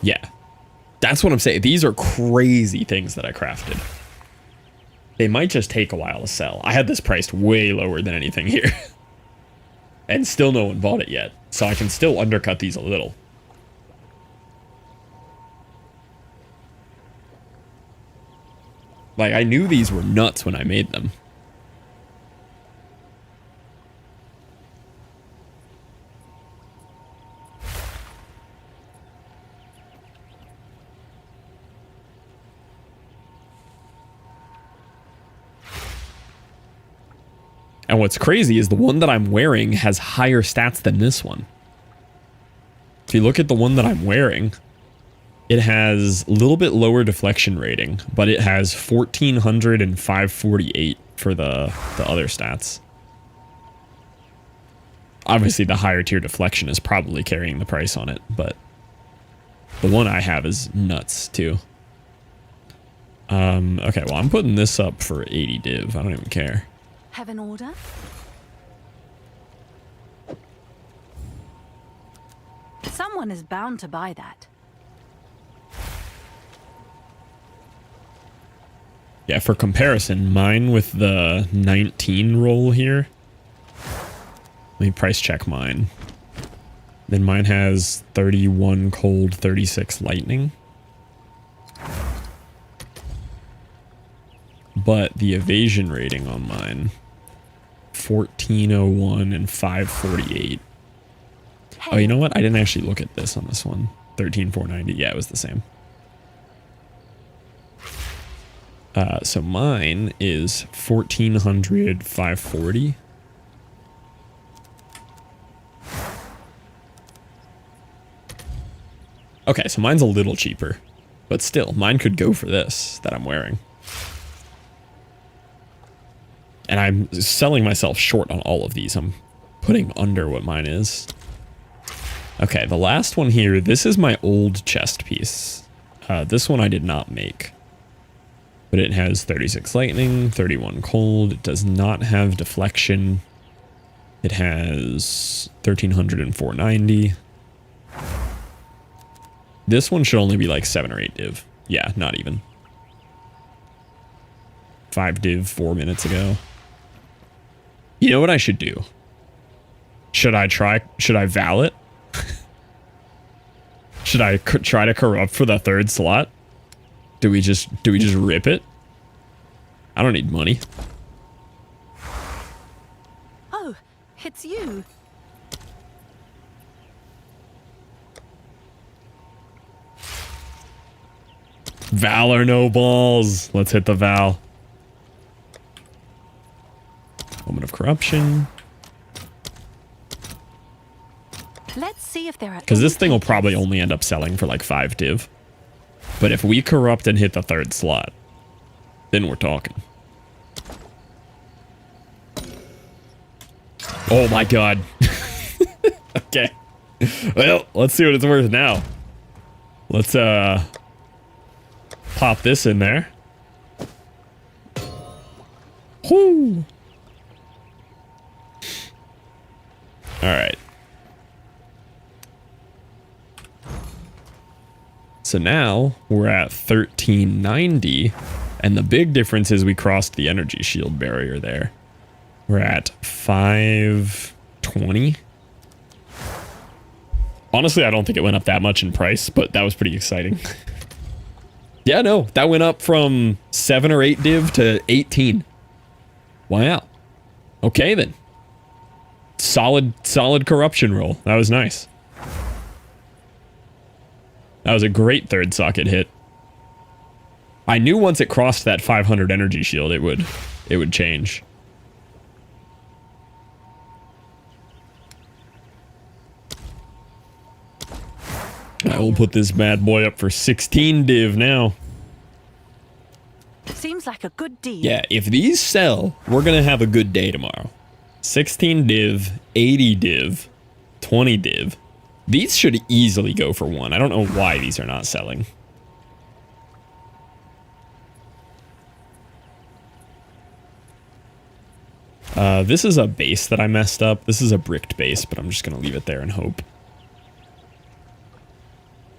Yeah. That's what I'm saying. These are crazy things that I crafted. They might just take a while to sell. I had this priced way lower than anything here. And still no one bought it yet. So I can still undercut these a little. Like, I knew these were nuts when I made them. And what's crazy is the one that I'm wearing has higher stats than this one. If you look at the one that I'm wearing, it has a little bit lower deflection rating, but it has 1400 and 548 for the other stats. Obviously, the higher tier deflection is probably carrying the price on it, but the one I have is nuts too. Okay, well, I'm putting this up for 80 div. I don't even care. Have an order? Someone is bound to buy that. Yeah, for comparison, mine with the 19 roll here. Let me price check mine. Then mine has 31 cold, 36 lightning. But the evasion rating on mine, 1401 and 548. Oh, you know what? I didn't actually look at this on this one. 13490. Yeah, it was the same. So mine is 1400, 540. Okay, so mine's a little cheaper, but still, mine could go for this that I'm wearing. And I'm selling myself short on all of these. I'm putting under what mine is. Okay, the last one here, this is my old chest piece. This one I did not make. But it has 36 lightning, 31 cold. It does not have deflection. It has 1300 and 490. This one should only be like 7 or 8 div. Yeah, not even. 5 div 4 minutes ago. You know what I should do? Should I val it? Should I try to corrupt for the 3rd slot? Do we just rip it? I don't need money. Oh, it's you. Val or no balls. Let's hit the Val. Moment of corruption. Let's see if there are. Because this thing will probably only end up selling for like 5 div. But if we corrupt and hit the 3rd slot, then we're talking. Oh my god. Okay. Well, let's see what it's worth now. Let's pop this in there. Whoo. All right. So now we're at 1390, and the big difference is we crossed the energy shield barrier there. We're at 520. Honestly, I don't think it went up that much in price, but that was pretty exciting. Yeah, no, that went up from 7 or 8 div to 18. Wow. Okay then. Solid corruption roll. That was nice. That was a great 3rd socket hit. I knew once it crossed that 500 energy shield, it would change. I will put this bad boy up for 16 div now. Seems like a good deal. Yeah, if these sell, we're gonna have a good day tomorrow. 16 div, 80 div, 20 div. These should easily go for 1. I don't know why these are not selling. This is a base that I messed up. This is a bricked base, but I'm just going to leave it there and hope.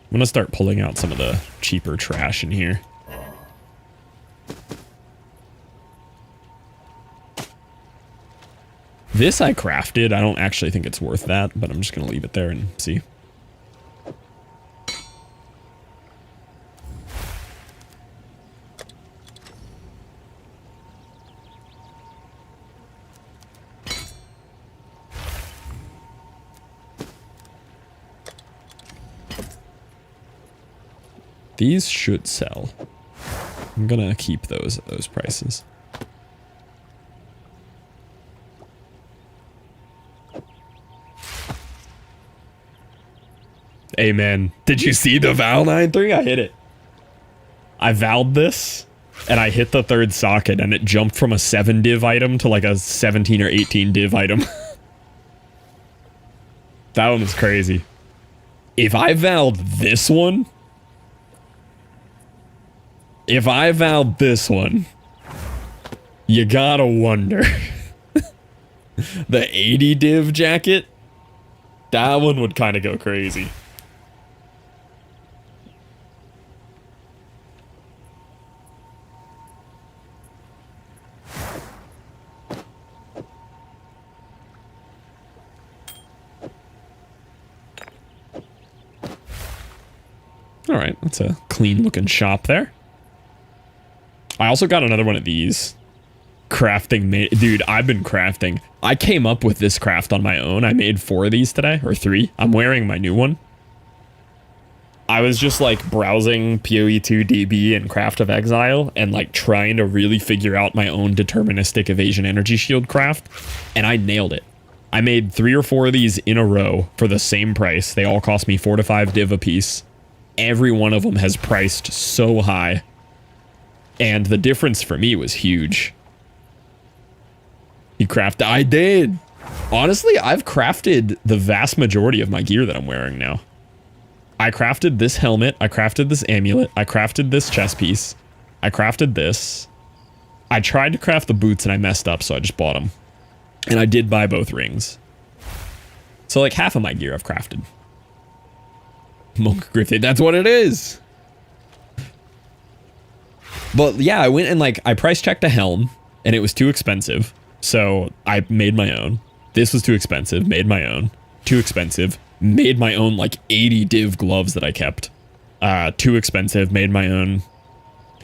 I'm going to start pulling out some of the cheaper trash in here. This I crafted. I don't actually think it's worth that, but I'm just going to leave it there and see. These should sell. I'm going to keep those at those prices. Amen. Did you see the Val 9-3? I hit it. I valved this, and I hit the 3rd socket, and it jumped from a 7 div item to like a 17 or 18 div item. That one was crazy. If I valved this one... If I valved this one... You gotta wonder. The 80 div jacket? That one would kind of go crazy. Alright, that's a clean looking shop there. I also got another one of these. Crafting, dude, I've been crafting. I came up with this craft on my own. I made 4 of these today, or 3. I'm wearing my new one. I was just like browsing POE2 DB and Craft of Exile and like trying to really figure out my own deterministic evasion energy shield craft, and I nailed it. I made 3 or 4 of these in a row for the same price. They all cost me 4 to 5 div a piece. Every one of them has priced so high. And the difference for me was huge. You craft? I did. Honestly, I've crafted the vast majority of my gear that I'm wearing now. I crafted this helmet. I crafted this amulet. I crafted this chest piece. I crafted this. I tried to craft the boots and I messed up, so I just bought them. And I did buy both rings. So like half of my gear I've crafted. Monk Griffith, that's what it is. But yeah, I went and like, I price checked a helm and it was too expensive. So I made my own. This was too expensive, made my own. Too expensive, made my own like 80 div gloves that I kept. Too expensive, made my own.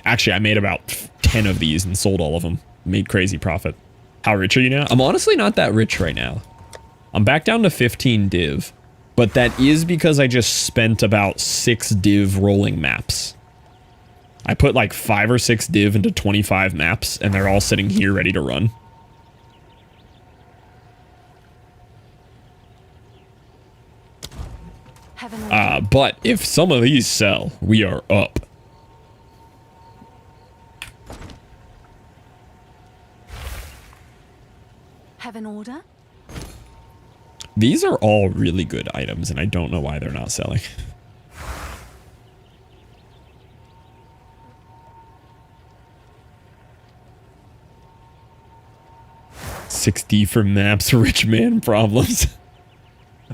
Actually, I made about 10 of these and sold all of them. Made crazy profit. How rich are you now? I'm honestly not that rich right now. I'm back down to 15 div. But that is because I just spent about 6 div rolling maps. I put like 5 or 6 div into 25 maps, and they're all sitting here ready to run. But if some of these sell, we are up. Have an order? These are all really good items, and I don't know why they're not selling. 60 for maps, rich man problems.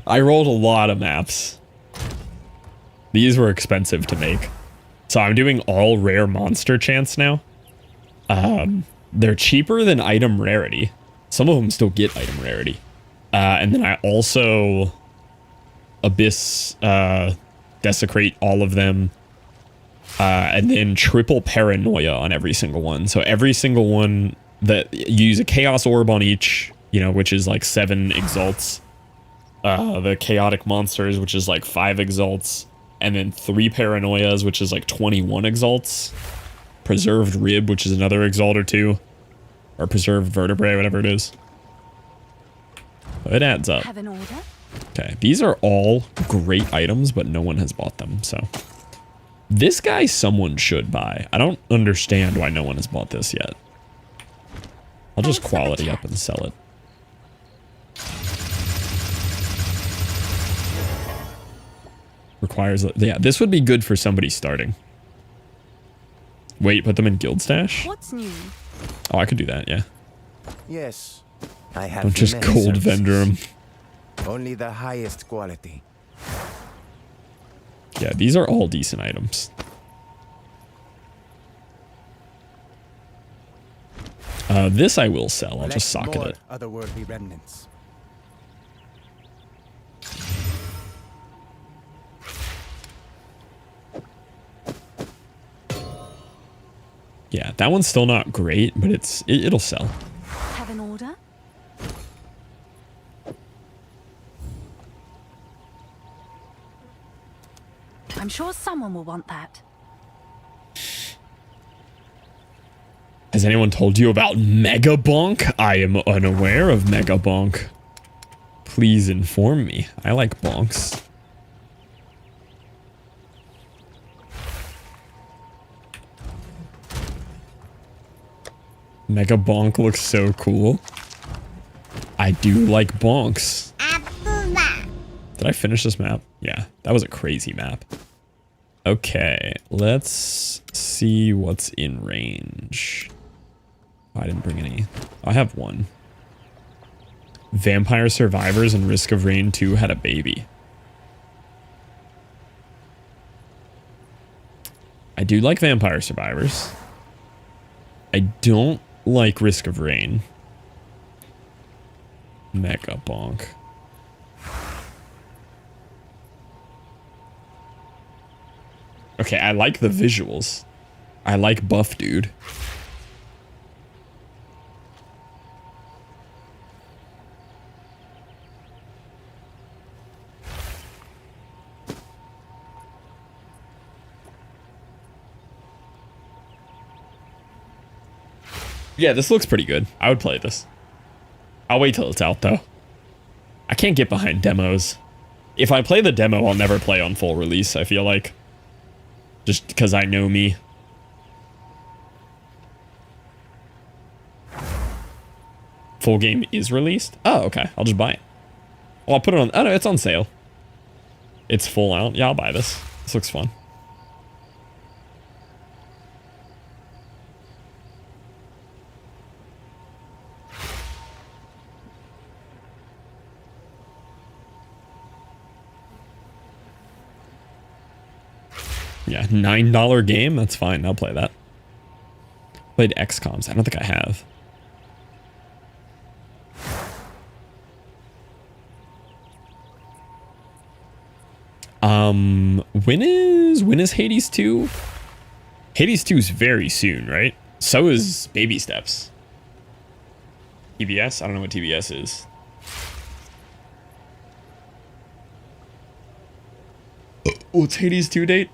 I rolled a lot of maps. These were expensive to make. So I'm doing all rare monster chants now. They're cheaper than item rarity. Some of them still get item rarity. And then I also Abyss, Desecrate all of them. And then triple paranoia on every single one. So every single one that you use a chaos orb on each, you know, which is like 7 exalts. The chaotic monsters, which is like 5 exalts. And then 3 paranoias, which is like 21 exalts. Preserved rib, which is another exalt or 2. Or preserved vertebrae, whatever it is. It adds up. Have an order? Okay, these are all great items, but no one has bought them, so. This guy someone should buy. I don't understand why no one has bought this yet. I'll just quality up and sell it. Requires, yeah, this would be good for somebody starting. Wait, put them in guild stash? What's new? Oh, I could do that, yeah. Yes, I have. Don't just many cold services. vendor them. Only the highest quality. Yeah, these are all decent items. This I will sell. I'll just socket more it. Otherworldly remnants. Yeah, that one's still not great, but it'll sell. Have an order? I'm sure someone will want that. Has anyone told you about Mega Bonk? I am unaware of Mega Bonk. Please inform me. I like bonks. Mega Bonk looks so cool. I do like bonks. Did I finish this map? Yeah, that was a crazy map. Okay, let's see what's in range. Oh, I didn't bring any. Oh, I have one. Vampire Survivors and Risk of Rain 2 had a baby. I do like Vampire Survivors. I don't like Risk of Rain. Mega Bonk. Okay, I like the visuals. I like Buff Dude. Yeah, this looks pretty good. I would play this. I'll wait till it's out, though. I can't get behind demos. If I play the demo, I'll never play on full release, I feel like. Just because I know me. Full game is released? Oh, okay. I'll just buy it. Well, I'll put it on... Oh, no, it's on sale. It's full out. Yeah, I'll buy this. This looks fun. Yeah, $9 game. That's fine. I'll play that. Played XComs. I don't think I have. When is Hades 2? Hades 2 is very soon, right? So is Baby Steps. TBS? I don't know what TBS is. What's Hades 2 date?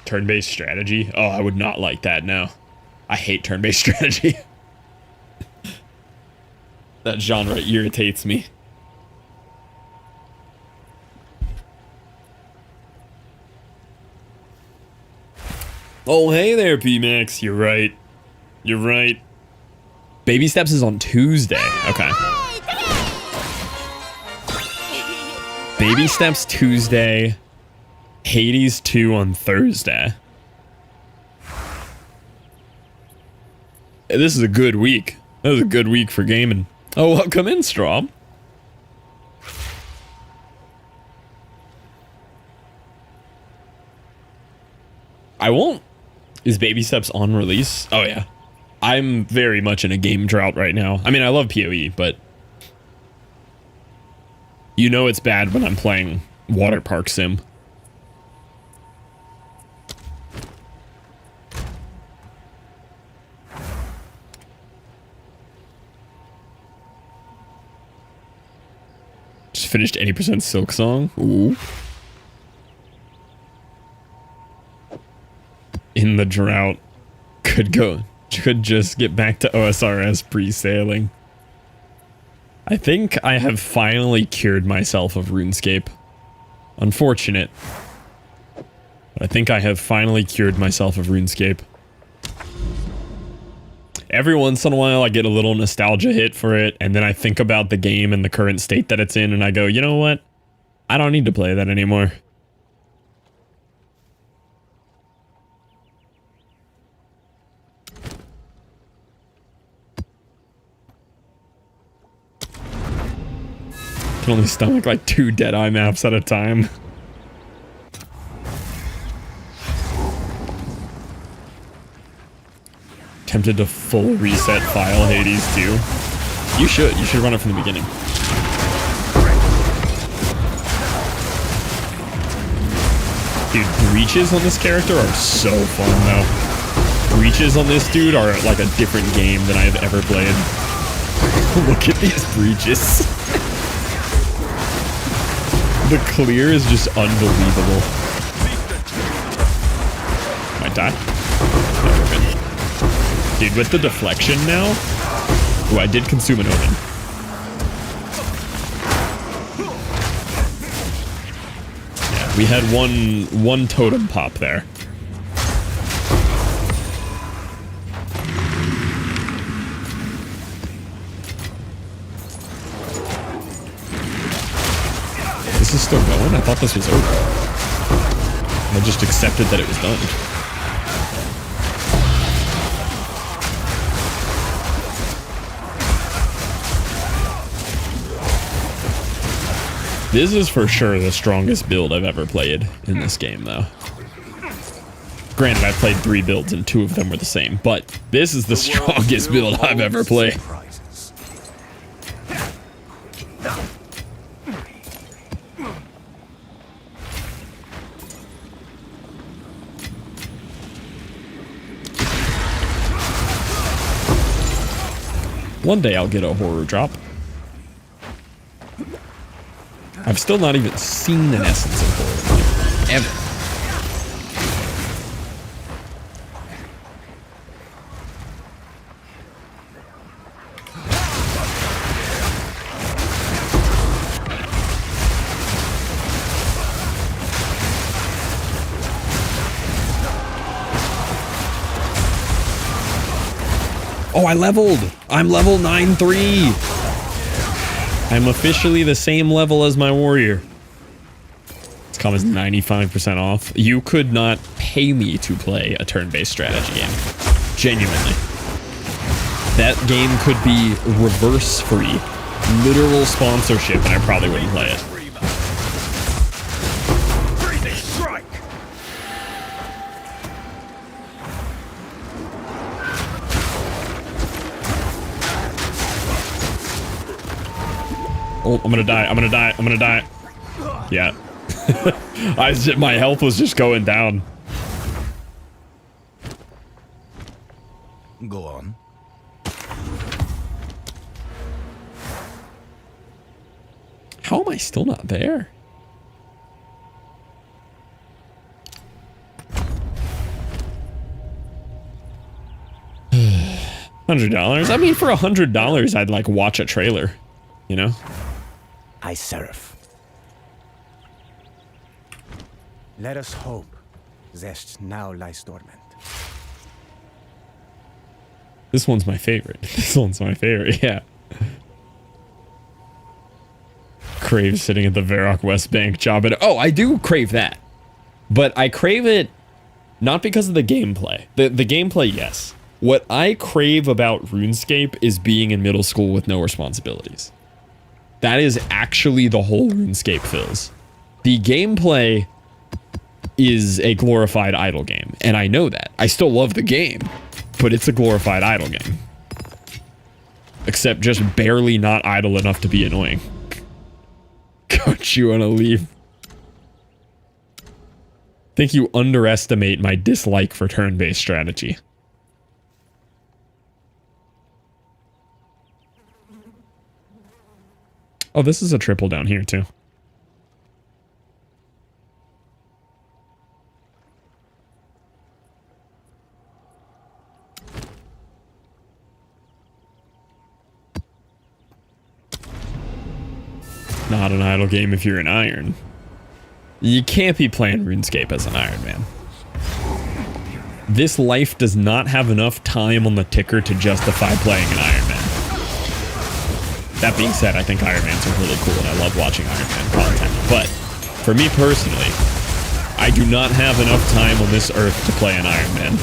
Turn-based strategy? Oh, I would not like that, no. I hate turn-based strategy. That genre irritates me. Oh, hey there, PMax. You're right. You're right. Baby Steps is on Tuesday. Okay. Baby Steps Tuesday. Hades 2 on Thursday. This is a good week. That was a good week for gaming. Oh, welcome in, Strom. I won't. Is Baby Steps on release? Oh, yeah. I'm very much in a game drought right now. I mean, I love PoE, but you know it's bad when I'm playing Water Park Sim. Just finished 80% Silk Song. Ooh. In the drought. Could just get back to OSRS pre-sailing. I think I have finally cured myself of RuneScape. Unfortunate. But I think I have finally cured myself of RuneScape. Every once in a while I get a little nostalgia hit for it, and then I think about the game and the current state that it's in, and I go, you know what? I don't need to play that anymore. Can only stomach like 2 Deadeye maps at a time. Tempted to full reset file Hades 2. You should run it from the beginning. Dude, breaches on this character are so fun though. Breaches on this dude are like a different game than I've ever played. Look at these breaches. The clear is just unbelievable. Might die. No, we're good. Dude, with the deflection now... Ooh, I did consume an omen. Yeah, we had one totem pop there. This is still going? I thought this was over. I just accepted that it was done. This is for sure the strongest build I've ever played in this game, though. Granted, I played 3 builds and 2 of them were the same, but this is the strongest build I've ever played. One day I'll get a horror drop. I've still not even seen an essence of horror. Ever. Oh, I leveled! I'm level 9-3! I'm officially the same level as my warrior. This com is 95% off. You could not pay me to play a turn-based strategy game. Genuinely. That game could be reverse free. Literal sponsorship, and I probably wouldn't play it. Oh, I'm gonna die. I'm gonna die. I'm gonna die. Yeah. My health was just going down. Go on. How am I still not there? $100? I mean, for $100, I'd like watch a trailer, you know? I serve. Let us hope Zest now lies dormant. This one's my favorite. This one's my favorite, yeah. Crave sitting at the Varrock West Bank job. Oh, I do crave that. But I crave it not because of the gameplay. The gameplay, yes. What I crave about RuneScape is being in middle school with no responsibilities. That is actually the whole RuneScape feels. The gameplay is a glorified idle game, and I know that. I still love the game, but it's a glorified idle game. Except just barely not idle enough to be annoying. Don't you want to leave? I think you underestimate my dislike for turn-based strategy. Oh, this is a triple down here, too. Not an idle game if you're an iron. You can't be playing RuneScape as an Iron Man. This life does not have enough time on the ticker to justify playing an Iron Man. That being said, I think Iron Mans are really cool and I love watching Iron Man content. But for me personally, I do not have enough time on this earth to play an Iron Man.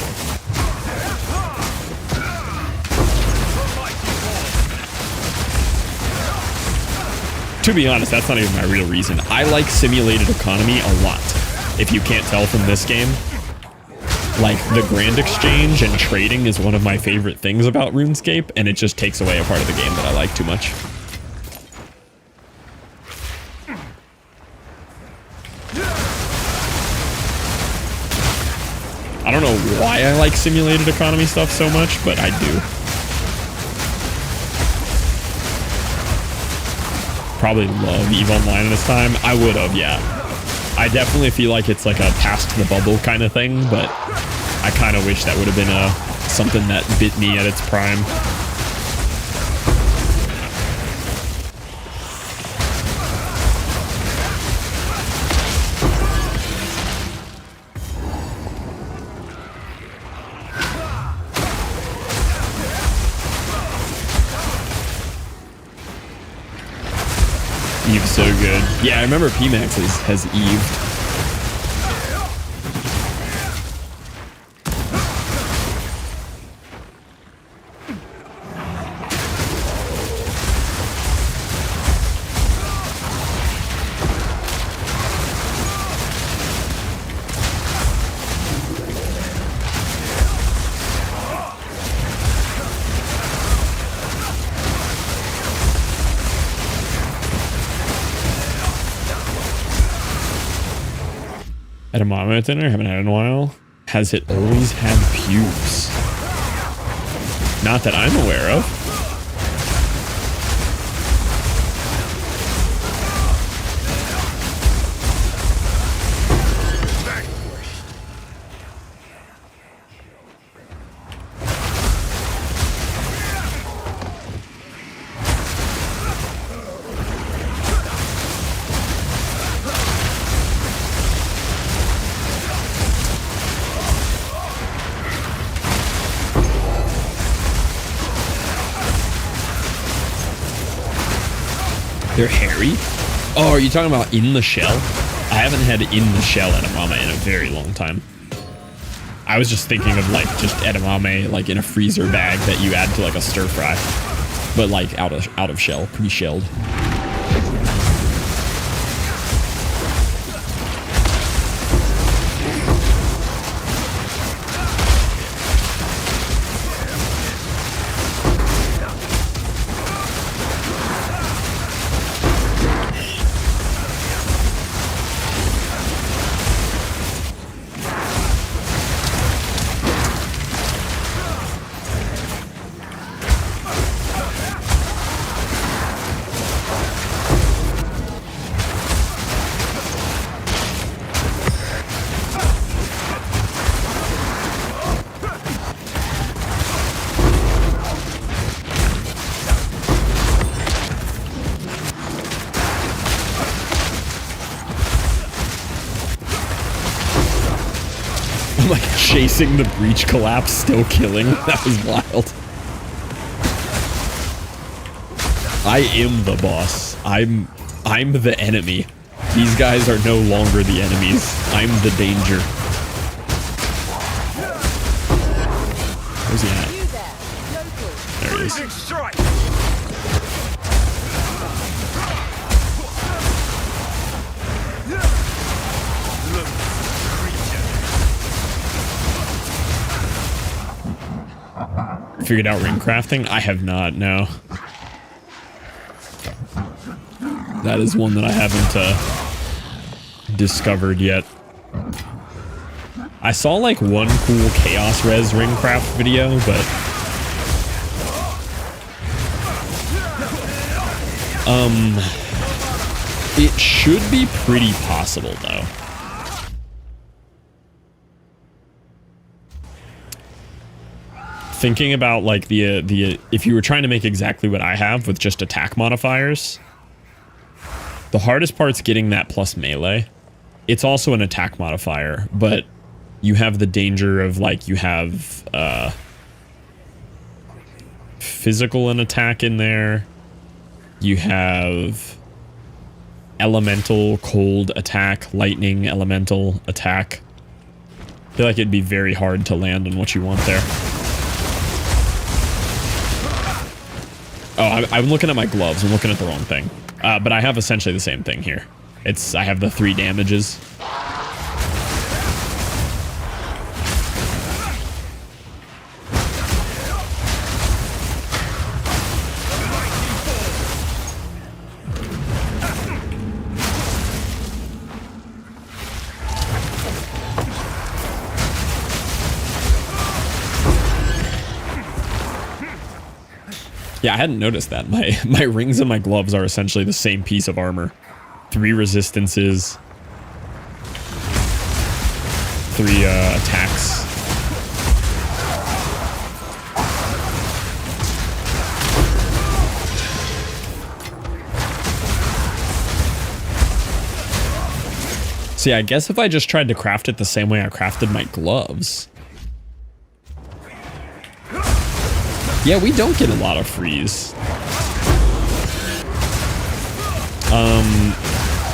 To be honest, that's not even my real reason. I like simulated economy a lot. If you can't tell from this game, like the Grand Exchange and trading is one of my favorite things about RuneScape, and it just takes away a part of the game that I like too much. I don't know why I like simulated economy stuff so much, but I do. Probably love EVE Online this time. I would have, yeah. I definitely feel like it's like a past the bubble kind of thing, but I kind of wish that would have been something that bit me at its prime. Eve's so good. Yeah, I remember PMax has Eve. At a mom at dinner, haven't had in a while. Has it always had pubes? Not that I'm aware of. They're hairy? Oh, are you talking about in the shell? I haven't had in the shell edamame in a very long time. I was just thinking of like just edamame like in a freezer bag that you add to like a stir fry, but like out of shell, pre-shelled. Like chasing the breach collapse, still killing. That was wild. I am the boss. I'm the enemy. These guys are no longer the enemies. I'm the danger. Where's he at? There he is. Figured out ring crafting? I have not, no. That is one that I haven't discovered yet. I saw like one cool chaos res ring craft video, but it should be pretty possible though. Thinking about like the if you were trying to make exactly what I have with just attack modifiers, the hardest part's getting that plus melee. It's also an attack modifier, but you have the danger of like you have physical and attack in there. You have elemental, cold attack, lightning, elemental attack. I feel like it'd be very hard to land on what you want there. Oh, I'm looking at my gloves. I'm looking at the wrong thing. But I have essentially the same thing here. I have the 3 damages. Yeah, I hadn't noticed that. My rings and my gloves are essentially the same piece of armor. 3 resistances. 3 attacks. See, I guess if I just tried to craft it the same way I crafted my gloves. Yeah, we don't get a lot of freeze.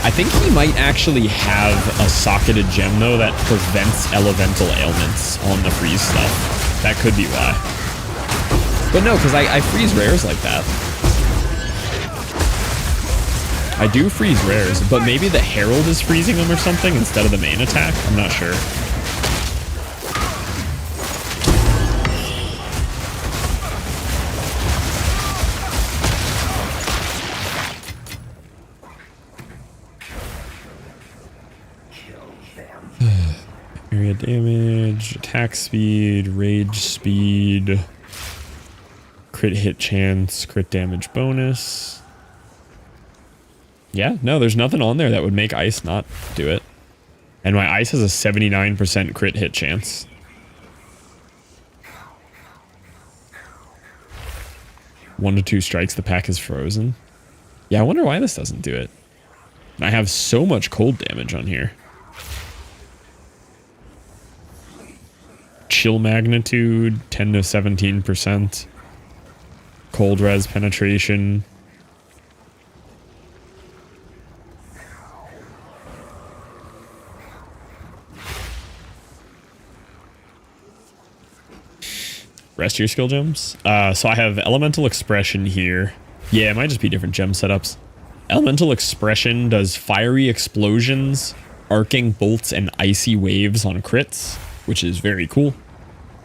I think he might actually have a socketed gem, though, that prevents elemental ailments on the freeze stuff. That could be why. But no, because I freeze rares like that. I do freeze rares, but maybe the Herald is freezing them or something instead of the main attack? I'm not sure. Area damage, attack speed, rage speed, crit hit chance, crit damage bonus. Yeah, no, there's nothing on there that would make ice not do it. And my ice has a 79% crit hit chance. One to 2 strikes, the pack is frozen. Yeah, I wonder why this doesn't do it. I have so much cold damage on here. Chill magnitude, 10 to 17%. Cold res penetration. rest of your skill gems. So I have Elemental Expression here. Yeah, it might just be different gem setups. Elemental Expression does fiery explosions, arcing bolts, and icy waves on crits, which is very cool.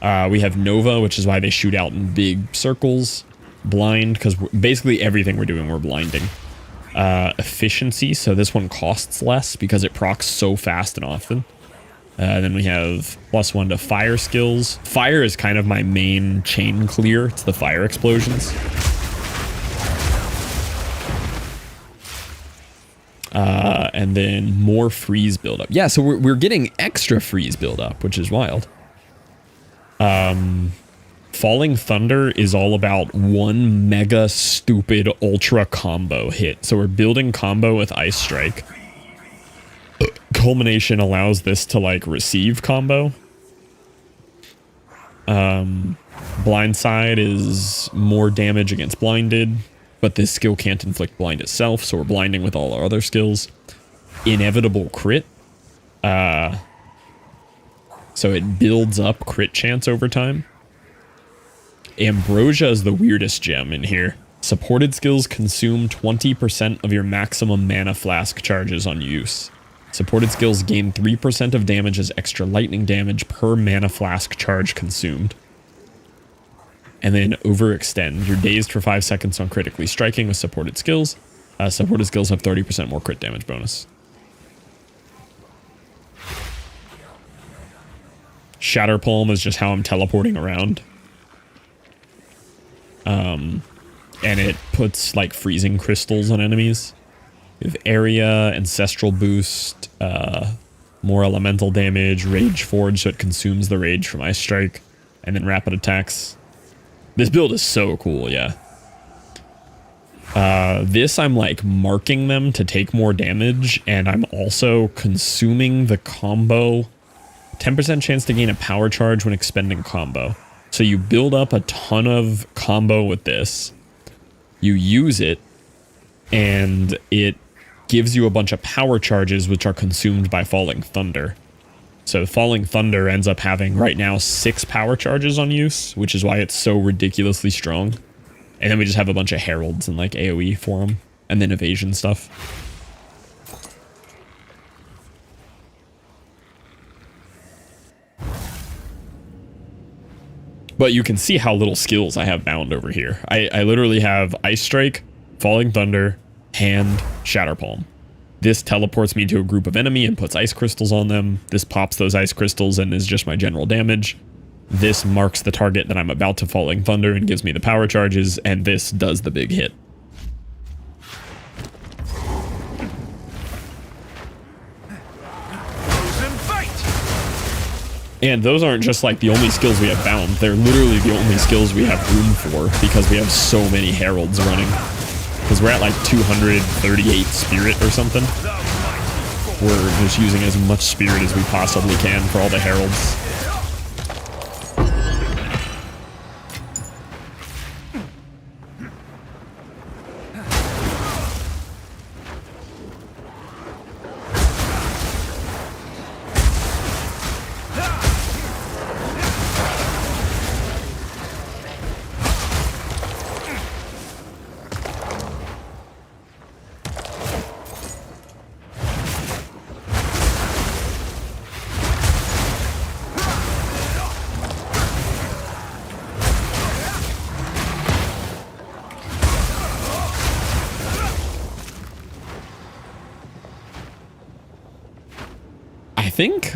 We have Nova, which is why they shoot out in big circles. Blind, because basically everything we're doing, we're blinding. Efficiency, so this one costs less because it procs so fast and often. Then we have +1 to fire skills. Fire is kind of my main chain clear. It's the fire explosions. And then more freeze buildup. Yeah, so we're getting extra freeze buildup, which is wild. Falling Thunder is all about one mega stupid ultra combo hit. So we're building combo with Ice Strike. Culmination allows this to like receive combo. Blindside is more damage against blinded, but this skill can't inflict blind itself, so we're blinding with all our other skills. Inevitable crit. So it builds up crit chance over time. Ambrosia is the weirdest gem in here. Supported skills consume 20% of your maximum mana flask charges on use. Supported skills gain 3% of damage as extra lightning damage per mana flask charge consumed. And then overextend. You're dazed for 5 seconds on critically striking with supported skills. Supported skills have 30% more crit damage bonus. Shatter Palm is just how I'm teleporting around. And it puts like freezing crystals on enemies. With area, ancestral boost, more elemental damage, rage forge, so it consumes the rage from Ice Strike, and then rapid attacks. This build is so cool, yeah. This I'm like marking them to take more damage, and I'm also consuming the combo. 10% chance to gain a power charge when expending combo. So you build up a ton of combo with this. You use it, and it gives you a bunch of power charges which are consumed by Falling Thunder. So Falling Thunder ends up having right now 6 power charges on use, which is why it's so ridiculously strong. And then we just have a bunch of heralds and like AoE for them, and then evasion stuff. But you can see how little skills I have bound over here. I literally have Ice Strike, Falling Thunder, Hand, Shatter Palm. This teleports me to a group of enemy and puts ice crystals on them. This pops those ice crystals and is just my general damage. This marks the target that I'm about to Falling Thunder and gives me the power charges, and this does the big hit. And those aren't just like the only skills we have bound. They're literally the only skills we have room for because we have so many heralds running. Because we're at like 238 spirit or something. We're just using as much spirit as we possibly can for all the heralds. I think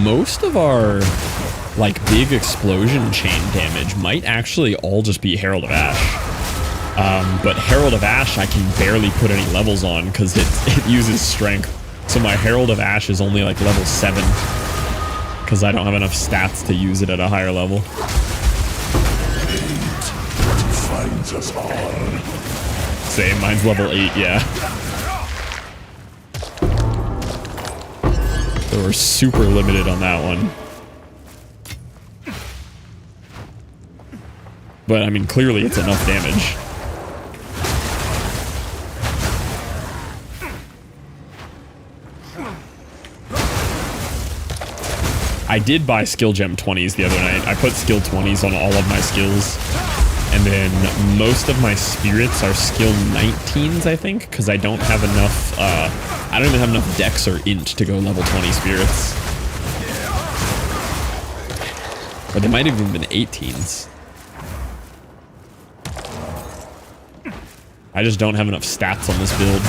most of our like big explosion chain damage might actually all just be Herald of Ash. But Herald of Ash I can barely put any levels on because it uses strength. So my Herald of Ash is only like level 7 because I don't have enough stats to use it at a higher level. Finds us all. Same, mine's level 8, yeah. So we're super limited on that one. But I mean, clearly it's enough damage. I did buy skill gem 20s the other night. I put skill 20s on all of my skills. And then most of my spirits are skill 19s, I think, because I don't have enough, I don't even have enough dex or int to go level 20 spirits. Or they might have even been 18s. I just don't have enough stats on this build.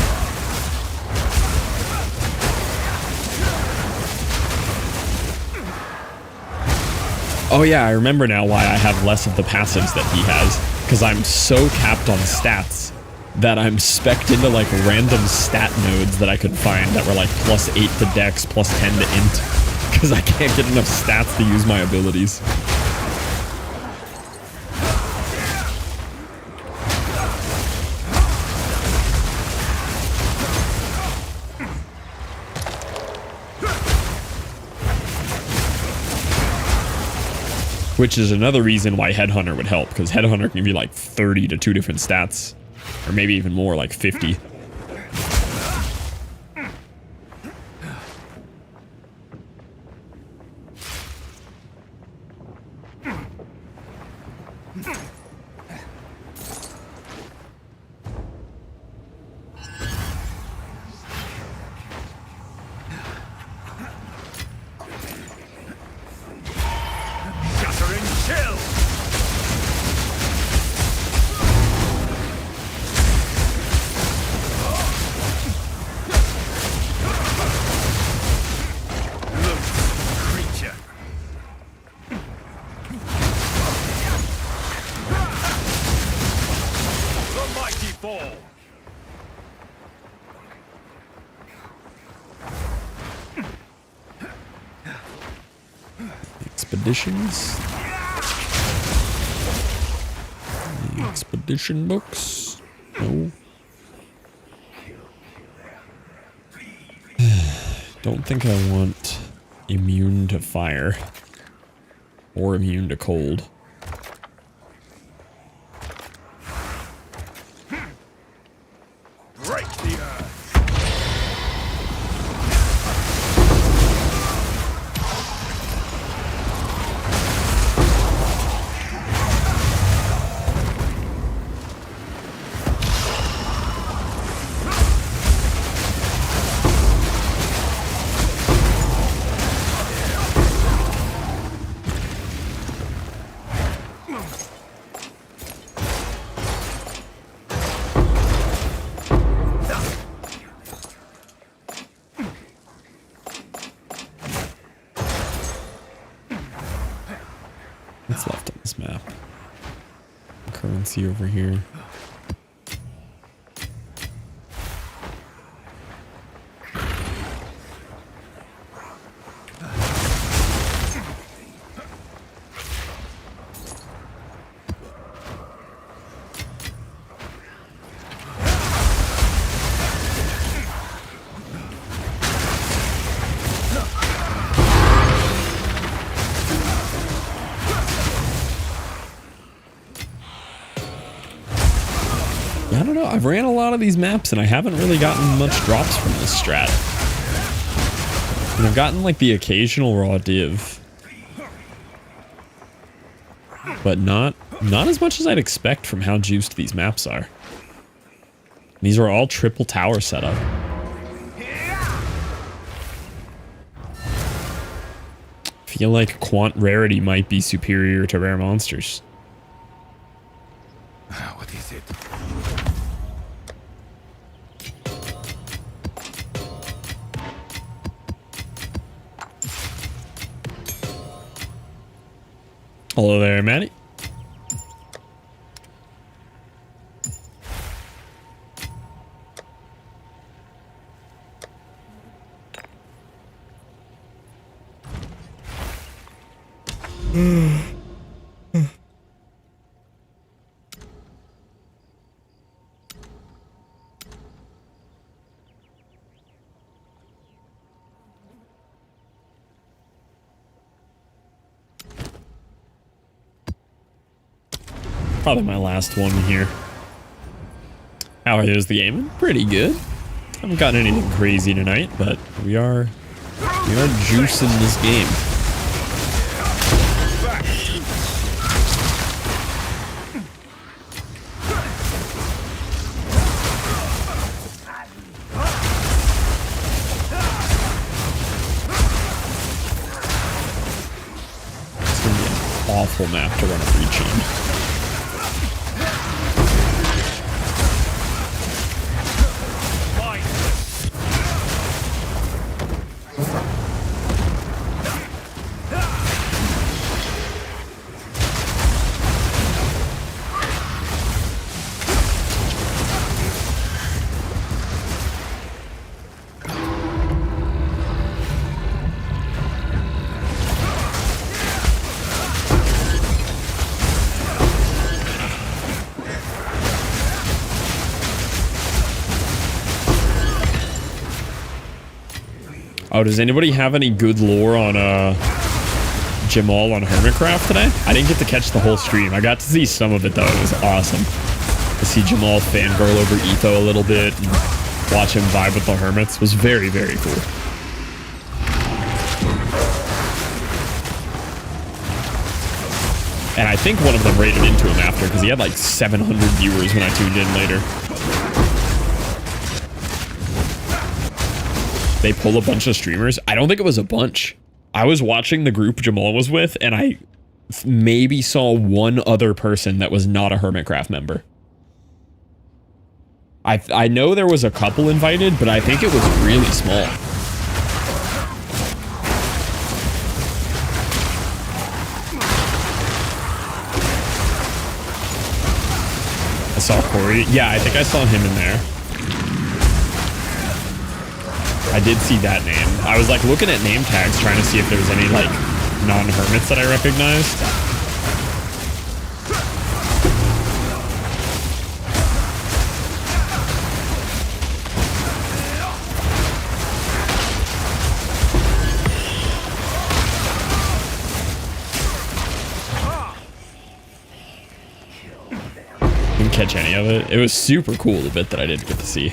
Oh yeah, I remember now why I have less of the passives that he has. Because I'm so capped on stats that I'm specced into like random stat nodes that I could find that were like +8 to dex, +10 to int. Because I can't get enough stats to use my abilities. Which is another reason why Headhunter would help, because Headhunter can give you like 30 to 2 different stats. Or maybe even more, like 50. Expeditions. The expedition books. No. Don't think I want immune to fire or immune to cold. Break the earth. What's left on this map? Currency over here. I don't know, I've ran a lot of these maps and I haven't really gotten much drops from this strat. And I've gotten like the occasional raw div. But not as much as I'd expect from how juiced these maps are. These are all triple tower setup. Feel like quant rarity might be superior to rare monsters. What is it? Hello there, Maddie. Probably my last one here. How is the game? Pretty good. Haven't gotten anything crazy tonight, but we are juicing this game. awful map to run a breach in. Oh, does anybody have any good lore on Jamal on Hermitcraft today? I didn't get to catch the whole stream. I got to see some of it though. It was awesome to see Jamal fangirl over Etho a little bit and watch him vibe with the hermits. It was very, very cool. And I think one of them raided into him after because he had like 700 viewers when I tuned in later. They pull a bunch of streamers. I don't think it was a bunch. I was watching the group Jamal was with, and I maybe saw one other person that was not a Hermitcraft member. I know there was a couple invited, but I think it was really small. I saw Corey. Yeah, I think I saw him in there. I did see that name. I was like looking at name tags trying to see if there was any like non-hermits that I recognized. Didn't catch any of it. It was super cool the bit that I did get to see.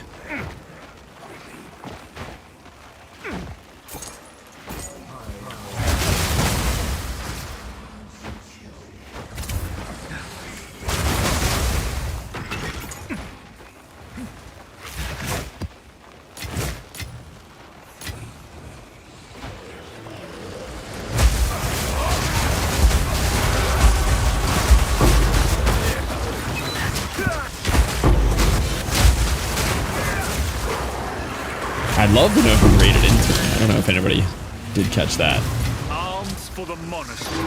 I'd love to know who raided into it. I don't know if anybody did catch that. Arms for the monastery.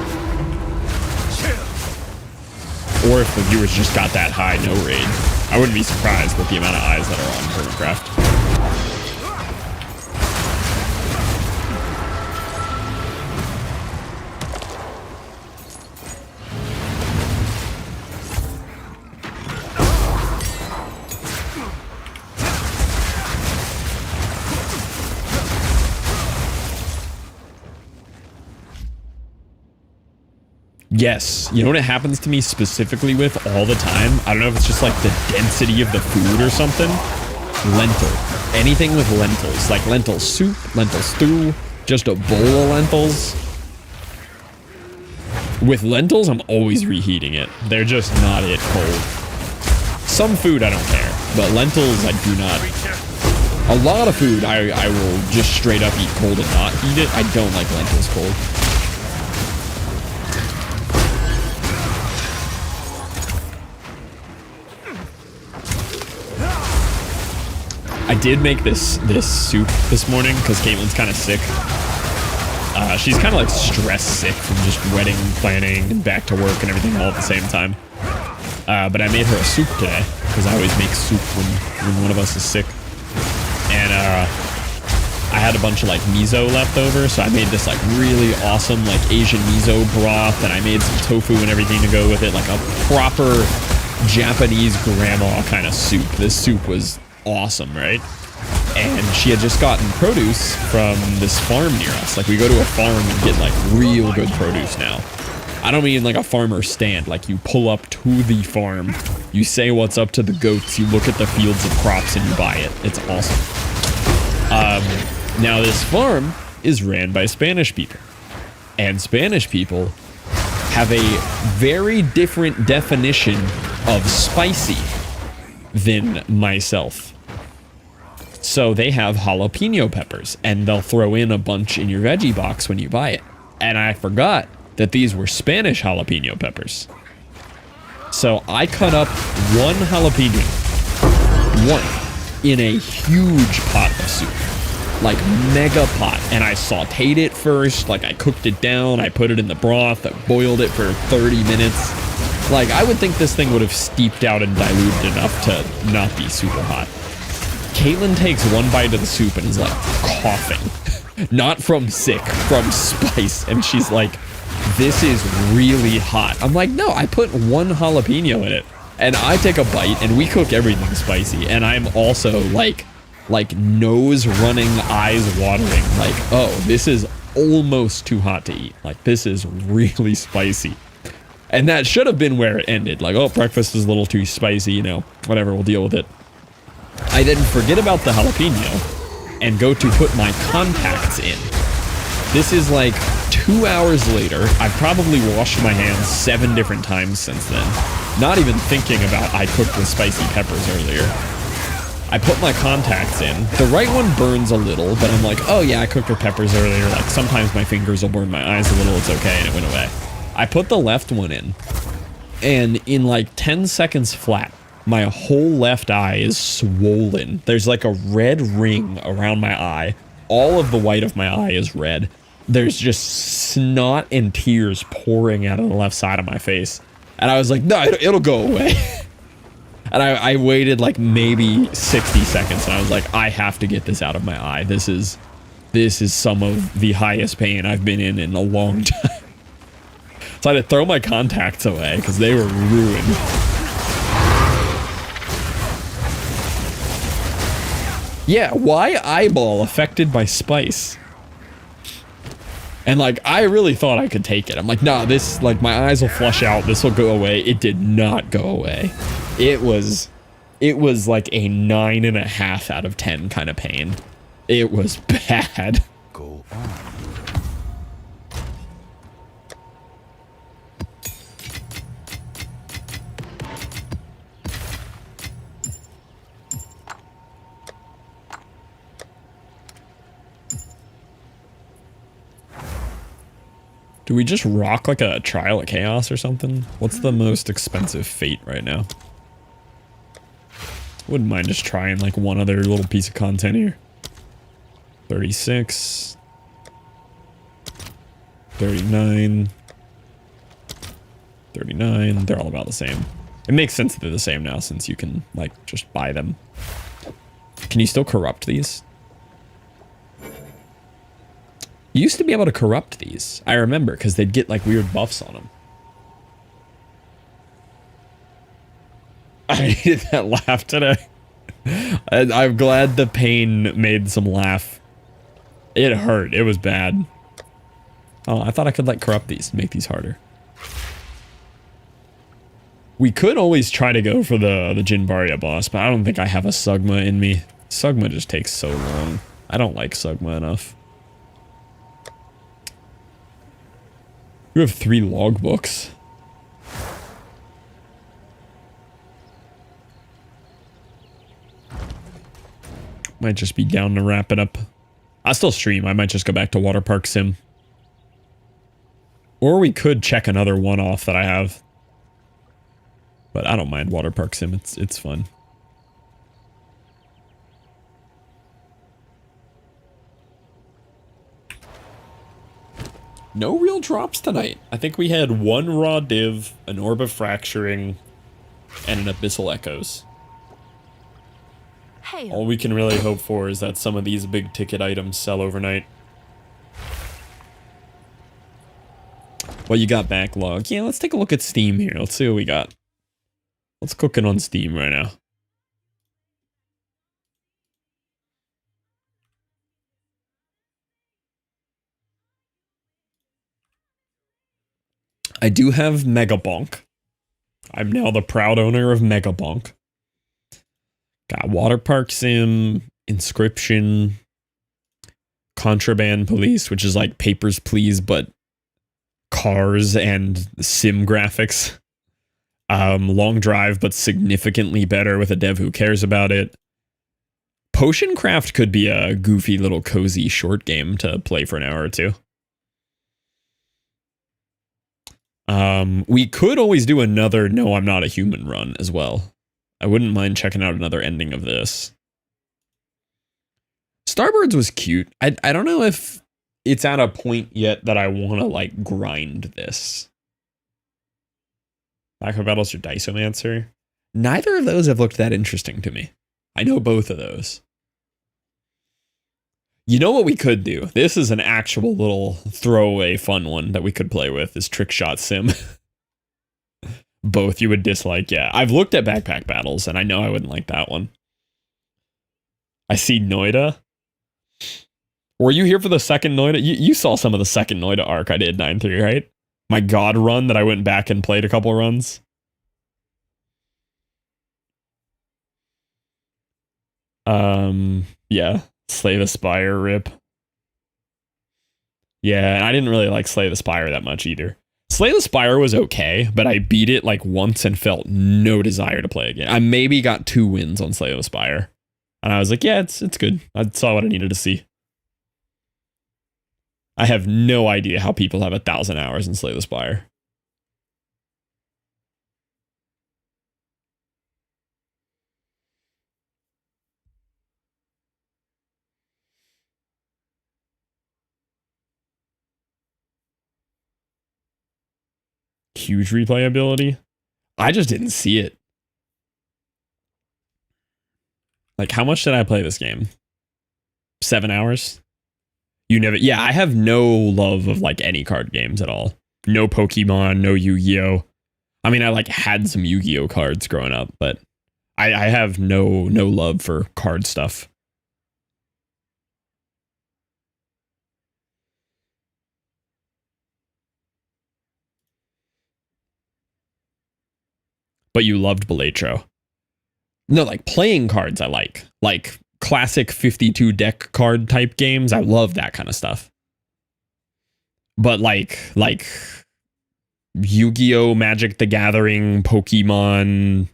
Or if the viewers just got that high no raid. I wouldn't be surprised with the amount of eyes that are on Hermitcraft. Yes, you know what it happens to me specifically with all the time? I don't know if it's just like the density of the food or something. Lentil. Anything with lentils. Like lentil soup, lentil stew, just a bowl of lentils. With lentils, I'm always reheating it. They're just not it cold. Some food I don't care, but lentils I do not. A lot of food I will just straight up eat cold and not eat it. I don't like lentils cold. I did make this soup this morning because Caitlin's kind of sick. She's kind of like stress sick from just wedding planning and back to work and everything all at the same time. But I made her a soup today because I always make soup when one of us is sick. And I had a bunch of like miso left over, so I made this like really awesome like Asian miso broth, and I made some tofu and everything to go with it, like a proper Japanese grandma kind of soup. This soup was awesome, right? And she had just gotten produce from this farm near us. Like we go to a farm and get like real good produce now. I don't mean like a farmer stand, like you pull up to the farm, you say what's up to the goats, you look at the fields of crops and you buy it. It's awesome. Now this farm is ran by Spanish people, and Spanish people have a very different definition of spicy than myself. So they have jalapeno peppers, and they'll throw in a bunch in your veggie box when you buy it. And I forgot that these were Spanish jalapeno peppers. So I cut up one jalapeno, in a huge pot of soup, like mega pot, and I sauteed it first, like I cooked it down, I put it in the broth, I boiled it for 30 minutes. Like I would think this thing would have steeped out and diluted enough to not be super hot. Caitlin takes one bite of the soup and is like coughing, not from sick, from spice, and she's like, this is really hot. I'm like, no, I put one jalapeno in it. And I take a bite and we cook everything spicy. And I'm also like nose running, eyes watering. Like, oh, this is almost too hot to eat. Like, this is really spicy. And that should have been where it ended. Like, oh, breakfast is a little too spicy, you know, whatever, we'll deal with it. I then forget about the jalapeno and go to put my contacts in. This is like 2 hours later. I've probably washed my hands 7 different times since then. Not even thinking about I cooked with spicy peppers earlier. I put my contacts in. The right one burns a little, but I'm like, oh yeah, I cooked with peppers earlier. Like sometimes my fingers will burn my eyes a little. It's okay, and it went away. I put the left one in, and in like 10 seconds flat, my whole left eye is swollen. There's like a red ring around my eye. All of the white of my eye is red. There's just snot and tears pouring out of the left side of my face. And I was like, no, it'll go away. And I waited like maybe 60 seconds and I was like, I have to get this out of my eye. This is some of the highest pain I've been in a long time. So I had to throw my contacts away because they were ruined. Yeah, why eyeball affected by spice? And like, I really thought I could take it. I'm like, nah, this, like, my eyes will flush out. This will go away. It did not go away. It was like a 9.5 out of 10 kind of pain. It was bad. Go on. Do we just rock like a Trial of Chaos or something? What's the most expensive fate right now? Wouldn't mind just trying like one other little piece of content here. 36. 39. 39. They're all about the same. It makes sense that they're the same now since you can like just buy them. Can you still corrupt these? You used to be able to corrupt these. I remember, because they'd get like weird buffs on them. I needed that laugh today. I'm glad the pain made some laugh. It hurt. It was bad. Oh, I thought I could like corrupt these, make these harder. We could always try to go for the Jinbaria boss, but I don't think I have a Sugma in me. Sugma just takes so long. I don't like Sugma enough. You have 3 logbooks. Might just be down to wrap it up. I'll still stream. I might just go back to Water Park Sim. Or we could check another one off that I have. But I don't mind Water Park Sim. It's fun. No real drops tonight. I think we had 1 raw div, an orb of fracturing, and an abyssal echoes. Hey. All we can really hope for is that some of these big ticket items sell overnight. Well, you got backlog. Yeah, let's take a look at Steam here. Let's see what we got. What's cooking on Steam right now? I do have Megabonk. I'm now the proud owner of Megabonk. Got Water Park Sim, Inscription, Contraband Police, which is like Papers, Please, but cars and sim graphics. Long Drive, but significantly better with a dev who cares about it. Potion Craft could be a goofy little cozy short game to play for an hour or two. We could always do another No, I'm Not a Human run as well. I wouldn't mind checking out another ending of this. Starbirds was cute. I don't know if it's at a point yet that I want to like grind this. Back of Battles or Diceomancer. Neither of those have looked that interesting to me. I know both of those. You know what we could do? This is an actual little throwaway fun one that we could play with, is Trick Shot Sim. Both you would dislike, yeah. I've looked at Backpack Battles, and I know I wouldn't like that one. I see Noida. Were you here for the second Noida? You saw some of the second Noida arc I did 9-3, right? My God run that I went back and played a couple runs. Yeah. Slay the Spire rip. Yeah, and I didn't really like Slay the Spire that much either. Slay the Spire was okay, but I beat it like once and felt no desire to play again. I maybe got 2 wins on Slay the Spire. And I was like, yeah, it's good. I saw what I needed to see. I have no idea how people have 1,000 hours in Slay the Spire. Huge replayability. I just didn't see it. Like, how much did I play this game? 7 hours? You never... Yeah, I have no love of, like, any card games at all. No Pokemon, no Yu-Gi-Oh! I mean, I, like, had some Yu-Gi-Oh! Cards growing up, but I have no love for card stuff. But you loved Belatro. No, like, playing cards I like. Like, classic 52 deck card type games, I love that kind of stuff. But like Yu-Gi-Oh, Magic the Gathering, Pokemon,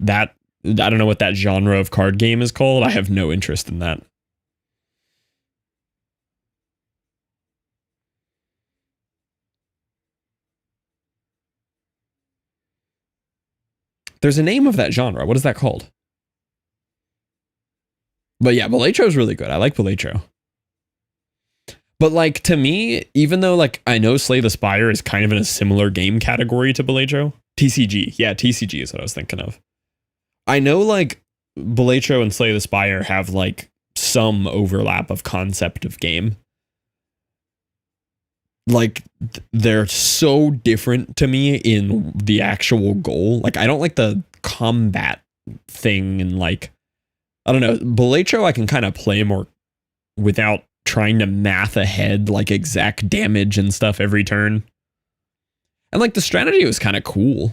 that, I don't know what that genre of card game is called. I have no interest in that. There's a name of that genre. What is that called? But yeah, Belatro is really good. I like Belatro. But like, to me, even though like I know Slay the Spire is kind of in a similar game category to Belatro, TCG. Yeah, TCG is what I was thinking of. I know like Belatro and Slay the Spire have like some overlap of concept of game. Like, they're so different to me in the actual goal. Like, I don't like the combat thing, and like, I don't know, Belatro I can kind of play more without trying to math ahead like exact damage and stuff every turn. And like, the strategy was kind of cool.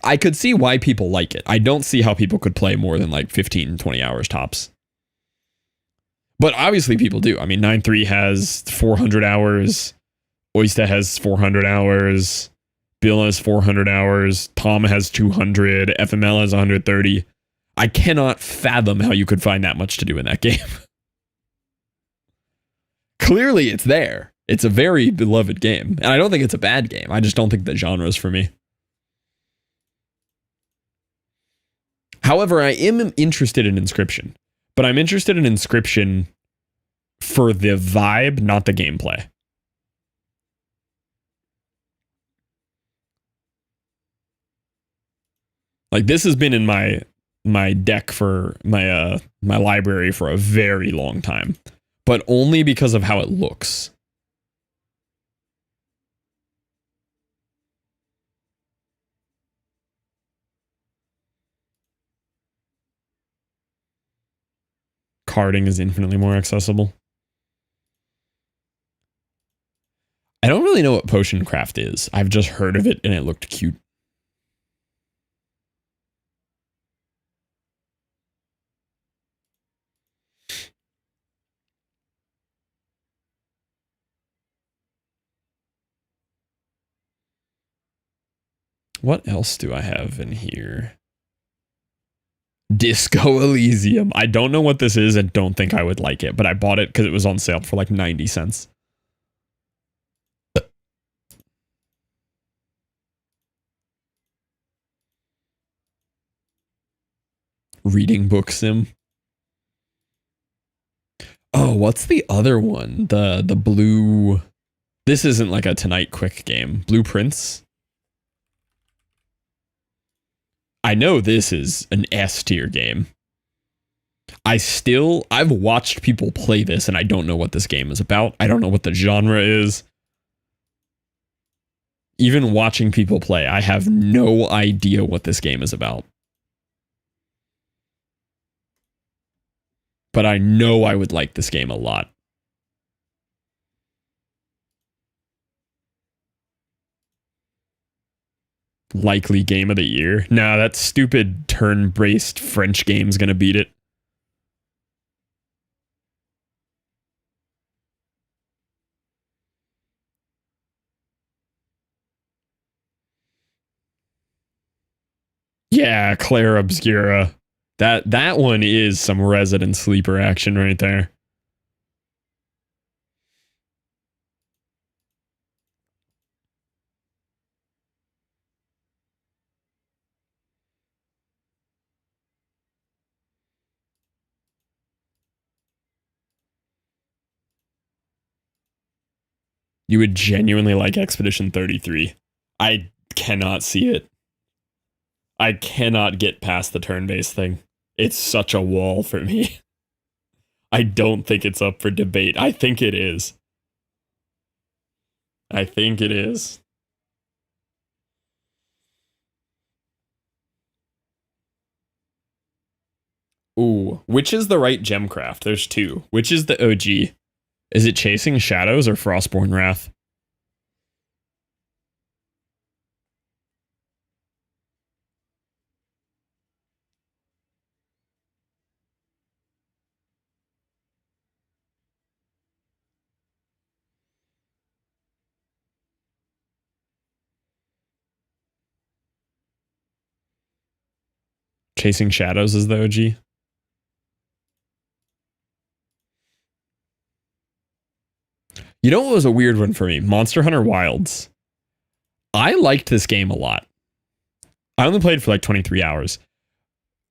I could see why people like it. I don't see how people could play more than like 15-20 hours tops. But obviously people do. I mean, 9-3 has 400 hours. Oyster has 400 hours. Bill has 400 hours. Tom has 200. FML has 130. I cannot fathom how you could find that much to do in that game. Clearly it's there. It's a very beloved game. And I don't think it's a bad game. I just don't think the genre is for me. However, I am interested in Inscription. But I'm interested in Inscription for the vibe, not the gameplay. Like, this has been in my deck for my my library for a very long time, but only because of how it looks. Carding is infinitely more accessible. I don't really know what potion craft is. I've just heard of it and it looked cute. What else do I have in here? Disco Elysium. I don't know what this is and don't think I would like it, but I bought it because it was on sale for like 90 cents. reading book sim. Oh, what's the other one? The blue. This isn't like a Tonight Quick game. Blueprints. I know this is an S tier game. I've watched people play this and I don't know what this game is about. I don't know what the genre is. Even watching people play, I have no idea what this game is about. But I know I would like this game a lot. Likely game of the year. Nah, that stupid turn-based French game's gonna beat it. Yeah, Claire Obscura. That one is some Resident Sleeper action right there. You would genuinely like Expedition 33. I cannot see it. I cannot get past the turn-based thing. It's such a wall for me. I don't think it's up for debate. I think it is. I think it is. Ooh, which is the right gemcraft? There's two. Which is the OG? Is it Chasing Shadows or Frostborn Wrath? Chasing Shadows is the OG. You know what was a weird one for me? Monster Hunter Wilds. I liked this game a lot. I only played for like 23 hours.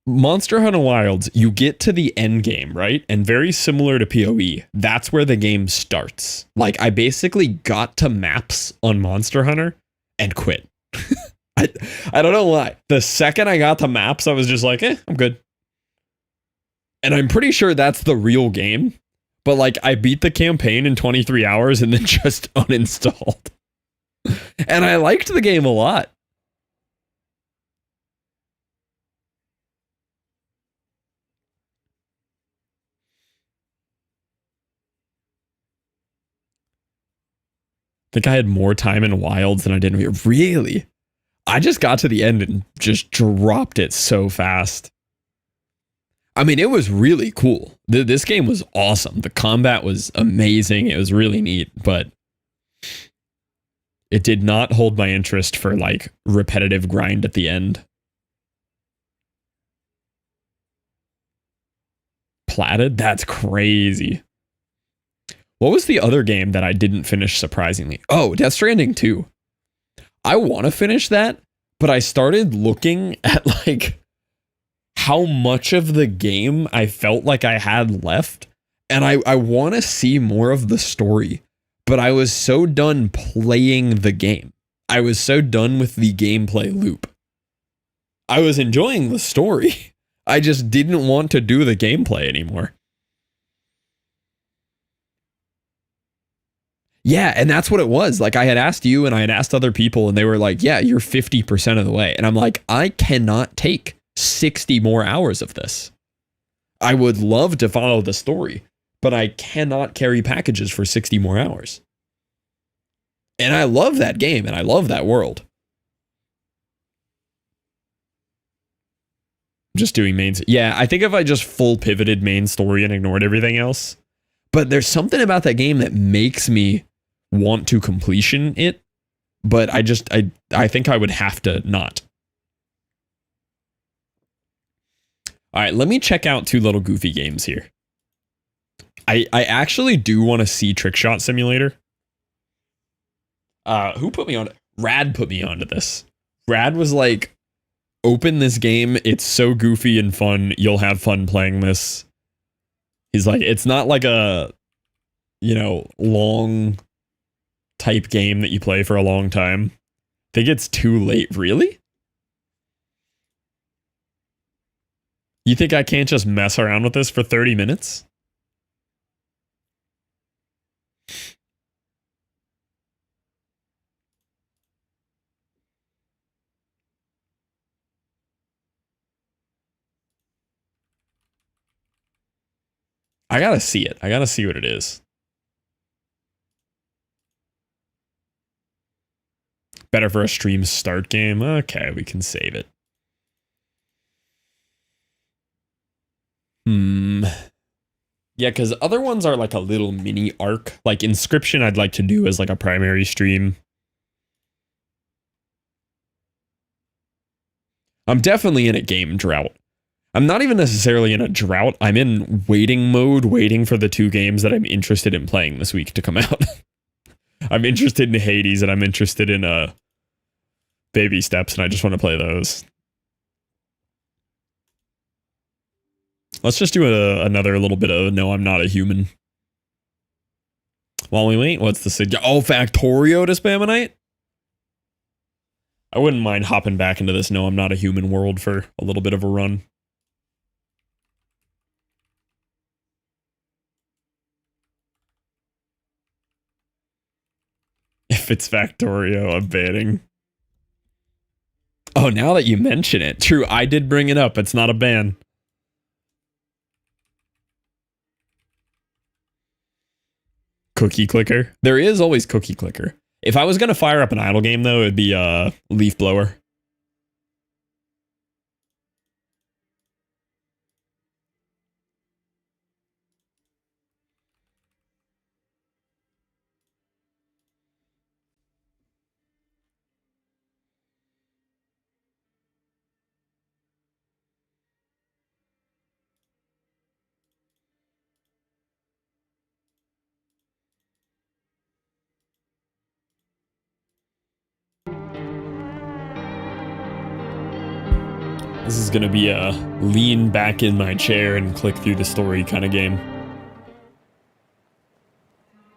Monster Hunter Wilds, you get to the end game, right? And very similar to POE, that's where the game starts. Like, I basically got to maps on Monster Hunter and quit. I don't know why. The second I got to maps, I was just like, I'm good. And I'm pretty sure that's the real game. But like, I beat the campaign in 23 hours and then just uninstalled. And I liked the game a lot. I think I had more time in Wilds than I did in Really? I just got to the end and just dropped it so fast. I mean, it was really cool. This game was awesome. The combat was amazing. It was really neat, but it did not hold my interest for like repetitive grind at the end. Platted? That's crazy. What was the other game that I didn't finish surprisingly? Oh, Death Stranding 2. I want to finish that, but I started looking at like how much of the game I felt like I had left, and I want to see more of the story, but I was so done playing the game. I was so done with the gameplay loop. I was enjoying the story. I just didn't want to do the gameplay anymore. Yeah, and that's what it was. Like, I had asked you and I had asked other people, and they were like, yeah, you're 50% of the way. And I'm like, I cannot take 60 more hours of this. I would love to follow the story, but I cannot carry packages for 60 more hours. And I love that game, and I love that world. Just doing mains. Yeah, I think if I just full pivoted main story and ignored everything else. But there's something about that game that makes me want to completion it, but I think I would have to not. All right, let me check out two little goofy games here. I actually do want to see Trick Shot Simulator. Who put me on it? Rad put me onto this. Rad was like, open this game. It's so goofy and fun. You'll have fun playing this. He's like, it's not like a, you know, long type game that you play for a long time. I think it's too late. Really? You think I can't just mess around with this for 30 minutes? I gotta see it. I gotta see what it is. Better for a stream start game? Okay, we can save it. Yeah, because other ones are like a little mini arc. Like Inscription I'd like to do as like a primary stream. I'm definitely in a game drought. I'm not even necessarily in a drought. I'm in waiting mode, waiting for the 2 games that I'm interested in playing this week to come out. I'm interested in Hades and I'm interested in Baby Steps, and I just want to play those. Let's just do another little bit of No, I'm Not a Human. While we wait, what's the oh, Factorio to Spamonite? I wouldn't mind hopping back into this No, I'm Not a Human world for a little bit of a run. If it's Factorio, I'm banning. Oh, now that you mention it. True, I did bring it up. It's not a ban. Cookie Clicker. There is always Cookie Clicker. If I was going to fire up an idle game, though, it'd be Leaf Blower. This is going to be a lean back in my chair and click through the story kind of game.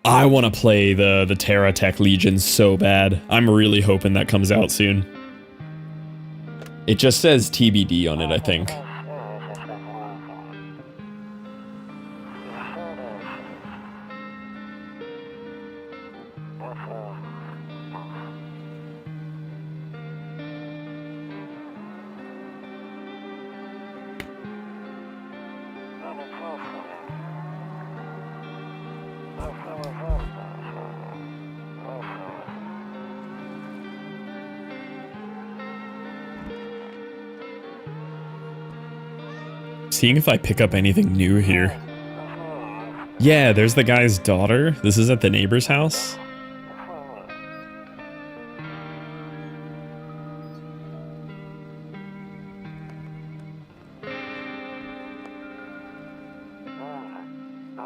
I want to play the Terra Tech Legion so bad. I'm really hoping that comes out soon. It just says TBD on it, I think. Seeing if I pick up anything new here. Yeah, there's the guy's daughter. This is at the neighbor's house.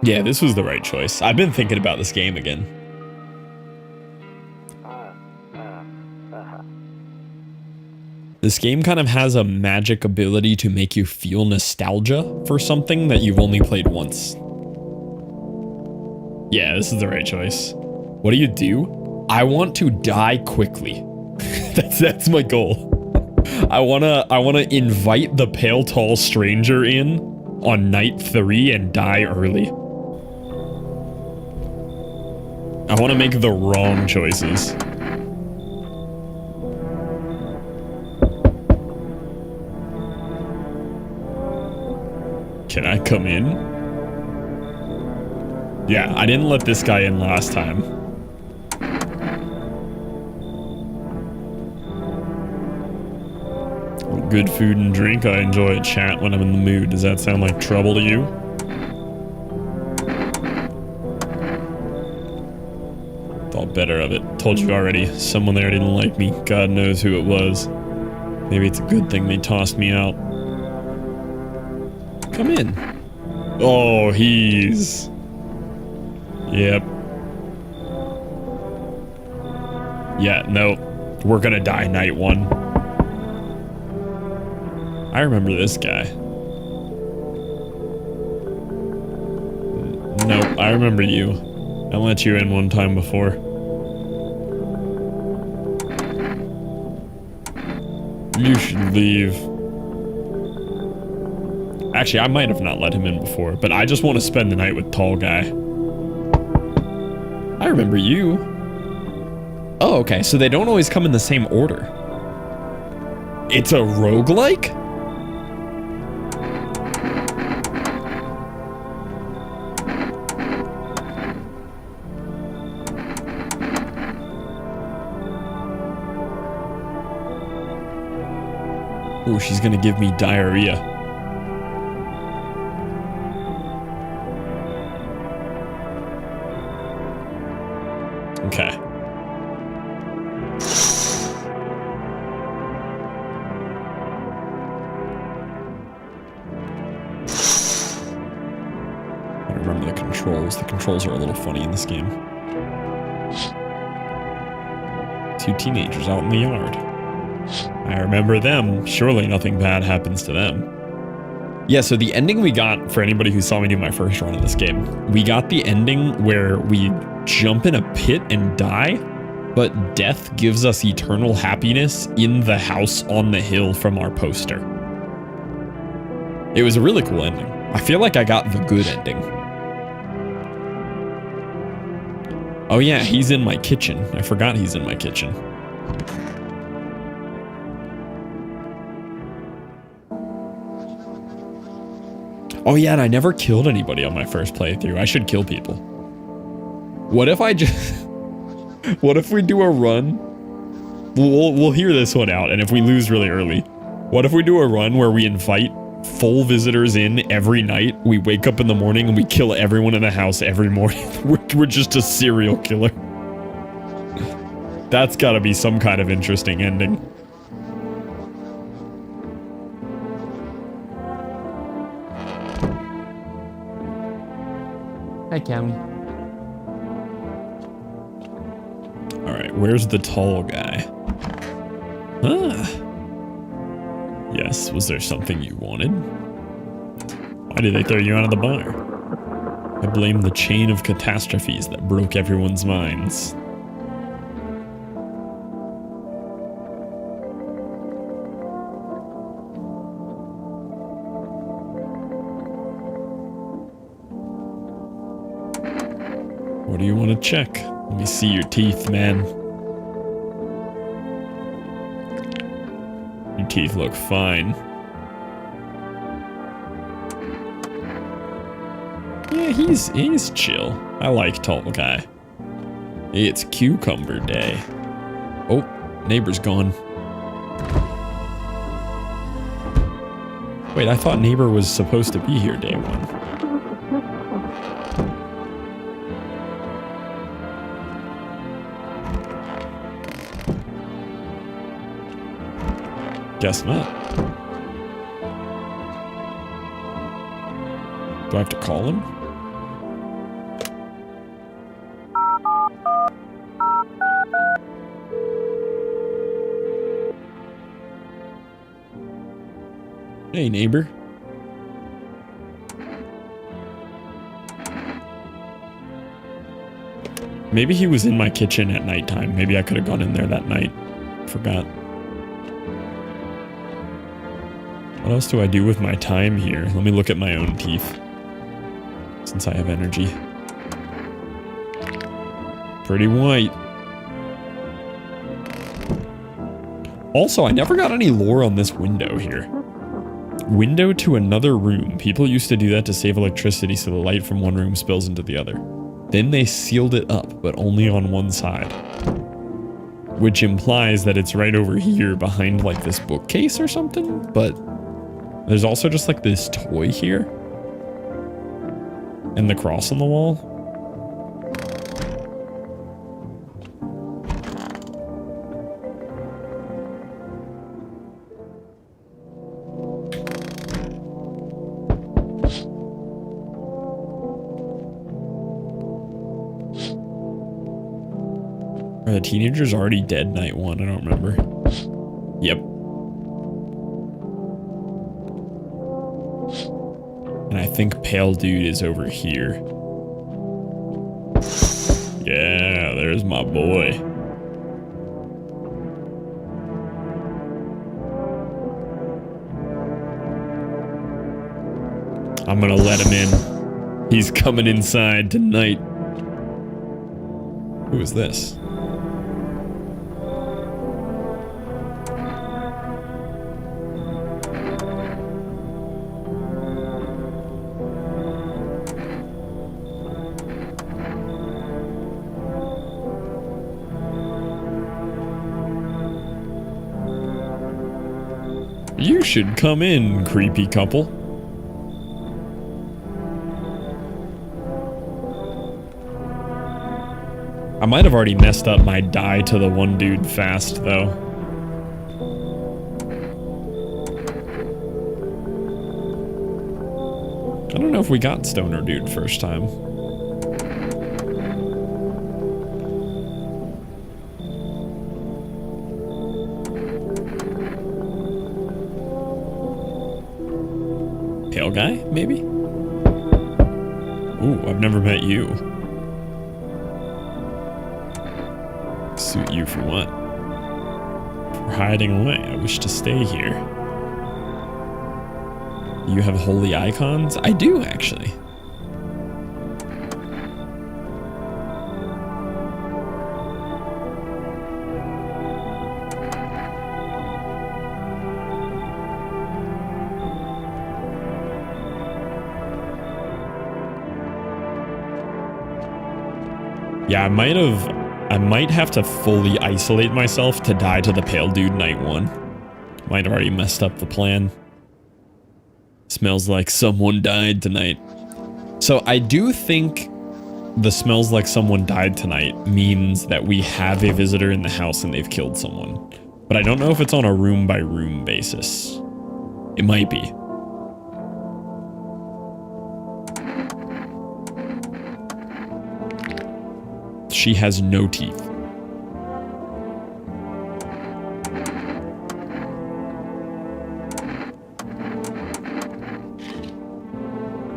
Yeah, this was the right choice. I've been thinking about this game again. This game kind of has a magic ability to make you feel nostalgia for something that you've only played once. Yeah, this is the right choice. What do you do? I want to die quickly. That's my goal. I wanna invite the pale tall stranger in on night 3 and die early. I want to make the wrong choices. Can I come in? Yeah, I didn't let this guy in last time. Good food and drink. I enjoy a chat when I'm in the mood. Does that sound like trouble to you? Thought better of it. Told you already. Someone there didn't like me. God knows who it was. Maybe it's a good thing they tossed me out. Come in. Oh, he's... Yep. Yeah, no. We're gonna die night 1. I remember this guy. Nope, I remember you. I let you in one time before. You should leave. Actually, I might have not let him in before, but I just want to spend the night with tall guy. I remember you. Oh, okay, so they don't always come in the same order. It's a roguelike? Ooh, she's gonna give me diarrhea. Okay. I remember the controls. The controls are a little funny in this game. Two teenagers out in the yard. I remember them. Surely nothing bad happens to them. Yeah, so the ending we got, for anybody who saw me do my first run of this game, we got the ending where we jump in a pit and die, but death gives us eternal happiness in the house on the hill from our poster. It was a really cool ending. I feel like I got the good ending. Oh yeah, he's in my kitchen. I forgot he's in my kitchen. Oh yeah, and I never killed anybody on my first playthrough. I should kill people. What if I just... What if we do a run? We'll hear this one out, and if we lose really early, what if we do a run where we invite full visitors in every night? We wake up in the morning and we kill everyone in the house every morning. We're just a serial killer. That's gotta be some kind of interesting ending. Hi, Callie. Alright, where's the tall guy? Ah. Yes, was there something you wanted? Why did they throw you out of the bar? I blame the chain of catastrophes that broke everyone's minds. What do you want to check? Let me see your teeth, man. Your teeth look fine. Yeah, he's chill. I like tall guy. It's cucumber day. Oh, neighbor's gone. Wait, I thought neighbor was supposed to be here day one. Guess not. Do I have to call him? Hey, neighbor. Maybe he was in my kitchen at nighttime. Maybe I could have gone in there that night. Forgot. What else do I do with my time here? Let me look at my own teeth. Since I have energy. Pretty white. Also, I never got any lore on this window here. Window to another room. People used to do that to save electricity so the light from one room spills into the other. Then they sealed it up, but only on one side. Which implies that it's right over here behind like this bookcase or something, but there's also just like this toy here. And the cross on the wall. Are the teenagers already dead night one? I don't remember. Yep. think Pale Dude is over here. Yeah, there's my boy. I'm gonna let him in. He's coming inside tonight. Who is this? You should come in, creepy couple. I might have already messed up my die to the one dude fast, though. I don't know if we got Stoner Dude first time. Pale guy, maybe? Ooh, I've never met you. Suit you for what? For hiding away. I wish to stay here. You have holy icons? I do, actually. Yeah, I might have to fully isolate myself to die to the Pale Dude night 1. Might have already messed up the plan. Smells like someone died tonight. So I do think the smells like someone died tonight means that we have a visitor in the house and they've killed someone. But I don't know if it's on a room by room basis. It might be. She has no teeth.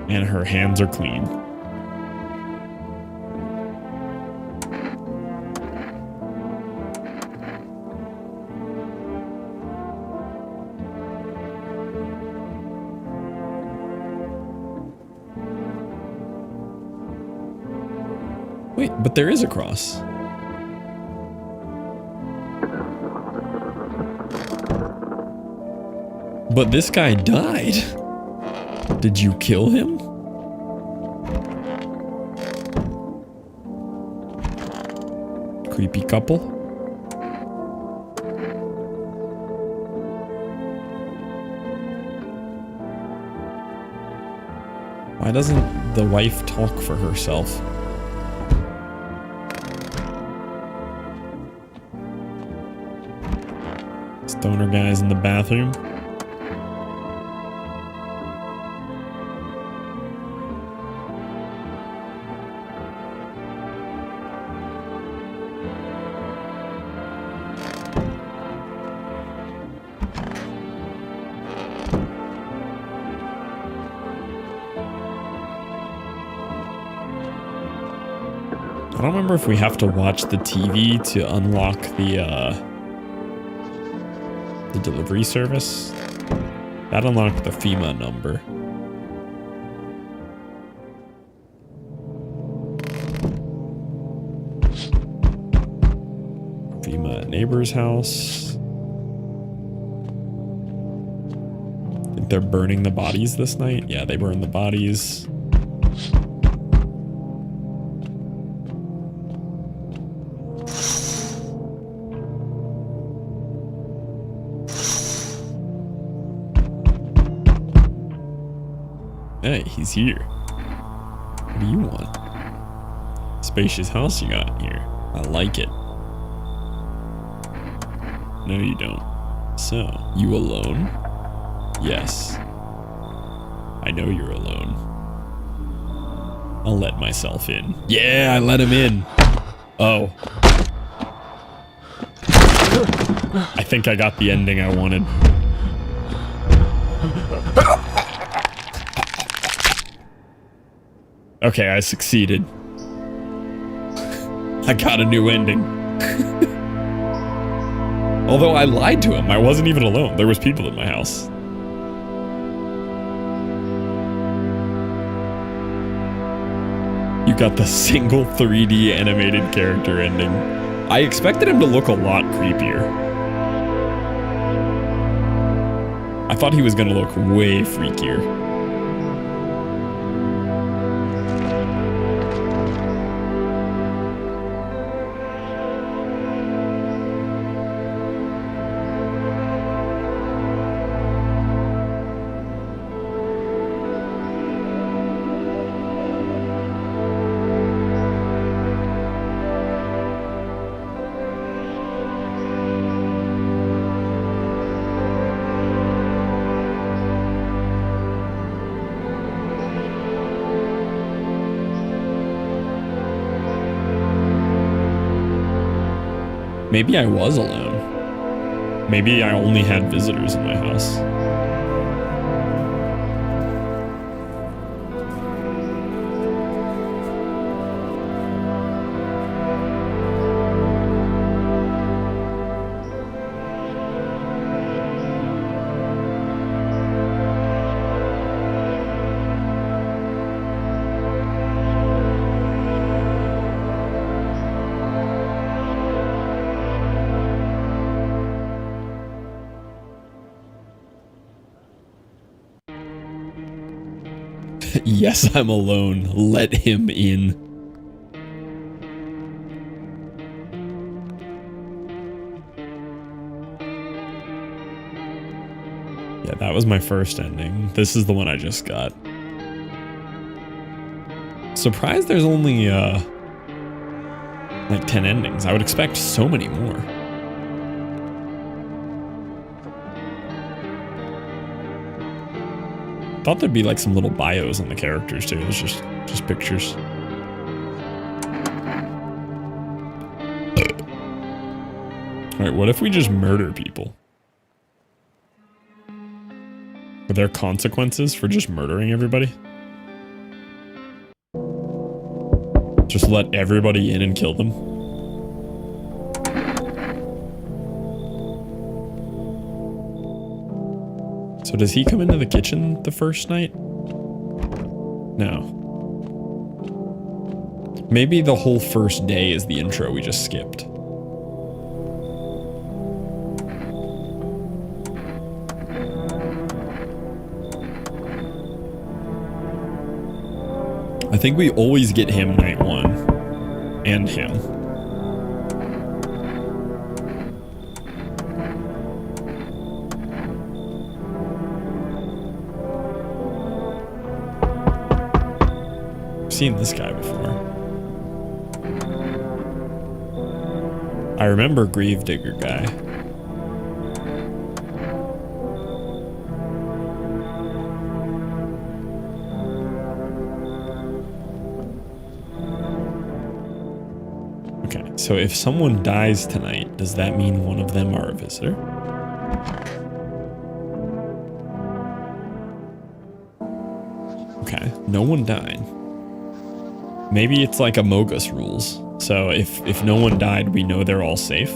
And her hands are clean. Wait, but there is a cross. But this guy died. Did you kill him? Creepy couple. Why doesn't the wife talk for herself? Stoner guy's in the bathroom. I don't remember if we have to watch the TV to unlock the delivery service. That unlocked the FEMA number. FEMA neighbor's house. Think they're burning the bodies this night? Yeah, they burned the bodies. Hey, he's here. What do you want? Spacious house you got here. I like it. No, you don't. So, you alone? Yes. I know you're alone. I'll let myself in. Yeah, I let him in. Oh. I think I got the ending I wanted. Okay, I succeeded. I got a new ending. Although I lied to him. I wasn't even alone. There was people in my house. You got the single 3D animated character ending. I expected him to look a lot creepier. I thought he was gonna look way freakier. Maybe I was alone. Maybe I only had visitors in my house. Yes, I'm alone. Let him in. Yeah, that was my first ending. This is the one I just got. Surprised there's only, like 10 endings. I would expect so many more. Thought there'd be like some little bios on the characters too. It's just pictures. All right, what if we just murder people? Are there consequences for just murdering everybody? Just let everybody in and kill them? So does he come into the kitchen the first night? No. Maybe the whole first day is the intro we just skipped. I think we always get him night one. And him. Seen this guy before. I remember Gravedigger guy. Okay, so if someone dies tonight, does that mean one of them are a visitor? Okay, no one died. Maybe it's like Amogus rules. So if no one died, we know they're all safe.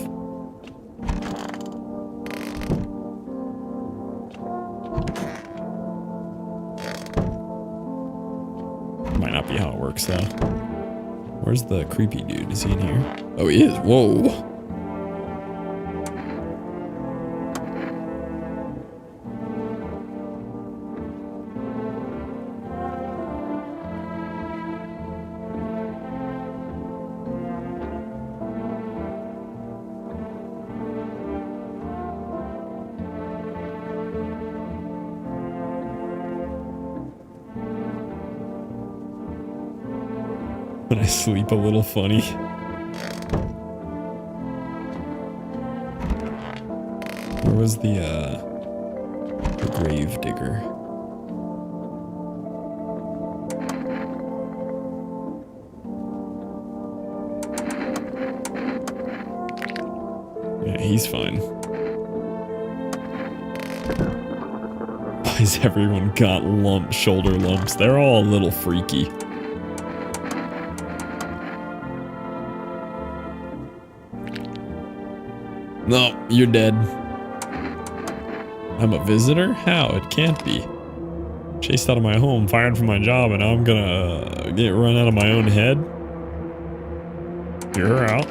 Might not be how it works though. Where's the creepy dude? Is he in here? Oh, he is. Whoa. When I sleep a little funny. Where was the grave digger? Yeah, he's fine. Why has everyone got shoulder lumps? They're all a little freaky. No, you're dead. I'm a visitor? How? It can't be. Chased out of my home, fired from my job, and now I'm gonna get run out of my own head? You're out.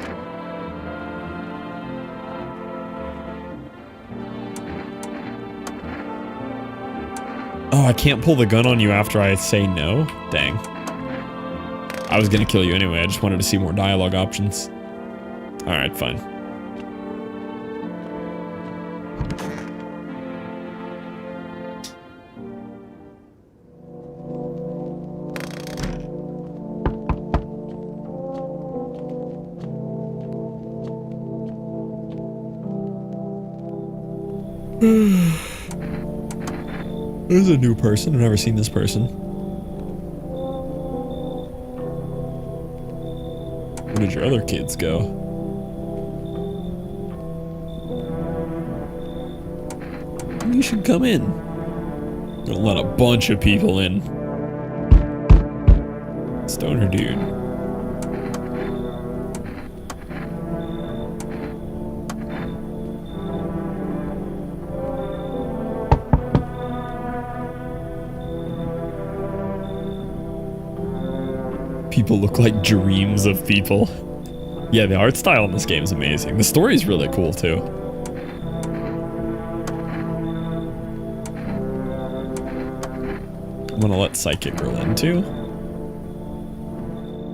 Oh, I can't pull the gun on you after I say no? Dang. I was gonna kill you anyway, I just wanted to see more dialogue options. Alright, fine. There's a new person. I've never seen this person. Where did your other kids go? You should come in. Don't let a bunch of people in. Stoner dude. People look like dreams of people. Yeah, the art style in this game is amazing. The story is really cool too. I'm gonna let Psychic roll in too.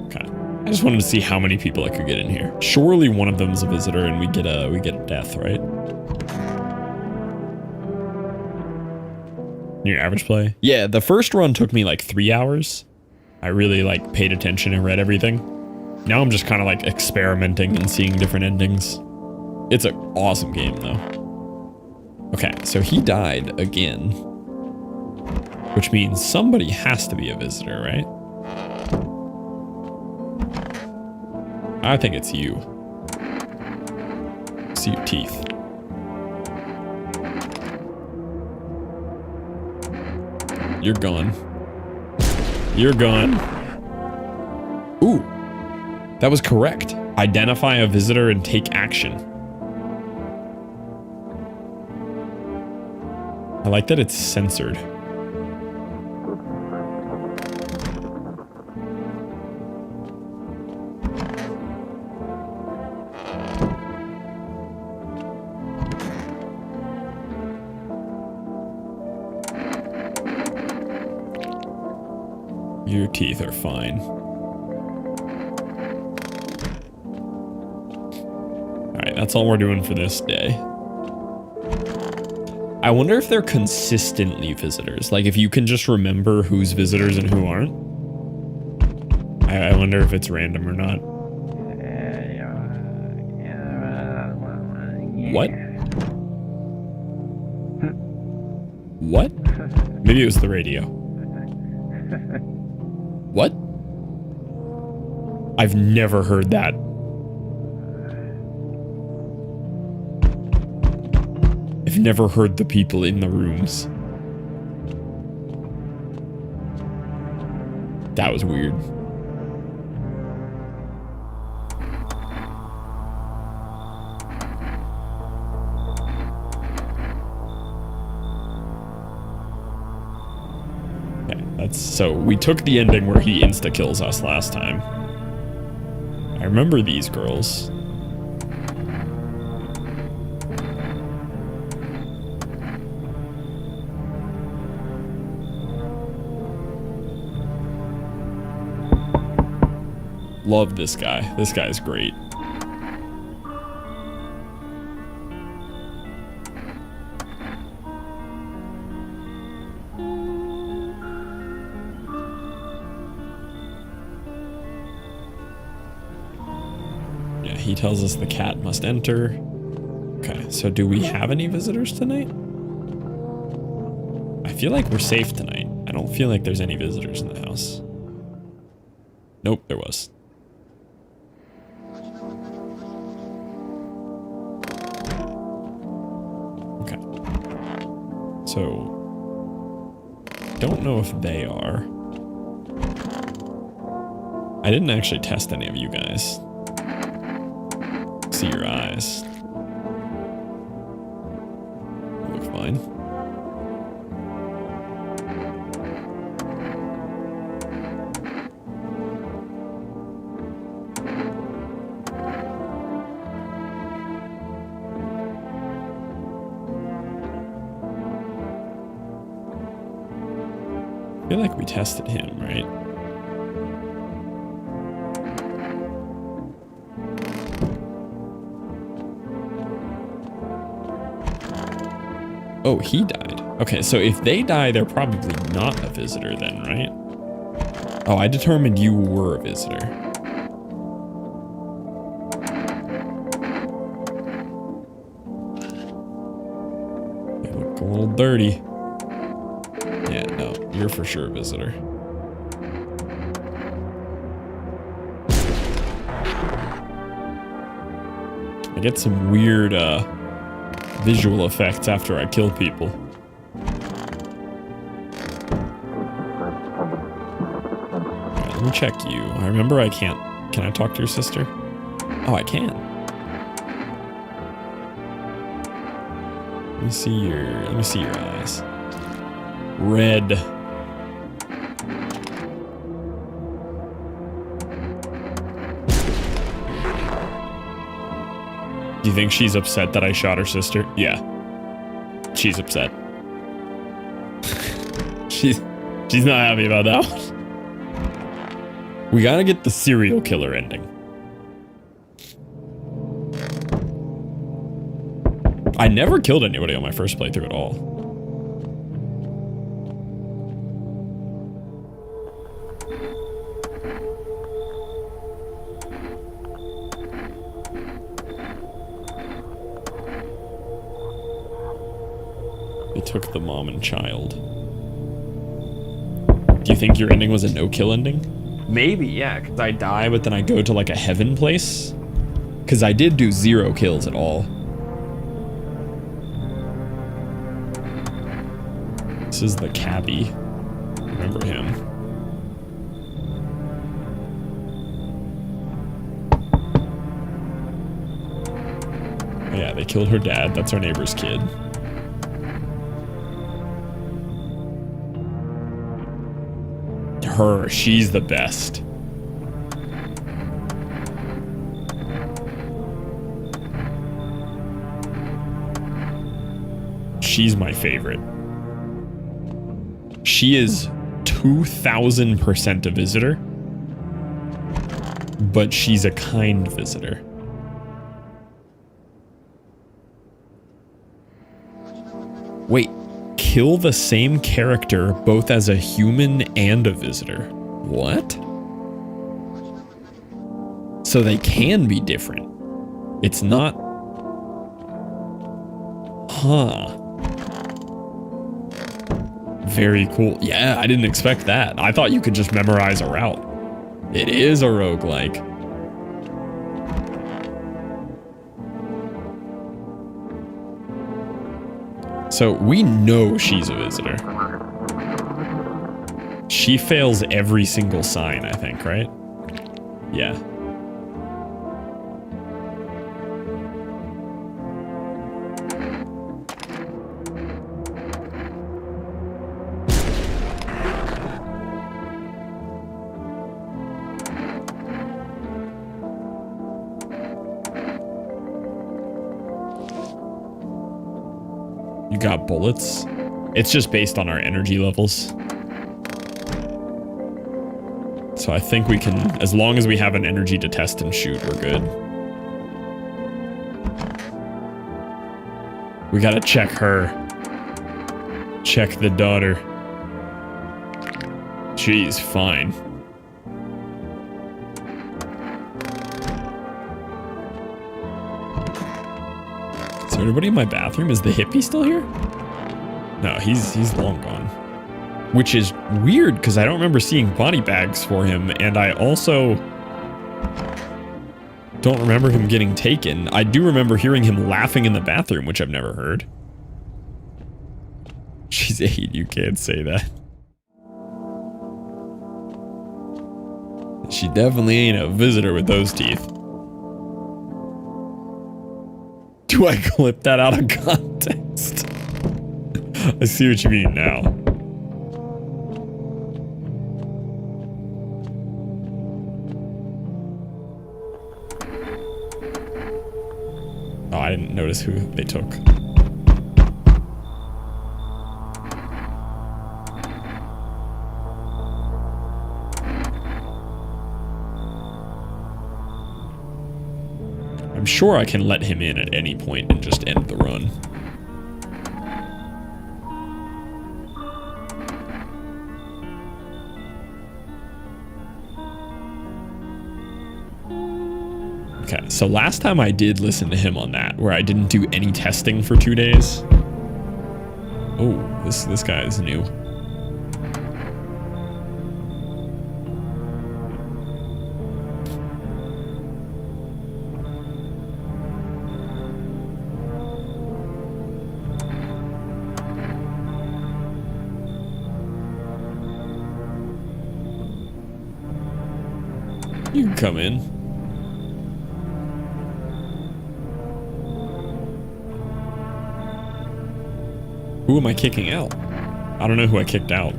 Okay. I just wanted to see how many people I could get in here. Surely one of them is a visitor and we get a death, right? Your average play? Yeah, the first run took me like 3 hours. I really like paid attention and read everything. Now I'm just kind of like experimenting and seeing different endings. It's an awesome game though. Okay, so he died again. Which means somebody has to be a visitor, right? I think it's you. See your teeth. You're gone. You're gone. Ooh. That was correct. Identify a visitor and take action. I like that it's censored. Your teeth are fine. Alright, that's all we're doing for this day. I wonder if they're consistently visitors. Like, if you can just remember who's visitors and who aren't. I wonder if it's random or not. What? What? Maybe it was the radio. What? I've never heard that. I've never heard the people in the rooms. That was weird. So we took the ending where he insta-kills us last time. I remember these girls. Love this guy. This guy's great. He tells us the cat must enter. Okay, so do we have any visitors tonight? I feel like we're safe tonight. I don't feel like there's any visitors in the house. Nope, there was. Okay. So, don't know if they are. I didn't actually test any of you guys. See your eyes. fine. I feel like we tested him, right? Oh, he died. Okay, so if they die, they're probably not a visitor then, right? Oh, I determined you were a visitor. They look a little dirty. Yeah, no, you're for sure a visitor. I get some weird, visual effects after I kill people. Alright, let me check you. I remember I can't. Can I talk to your sister? Oh, I can. Let me see your eyes. Red. Do you think she's upset that I shot her sister? Yeah. She's upset. she's not happy about that one. We gotta get the serial killer ending. I never killed anybody on my first playthrough at all. They took the mom and child. Do you think your ending was a no-kill ending? Maybe, yeah, because I die, but then I go to like a heaven place. Because I did do 0 kills at all. This is the cabbie. Remember him. Oh, yeah, they killed her dad. That's our neighbor's kid. Her, she's the best. She's my favorite. She is 2000% a visitor, but she's a kind visitor. Wait. Kill the same character both as a human and a visitor. What? So they can be different. It's not... Huh. Very cool. Yeah, I didn't expect that. I thought you could just memorize a route. It is a roguelike. So we know she's a visitor. She fails every single sign, I think, right? Yeah. You got bullets? It's just based on our energy levels. So I think we can, as long as we have an energy to test and shoot, we're good. We gotta check her. Check the daughter. She's fine. Is there anybody in my bathroom? Is the hippie still here? No, he's long gone. Which is weird, because I don't remember seeing body bags for him, and I also don't remember him getting taken. I do remember hearing him laughing in the bathroom, which I've never heard. She's 8, you can't say that. She definitely ain't a visitor with those teeth. Do I clip that out of context? I see what you mean now. Oh, I didn't notice who they took. I'm sure I can let him in at any point and just end the run. Okay, so last time I did listen to him on that, where I didn't do any testing for 2 days. Oh, this guy is new. You can come in. Who am I kicking out? I don't know who I kicked out.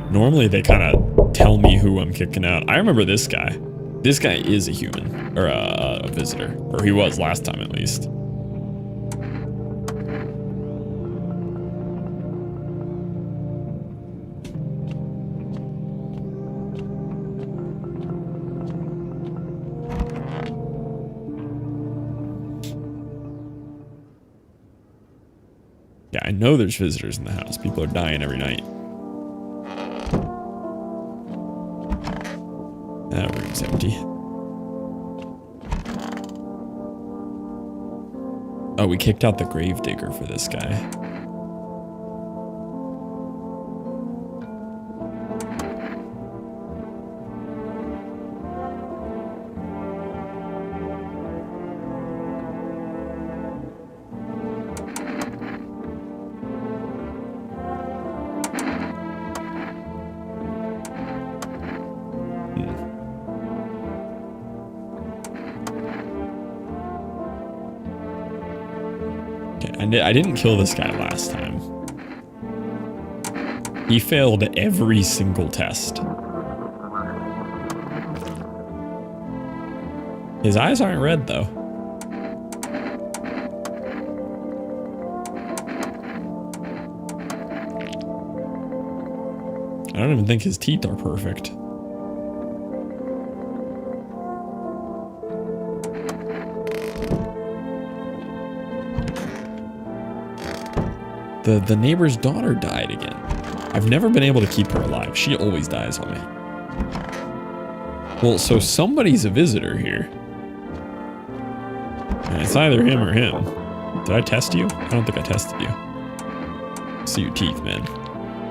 Normally they kind of tell me who I'm kicking out. I remember this guy. This guy is a human, or a visitor, or he was last time at least. Yeah, I know there's visitors in the house. People are dying every night. That room's empty. Oh, we kicked out the gravedigger for this guy. I didn't kill this guy last time. He failed every single test. His eyes aren't red, though. I don't even think his teeth are perfect. The neighbor's daughter died again. I've never been able to keep her alive. She always dies on me. Well, so somebody's a visitor here. And it's either him or him. Did I test you? I don't think I tested you. See your teeth, man.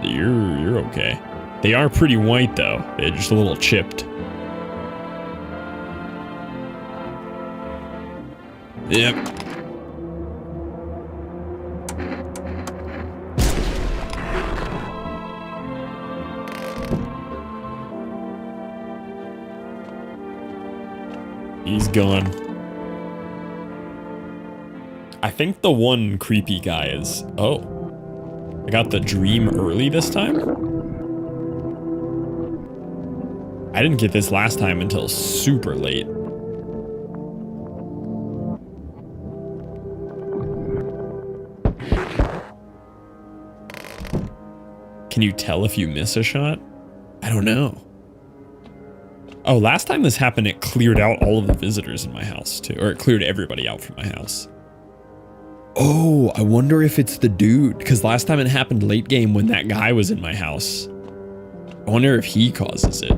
You're okay. They are pretty white, though. They're just a little chipped. Yep. He's gone. I think the one creepy guy is... Oh. I got the dream early this time? I didn't get this last time until super late. Can you tell if you miss a shot? I don't know. Oh, last time this happened, it cleared out all of the visitors in my house, too. Or it cleared everybody out from my house. Oh, I wonder if it's the dude. Because last time it happened late game when that guy was in my house. I wonder if he causes it.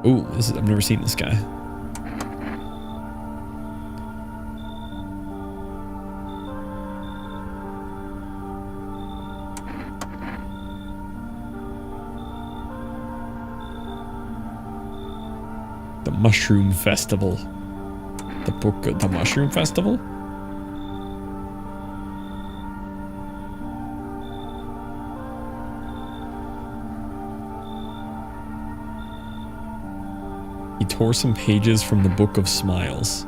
Oh, I've never seen this guy. The Mushroom Festival. The book of the Mushroom Festival? He tore some pages from the Book of Smiles.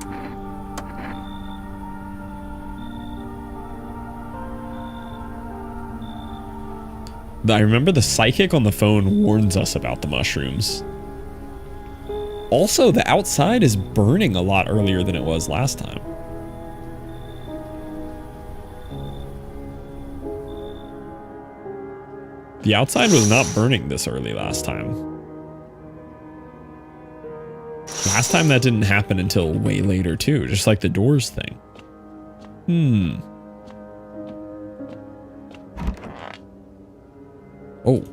I remember the psychic on the phone warns us about the mushrooms. Also, the outside is burning a lot earlier than it was last time. The outside was not burning this early last time. Last time that didn't happen until way later too, just like the doors thing. Oh.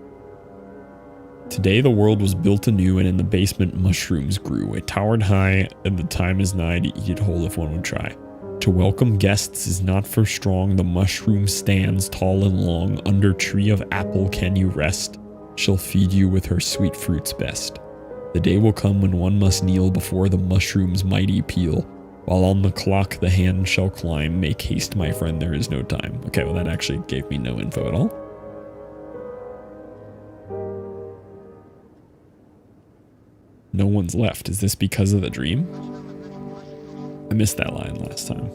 Today the world was built anew, and in the basement mushrooms grew. It towered high, and the time is nigh to eat it whole if one would try. To welcome guests is not for strong. The mushroom stands tall and long. Under tree of apple can you rest. She'll feed you with her sweet fruits best. The day will come when one must kneel before the mushroom's mighty peel. While on the clock the hand shall climb. Make haste, my friend, there is no time. Okay, well that actually gave me no info at all. No one's left. Is this because of the dream? I missed that line last time.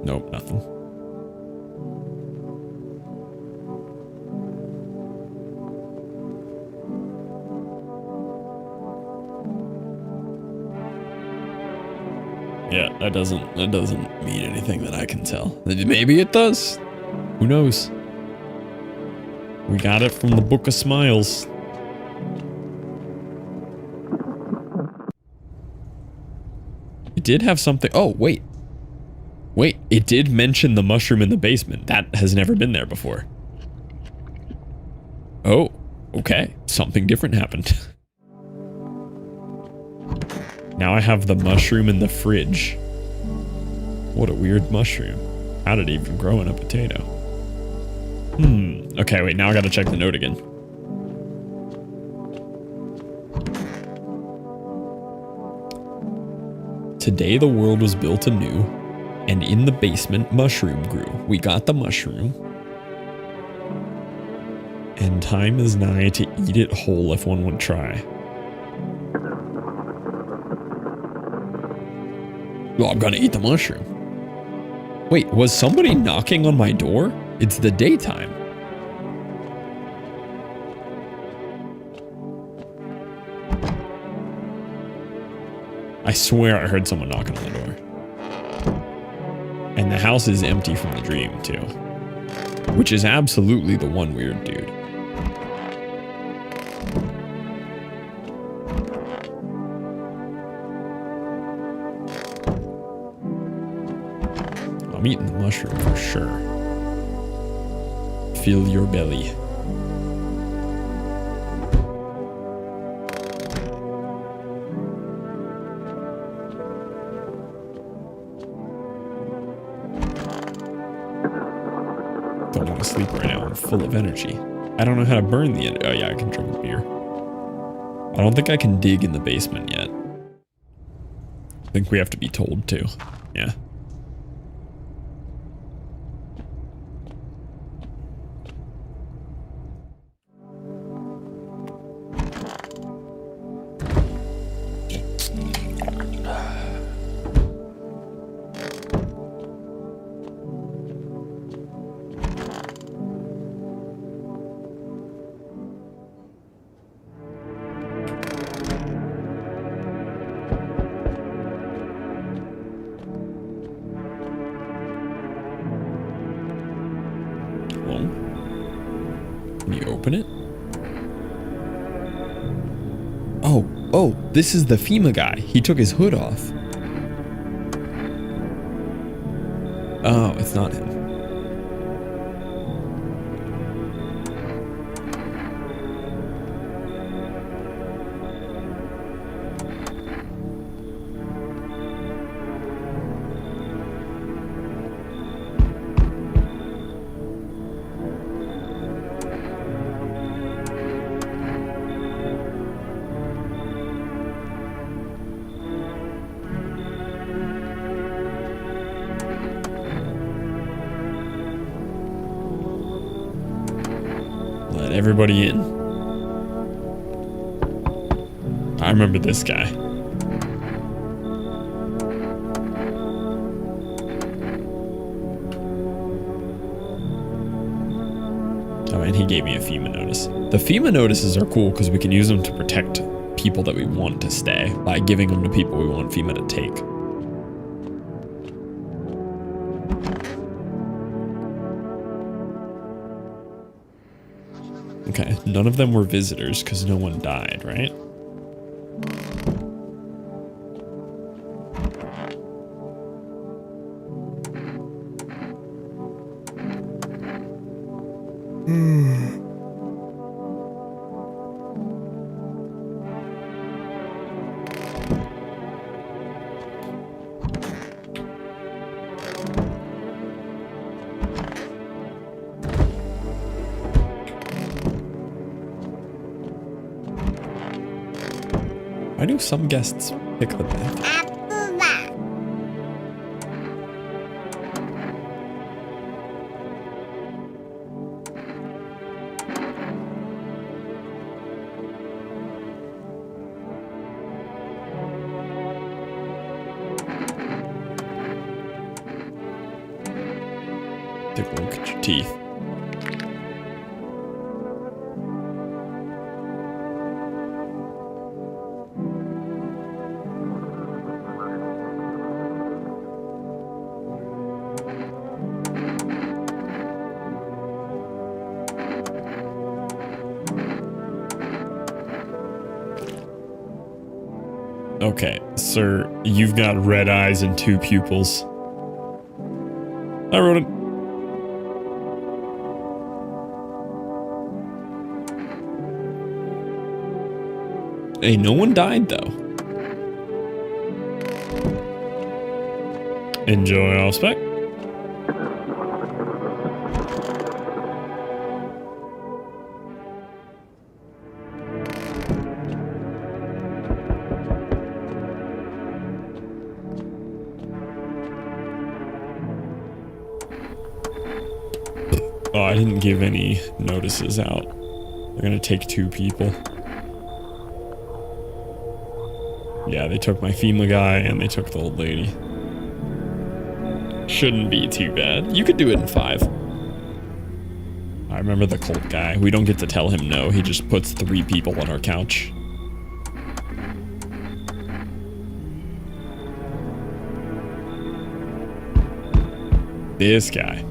Nope, nothing. Yeah, that doesn't mean anything that I can tell. Maybe it does. Who knows? We got it from the Book of Smiles. It did have something. Oh, wait. Wait, it did mention the mushroom in the basement. That has never been there before. Oh, okay. Something different happened. Now I have the mushroom in the fridge. What a weird mushroom. How did it even grow in a potato? Okay, wait, now I gotta check the note again. Today the world was built anew, and in the basement mushroom grew. We got the mushroom. And time is nigh to eat it whole if one would try. Well, I'm gonna eat the mushroom. Wait, was somebody knocking on my door? It's the daytime. I swear I heard someone knocking on the door. And the house is empty from the dream, too. Which is absolutely the one weird dude. I'm eating the mushroom for sure. Fill your belly. Don't want to sleep right now. I'm full of energy. I don't know how to burn the energy. Oh yeah, I can drink beer. I don't think I can dig in the basement yet. I think we have to be told to. Yeah. Can you open it? Oh, this is the FEMA guy. He took his hood off. Oh, it's not him. Let everybody in. I remember this guy. and he gave me a FEMA notice. The FEMA notices are cool because we can use them to protect people that we want to stay by giving them to people we want FEMA to take. Okay, none of them were visitors because no one died, right? Why do some guests pick the bath? Take a look at your teeth. Okay, sir, you've got red eyes and 2 pupils. I wrote it. Hey, no one died, though. Enjoy all spec. Oh, I didn't give any notices out. They're gonna take 2 people. Yeah, they took my FEMA guy and they took the old lady. Shouldn't be too bad. You could do it in 5. I remember the cult guy. We don't get to tell him no. He just puts 3 people on our couch. This guy.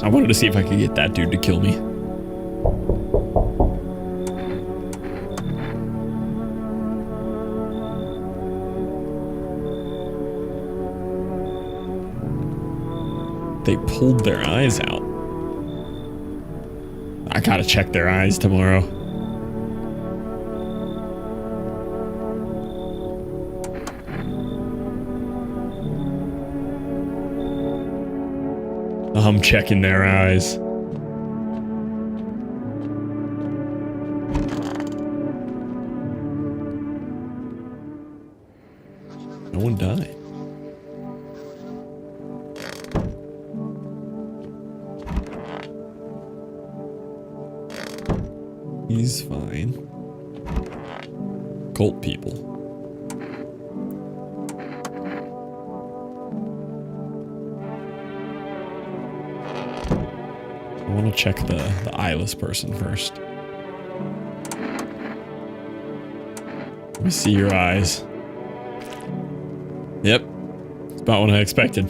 I wanted to see if I could get that dude to kill me. They pulled their eyes out. I gotta check their eyes tomorrow. I'm checking their eyes. No one died. He's fine. Cult people. I want to check the eyeless person first. Let me see your eyes. Yep. It's about what I expected.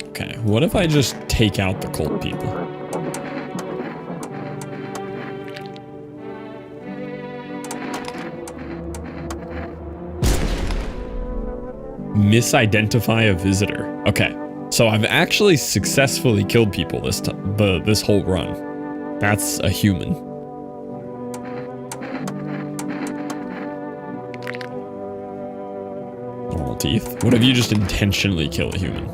Okay, what if I just take out the cult people? Misidentify a visitor. Okay, so I've actually successfully killed people this this whole run. That's a human. teeth. What if you just intentionally kill a human?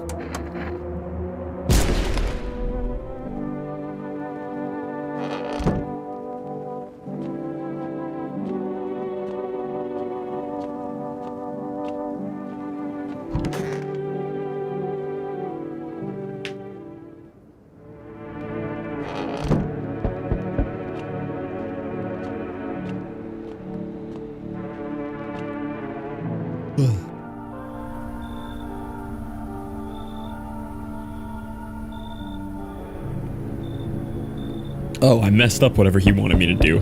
Oh, I messed up whatever he wanted me to do.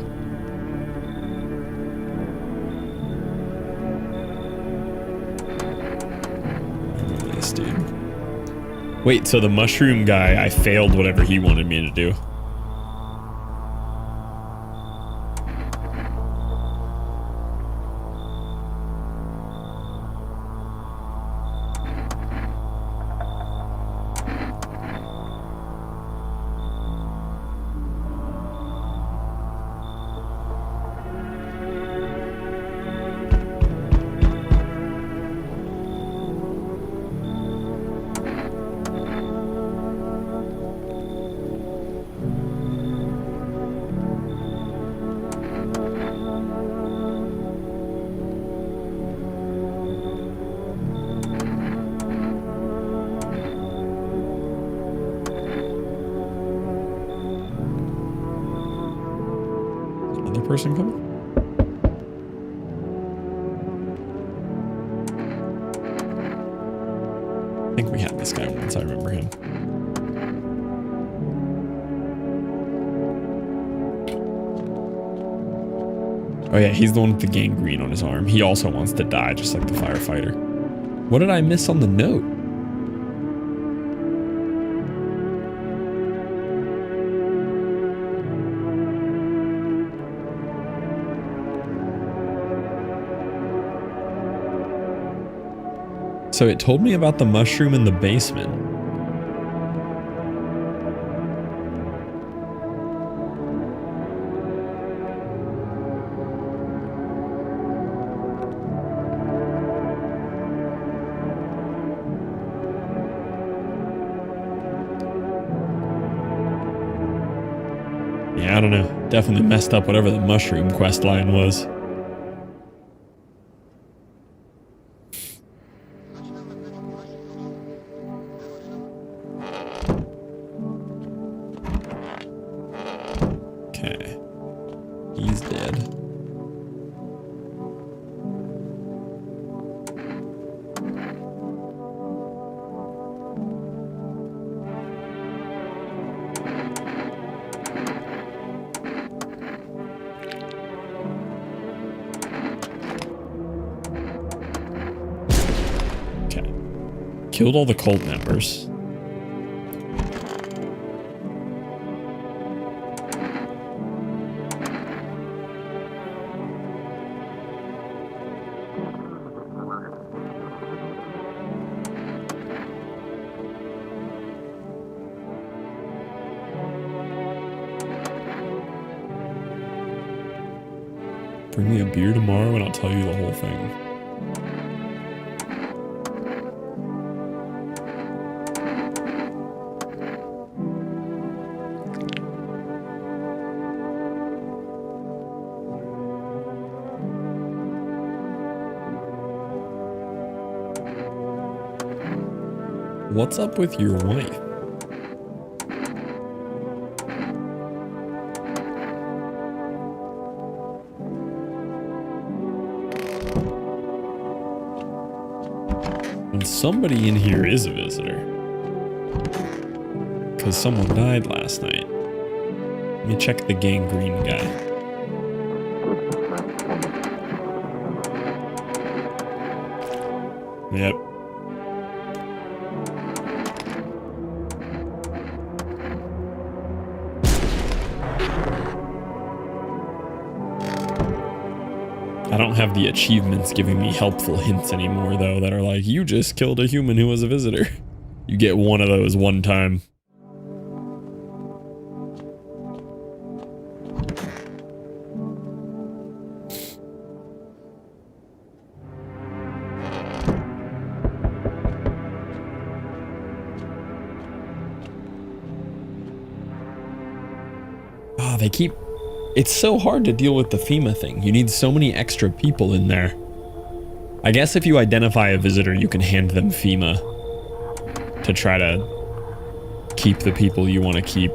This dude. Wait, so the mushroom guy, I failed whatever he wanted me to do. Person coming? I think we had this guy once, I remember him. Oh yeah, he's the one with the gangrene on his arm. He also wants to die, just like the firefighter. What did I miss on the note? So it told me about the mushroom in the basement. Yeah, I don't know. Definitely messed up whatever the mushroom quest line was. Killed all the cult members. Bring me a beer tomorrow and I'll tell you the whole thing. What's up with your wife? And somebody in here is a visitor. Because someone died last night. Let me check the gangrene guy. Yep. I don't have the achievements giving me helpful hints anymore, though, that are like, you just killed a human who was a visitor. You get one of those one time. they keep... It's so hard to deal with the FEMA thing. You need so many extra people in there. I guess if you identify a visitor, you can hand them FEMA to try to keep the people you want to keep.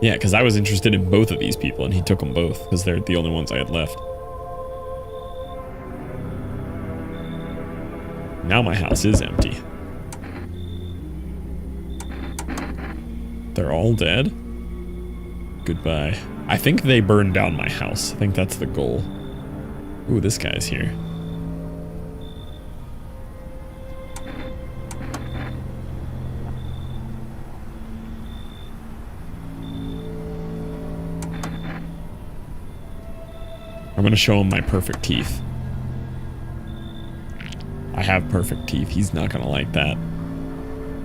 Yeah, because I was interested in both of these people, and he took them both, because they're the only ones I had left. Now my house is empty. They're all dead? Goodbye. I think they burned down my house. I think that's the goal. Ooh, this guy's here. I'm gonna show him my perfect teeth. I have perfect teeth. He's not gonna like that.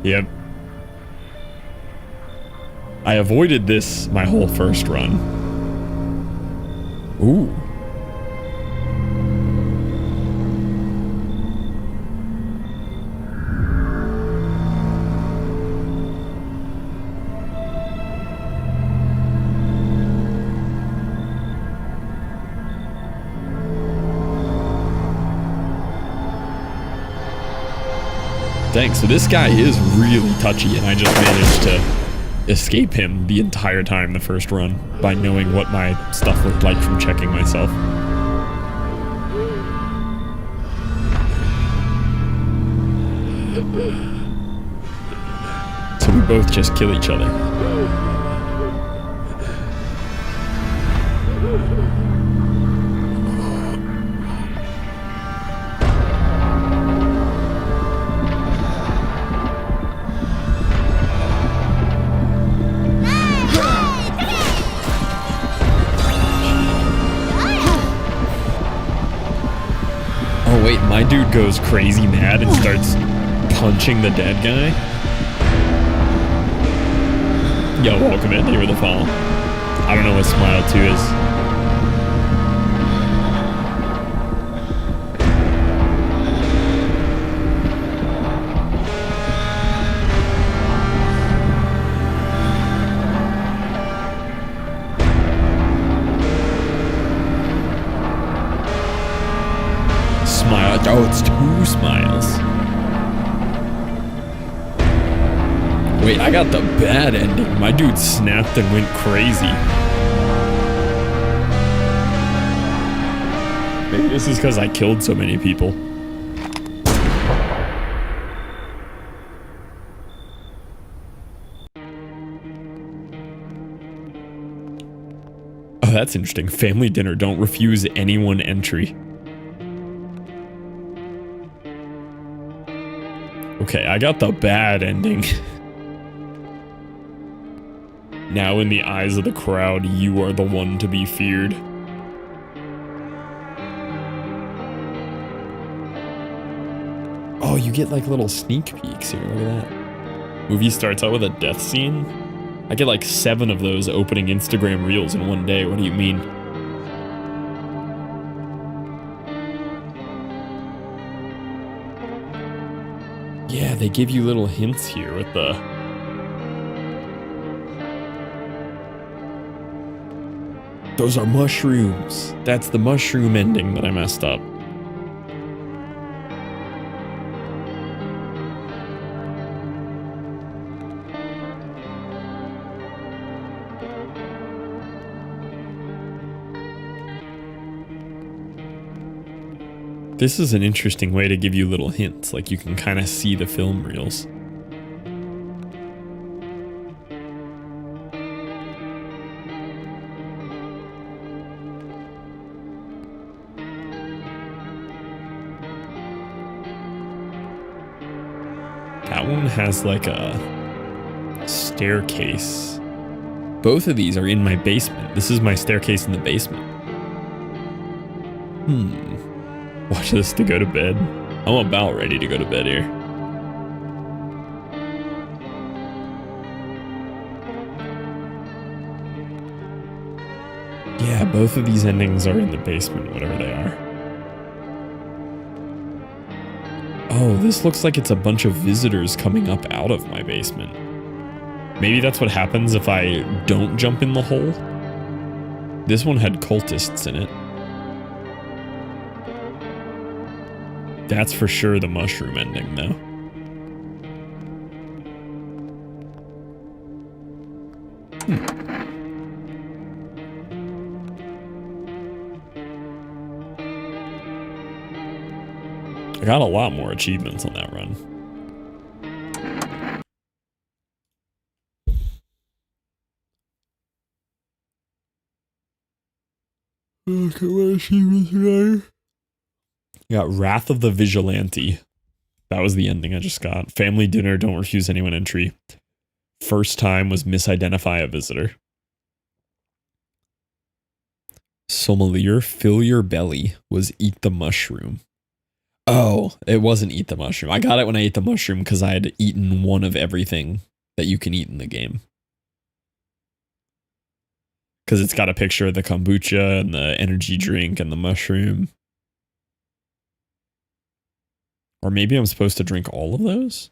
Yep. I avoided this my whole first run. Ooh. Dang, so this guy is really touchy, and I just managed to escape him the entire time the first run by knowing what my stuff looked like from checking myself. So we both just kill each other. Wait, my dude goes crazy mad and starts punching the dead guy? Yo, welcome in. Thank you for the follow. I don't know what Smile 2 is. Oh, it's 2 smiles. Wait, I got the bad ending. My dude snapped and went crazy. Maybe this is because I killed so many people. Oh, that's interesting. Family dinner. Don't refuse anyone entry. Okay, I got the bad ending. Now in the eyes of the crowd, you are the one to be feared. Oh, you get like little sneak peeks here, look at that. Movie starts out with a death scene. I get like 7 of those opening Instagram reels in one day, what do you mean? Yeah, they give you little hints here with the... Those are mushrooms. That's the mushroom ending that I messed up. This is an interesting way to give you little hints, like you can kind of see the film reels. That one has like a staircase. Both of these are in my basement. This is my staircase in the basement. Watch this to go to bed. I'm about ready to go to bed here. Yeah, both of these endings are in the basement, whatever they are. Oh, this looks like it's a bunch of visitors coming up out of my basement. Maybe that's what happens if I don't jump in the hole. This one had cultists in it. That's for sure the mushroom ending, though. I got a lot more achievements on that run. Look at what achievements are. Got Wrath of the Vigilante. That was the ending I just got. Family dinner, don't refuse anyone entry. First time was misidentify a visitor. Sommelier, fill your belly was eat the mushroom. Oh, it wasn't eat the mushroom. I got it when I ate the mushroom because I had eaten one of everything that you can eat in the game. Because it's got a picture of the kombucha and the energy drink and the mushroom. Or maybe I'm supposed to drink all of those?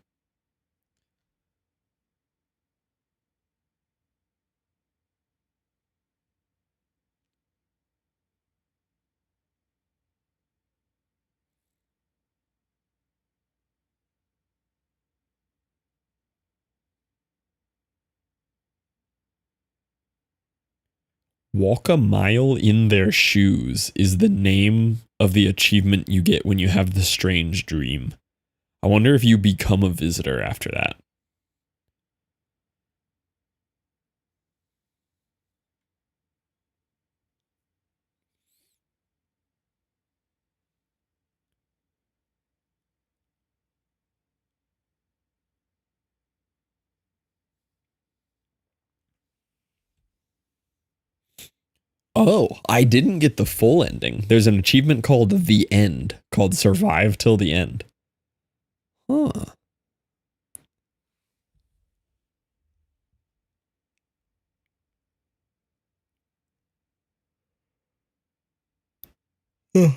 Walk a mile in their shoes is the name of the achievement you get when you have the strange dream. I wonder if you become a visitor after that. Oh, I didn't get the full ending. There's an achievement called The End, called Survive Till the End. Huh. Do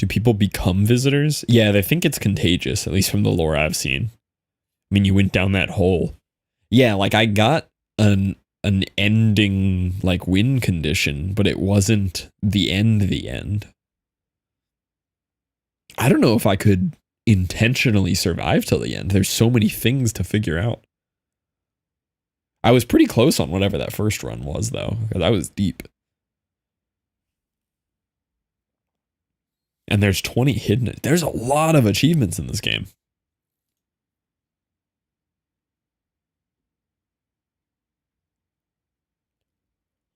people become visitors? Yeah, they think it's contagious, at least from the lore I've seen. I mean, you went down that hole. Yeah, like I got an ending like win condition, but it wasn't the end. I don't know if I could intentionally survive till the end. There's so many things to figure out. I was pretty close on whatever that first run was, though, because I was deep. And there's 20 hidden. There's a lot of achievements in this game.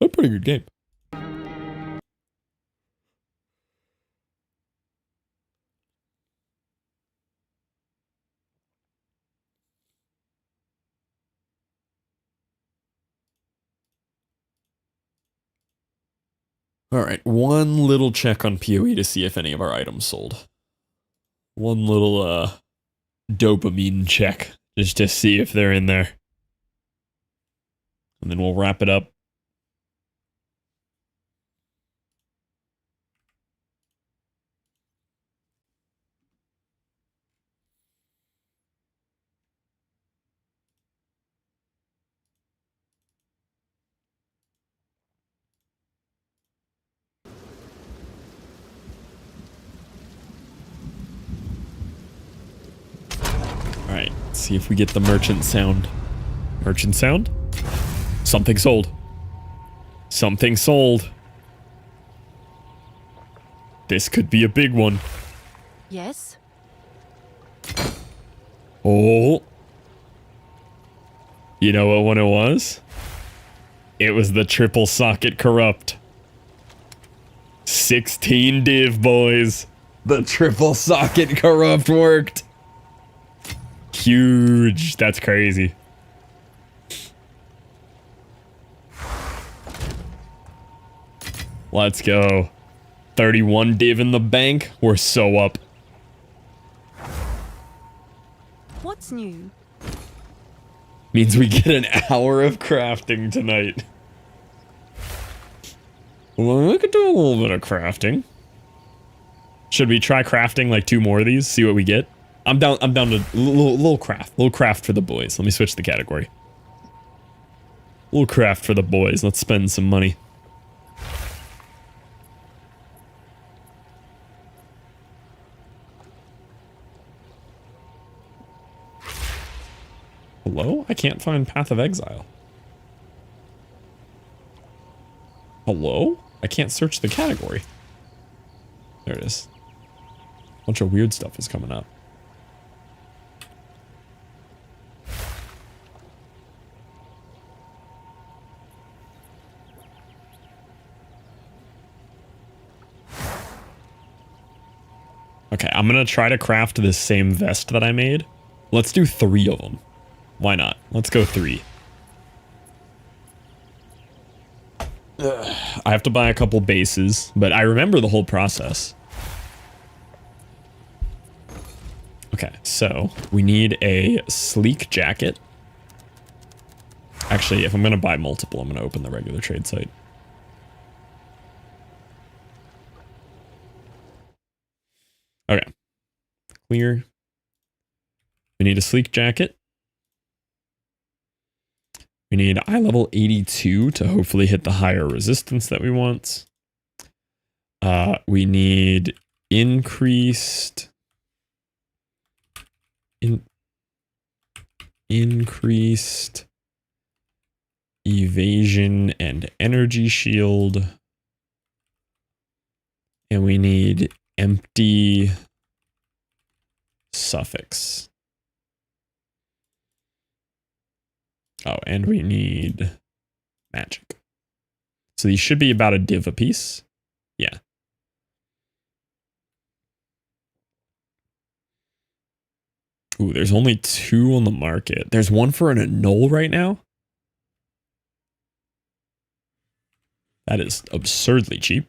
A pretty good game. All right, one little check on POE to see if any of our items sold. One little dopamine check just to see if they're in there. And then we'll wrap it up. Alright, let's see if we get the merchant sound. Merchant sound? Something sold. Something sold. This could be a big one. Yes? Oh. You know what one it was? It was the triple socket corrupt. 16 div, boys. The triple socket corrupt worked. Huge. That's crazy. Let's go. 31 div in the bank. We're so up. What's new? Means we get an hour of crafting tonight. Well, we could do a little bit of crafting. Should we try crafting like 2 more of these? See what we get? I'm down to little craft for the boys. Let me switch the category. Little craft for the boys. Let's spend some money. Hello? I can't find Path of Exile. Hello? I can't search the category. There it is. A bunch of weird stuff is coming up. Okay, I'm gonna try to craft this same vest that I made. Let's do 3 of them. Why not? Let's go 3. I have to buy a couple bases, but I remember the whole process. Okay, so we need a sleek jacket. Actually, if I'm gonna buy multiple, I'm gonna open the regular trade site. Okay. Clear. We need a sleek jacket. We need eye level 82 to hopefully hit the higher resistance that we want. We need increased evasion and energy shield. And we need empty suffix. Oh, and we need magic. So these should be about a div a piece. Yeah. Ooh, there's only 2 on the market. There's one for an annul right now. That is absurdly cheap.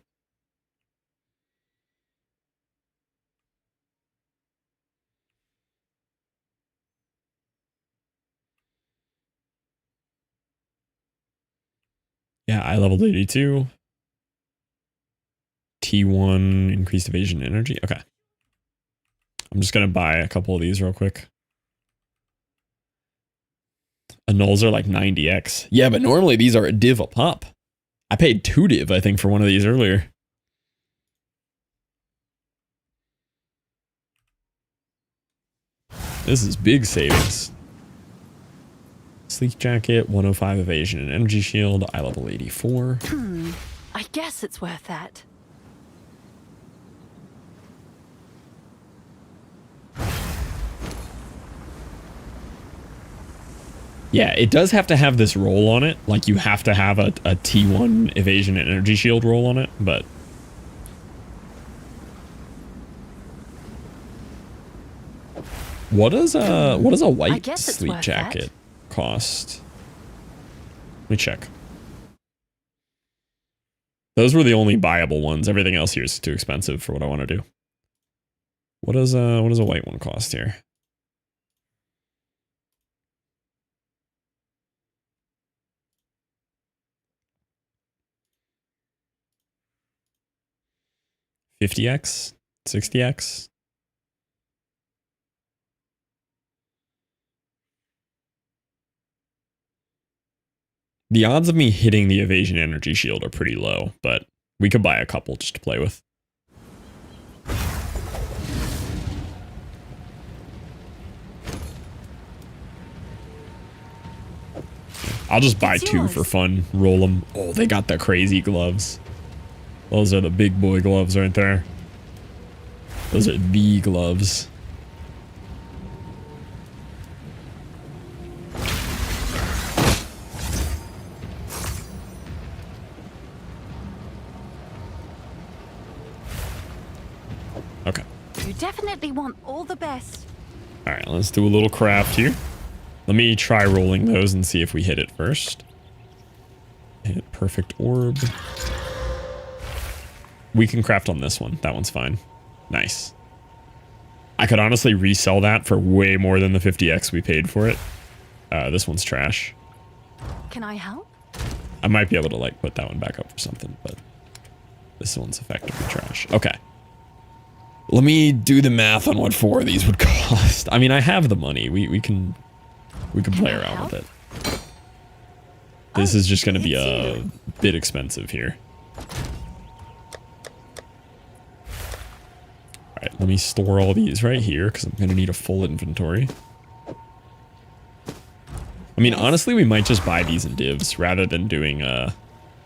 Yeah, I leveled 82. T1, increased evasion energy. Okay. I'm just going to buy a couple of these real quick. Annuls are like 90x. Yeah, but normally these are a div a pop. I paid 2 div, I think, for one of these earlier. This is big savings. Sleek jacket, 105 evasion and energy shield, eye level 84. I guess it's worth that. Yeah, it does have to have this roll on it. Like, you have to have a T1 evasion and energy shield roll on it, but... What does a white sleek jacket cost? Let me check. Those were the only buyable ones. Everything else here is too expensive for what I want to do. What does a white one cost here? $50x? $60x? The odds of me hitting the evasion energy shield are pretty low, but we could buy a couple just to play with. I'll just buy 2 for fun, roll them. Oh, they got the crazy gloves. Those are the big boy gloves right there. Those are the gloves. Okay. You definitely want all the best. All right, let's do a little craft here. Let me try rolling those and see if we hit it first. Hit perfect orb. We can craft on this one. That one's fine. Nice. I could honestly resell that for way more than the 50x we paid for it. This one's trash. Can I help? I might be able to like put that one back up for something, but this one's effectively trash. Okay. Let me do the math on what 4 of these would cost. I mean, I have the money. We can play around with it. This is just going to be a bit expensive here. Alright, let me store all these right here because I'm going to need a full inventory. I mean, honestly, we might just buy these in divs rather than doing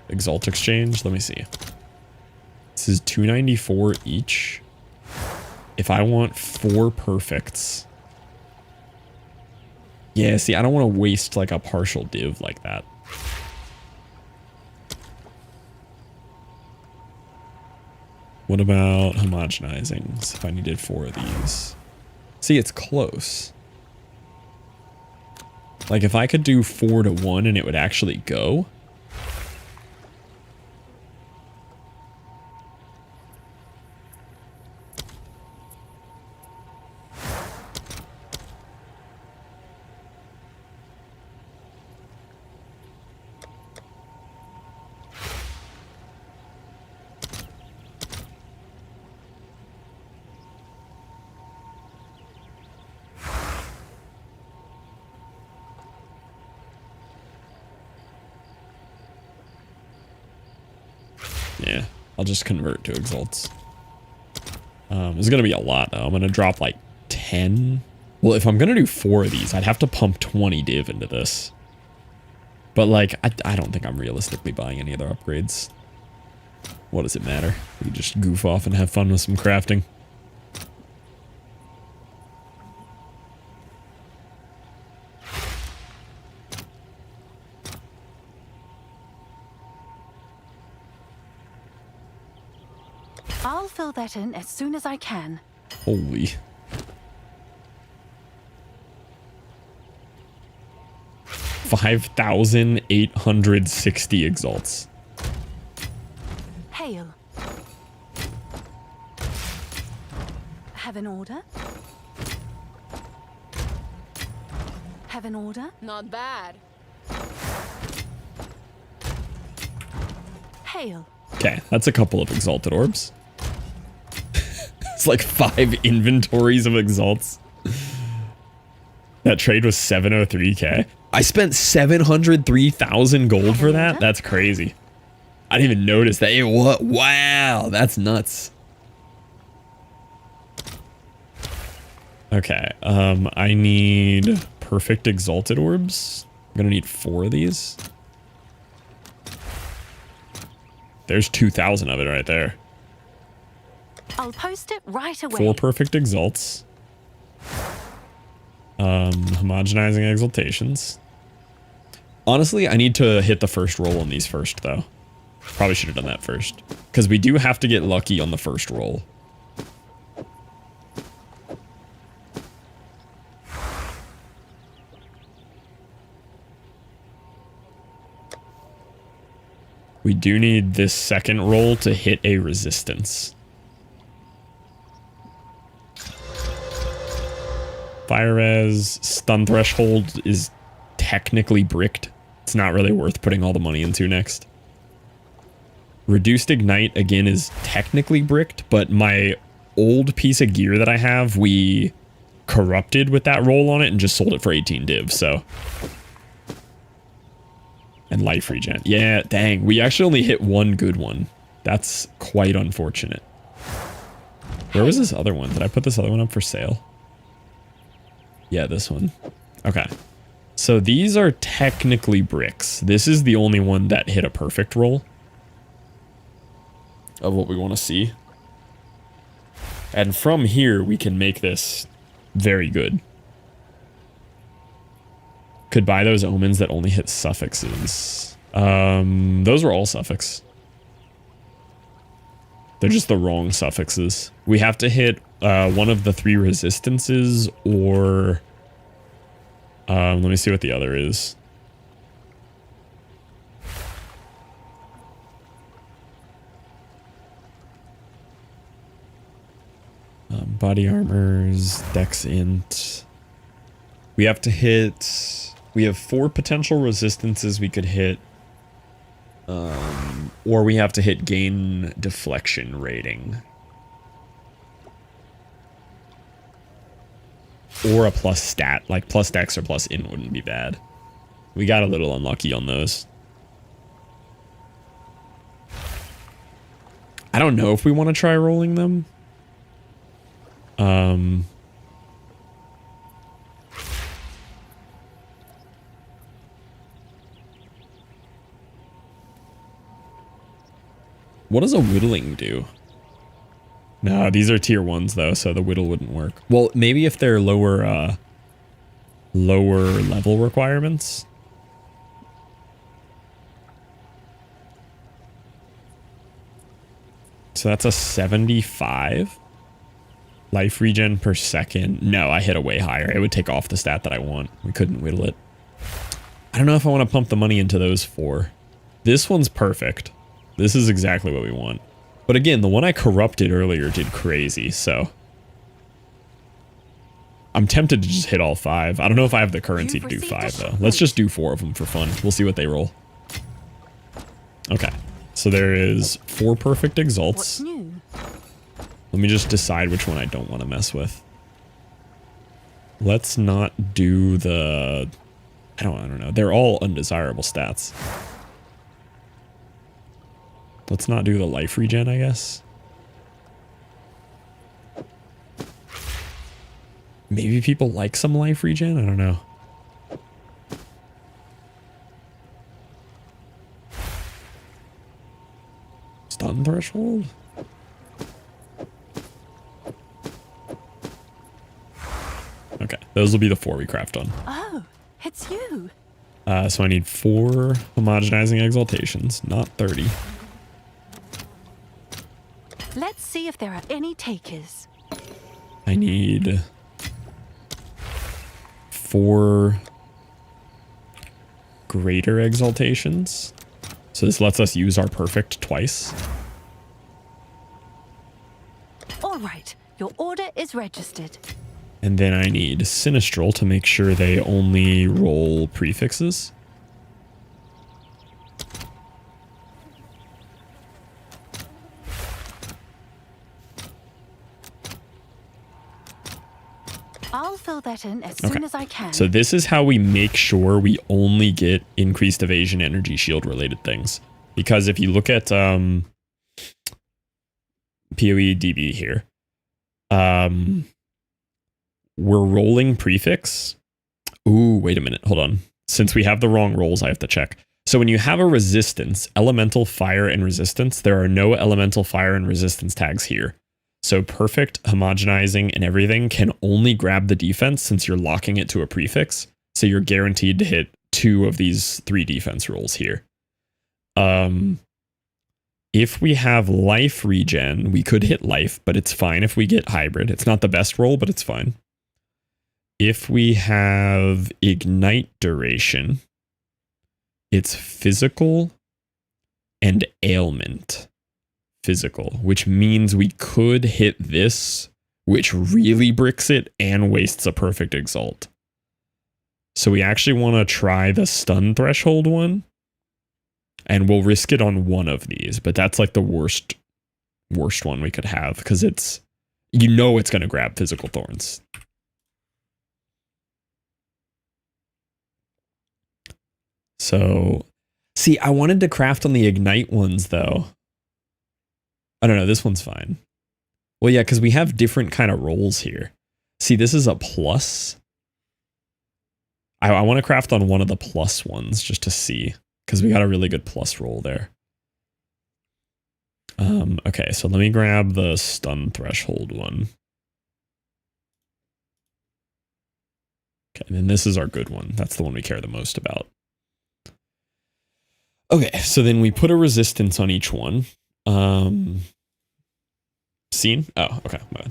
Exalt exchange. Let me see. This is $294 each. If I want 4 perfects. Yeah, see, I don't want to waste like a partial div like that. What about homogenizing? If I needed 4 of these. See, it's close. Like if I could do 4 to 1 and it would actually go. Yeah, I'll just convert to exalts. It's going to be a lot, though. I'm going to drop like 10. Well, if I'm going to do 4 of these, I'd have to pump 20 div into this. But, like, I don't think I'm realistically buying any other upgrades. What does it matter? We just goof off and have fun with some crafting. I'll fill that in as soon as I can. Holy. $5,860 exalts. Hail. Have an order? Have an order? Not bad. Hail. Okay, that's a couple of exalted orbs. It's like 5 inventories of exalts. That trade was 703k. I spent 703,000 gold for that? That's crazy. I didn't even notice that. Hey, what? Wow, that's nuts. Okay, I need perfect exalted orbs. I'm gonna need 4 of these. There's 2,000 of it right there. I'll post it right away. 4 perfect exalts. Homogenizing exaltations. Honestly, I need to hit the first roll on these first, though. Probably should have done that first. Because we do have to get lucky on the first roll. We do need this second roll to hit a resistance. Fire res, stun threshold is technically bricked. It's not really worth putting all the money into next. Reduced ignite, again, is technically bricked, but my old piece of gear that I have, we corrupted with that roll on it and just sold it for 18 div, so. And life regen. Yeah, dang. We actually only hit 1 good one. That's quite unfortunate. Where was this other one? Did I put this other one up for sale? Yeah, this one. Okay. So these are technically bricks. This is the only one that hit a perfect roll of what we want to see. And from here, we can make this very good. Could buy those omens that only hit suffixes. Those were all suffix. They're just the wrong suffixes. We have to hit one of the 3 resistances or... let me see what the other is. Body armors, dex int. We have to hit... We have 4 potential resistances we could hit. Or we have to hit gain deflection rating. or a plus stat. Like plus dex or plus int wouldn't be bad. We got a little unlucky on those. I don't know if we want to try rolling them. What does a whittling do? No, these are tier 1s though, so the whittle wouldn't work. Well, maybe if they're lower level requirements. So that's a 75 life regen per second. No, I hit a way higher. It would take off the stat that I want. We couldn't whittle it. I don't know if I want to pump the money into those 4. This one's perfect. This is exactly what we want. But again, the one I corrupted earlier did crazy, so I'm tempted to just hit all 5. I don't know if I have the currency to do 5 though. Let's just do 4 of them for fun. We'll see what they roll. Okay. So there is 4 perfect exalts. Let me just decide which one I don't want to mess with. Let's not do the... I don't know. They're all undesirable stats. Let's not do the life regen, I guess. Maybe people like some life regen? I don't know. Stun threshold? Okay, those will be the 4 we craft on. Oh, it's you. So I need 4 homogenizing exaltations, not 30. Let's see if there are any takers. I need 4 greater exaltations. So this lets us use our perfect twice. All right, your order is registered. And then I need Sinistral to make sure they only roll prefixes. I'll fill that in as soon as I can. So this is how we make sure we only get increased evasion, energy, shield related things. Because if you look at POE2 here, we're rolling prefix. Ooh, wait a minute. Hold on. Since we have the wrong rolls, I have to check. So when you have a resistance, elemental, fire, and resistance, there are no elemental, fire, and resistance tags here. So perfect, homogenizing, and everything can only grab the defense since you're locking it to a prefix. So you're guaranteed to hit 2 of these 3 defense rolls here. If we have life regen, we could hit life, but it's fine if we get hybrid. It's not the best roll, but it's fine. If we have ignite duration, it's physical and ailment. Physical, which means we could hit this, which really bricks it and wastes a perfect exalt. So we actually want to try the stun threshold one, and we'll risk it on one of these, but that's like the worst one we could have because it's, you know, it's going to grab physical thorns. So, see, I wanted to craft on the ignite ones though. I don't know, this one's fine. Well, yeah, because we have different kind of rolls here. See, this is a plus. I want to craft on one of the plus ones just to see, because we got a really good plus roll there. Okay, so let me grab the stun threshold one. Okay, and then this is our good one. That's the one we care the most about. Okay, so then we put a resistance on each one. Scene? Oh, okay. My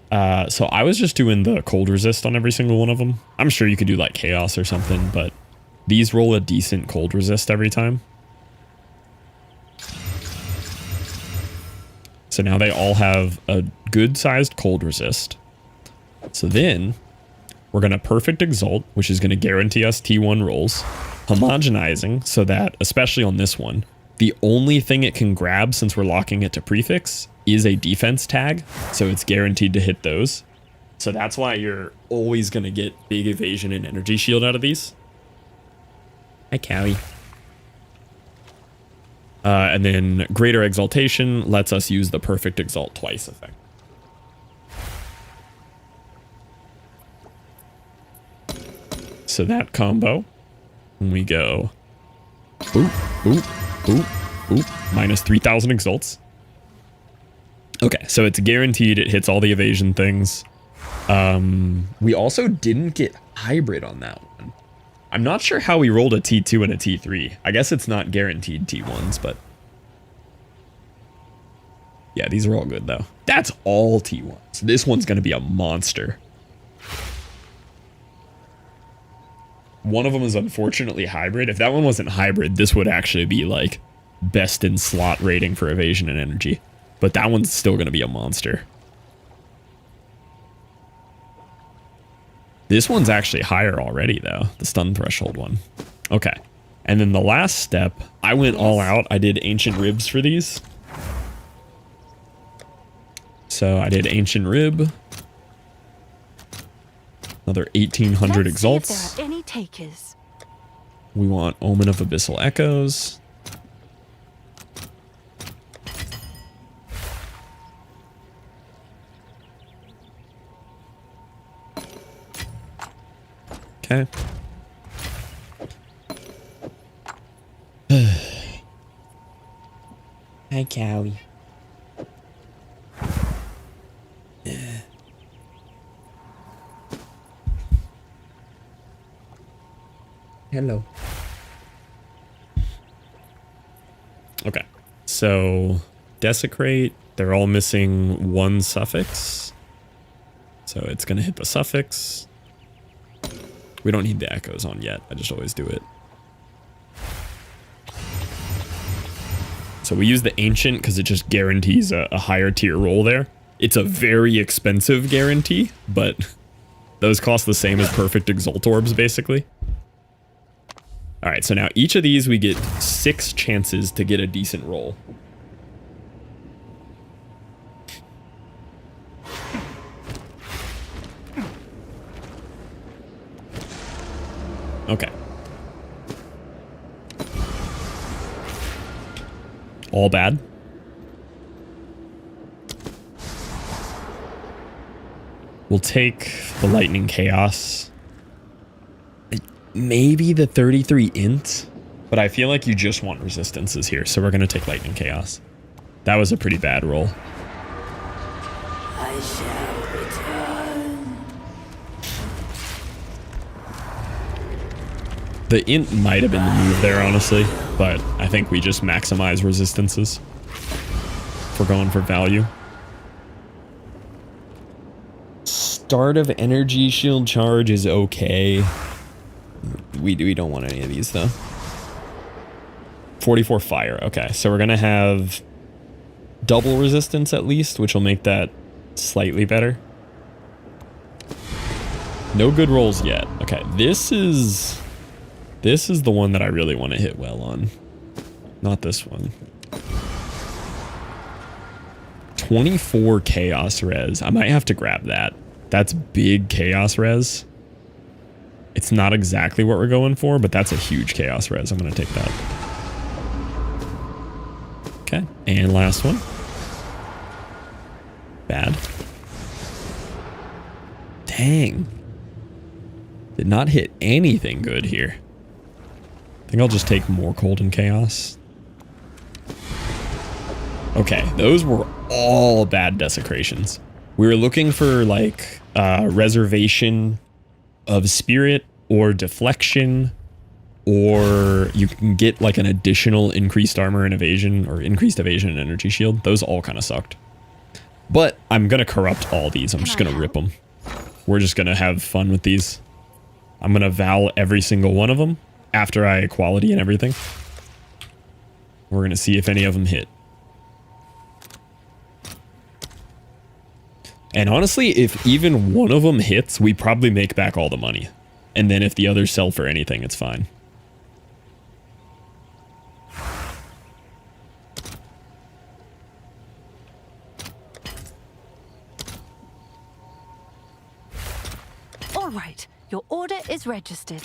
bad. So I was just doing the cold resist on every single one of them. I'm sure you could do like chaos or something, but these roll a decent cold resist every time. So now they all have a good sized cold resist. So then we're going to perfect exalt, which is going to guarantee us T1 rolls, homogenizing so that, especially on this one, the only thing it can grab since we're locking it to prefix is a defense tag, so it's guaranteed to hit those. So that's why you're always going to get big evasion and energy shield out of these. Hi, Callie. And then greater exaltation lets us use the perfect exalt twice effect. So that combo, when we go boop, boop, boop, boop, minus 3,000 exalts. Okay, so it's guaranteed it hits all the evasion things. We also didn't get hybrid on that one. I'm not sure how we rolled a T2 and a T3. I guess it's not guaranteed T1s, but yeah, these are all good though. That's all T1s. This one's going to be a monster. One of them is unfortunately hybrid. If that one wasn't hybrid, this would actually be like best in slot rating for evasion and energy. But that one's still going to be a monster. This one's actually higher already though, the stun threshold one. Okay. And then the last step, I went all out. I did ancient ribs for these. So I did ancient rib. Another 1,800 exalts. See if there are any takers. We want Omen of Abyssal Echoes. Okay. Hi, Cowie. Hello. Okay, so desecrate, they're all missing one suffix. So it's going to hit the suffix. We don't need the echoes on yet. I just always do it. So we use the ancient because it just guarantees a higher tier roll there. It's a very expensive guarantee, but those cost the same as perfect exalt orbs basically. All right, so now each of these we get 6 chances to get a decent roll. Okay. All bad. We'll take the lightning chaos. Maybe the 33 int, but I feel like you just want resistances here, so we're going to take lightning chaos. That was a pretty bad roll. I shall return. The int might have been the move there, honestly, but I think we just maximize resistances if we're going for value. Start of energy shield charge is okay. We don't want any of these though. 44 fire. Okay, so we're gonna have double resistance at least, which will make that slightly better. No good rolls yet. Okay, this is the one that I really want to hit well on. Not this one. 24 chaos res. I might have to grab that. That's big chaos res. It's not exactly what we're going for, but that's a huge chaos res. I'm going to take that. Okay, and last one. Bad. Dang. Did not hit anything good here. I think I'll just take more cold and chaos. Okay, those were all bad desecrations. We were looking for like reservation of spirit or deflection, or you can get like an additional increased armor and evasion or increased evasion and energy shield. Those all kind of sucked. But I'm going to corrupt all these. I'm just going to rip them. We're just going to have fun with these. I'm going to Val every single one of them after I equality and everything. We're going to see if any of them hit. And honestly, if even one of them hits, we probably make back all the money. And then if the others sell for anything, it's fine. Use registered.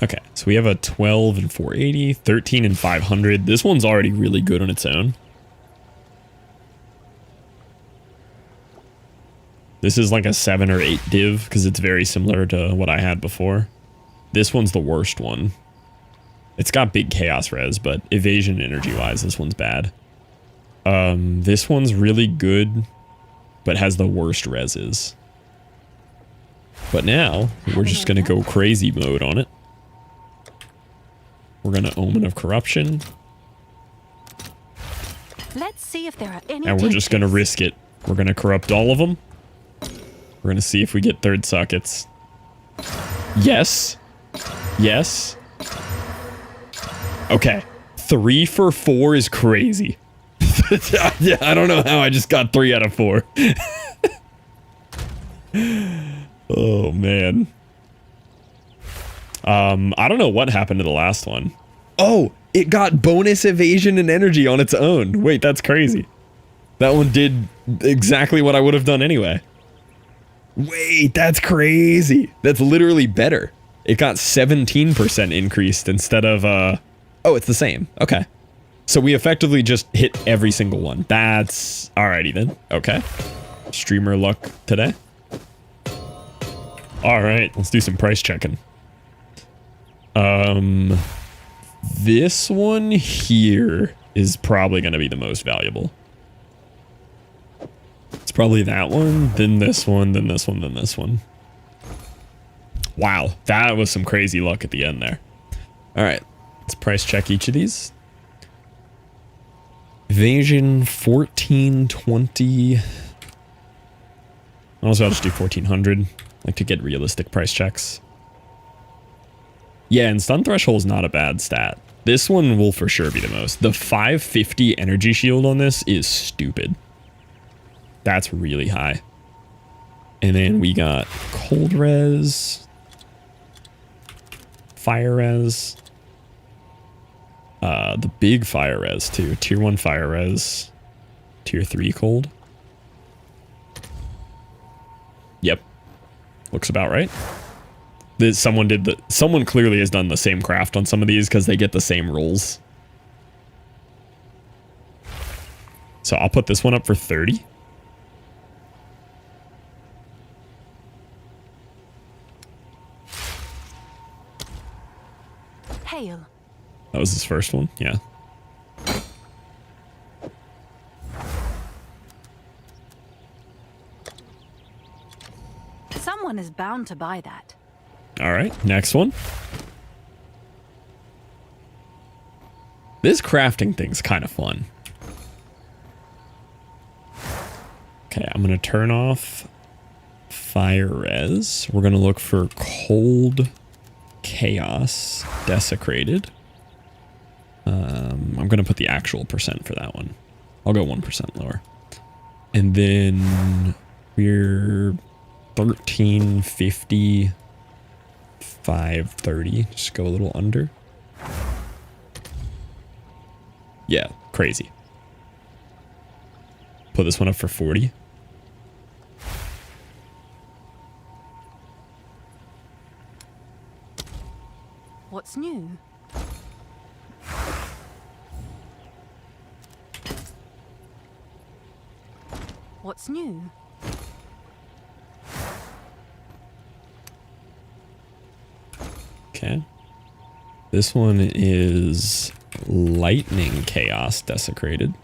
Okay, so we have a 12 and 480, 13 and 500. This one's already really good on its own. This is like a 7 or 8 div because it's very similar to what I had before. This one's the worst one. It's got big chaos res, but evasion energy wise, this one's bad. This one's really good, but has the worst reses. But now we're just gonna go crazy mode on it. We're gonna Omen of Corruption. Let's see if there are any. And we're just gonna risk it. We're gonna corrupt all of them. We're gonna see if we get third sockets. Yes. Yes. Okay. 3 for 4 is crazy. Yeah, I don't know how I just got 3 out of 4. Oh, man. I don't know what happened to the last one. Oh, it got bonus evasion and energy on its own. Wait, that's crazy. That one did exactly what I would have done anyway. Wait, that's crazy. That's literally better. It got 17% increased instead of, oh, it's the same. Okay. So we effectively just hit every single one. That's alrighty then. Okay. Streamer luck today. Alright, let's do some price checking. This one here is probably going to be the most valuable. It's probably that one, then this one, then this one, then this one. Wow, that was some crazy luck at the end there. Alright, let's price check each of these. Evasion 1420. Also, I'll just do 1400. Like to get realistic price checks. Yeah, and stun threshold is not a bad stat. This one will for sure be the most. The 550 energy shield on this is stupid. That's really high. And then we got cold res, fire res, the big fire res too. Tier 1 fire res, tier 3 cold. Yep. Looks about right. Someone clearly has done the same craft on some of these because they get the same rolls. So I'll put this one up for 30. Hail. That was his first one, yeah. Someone is bound to buy that. All right, next one. This crafting thing's kind of fun. Okay, I'm going to turn off fire res. We're going to look for cold chaos desecrated. I'm going to put the actual percent for that one. I'll go 1% lower. And then we're 1350, 530. Just go a little under. Yeah, crazy. Put this one up for 40. What's new? What's new? Okay. This one is lightning chaos desecrated.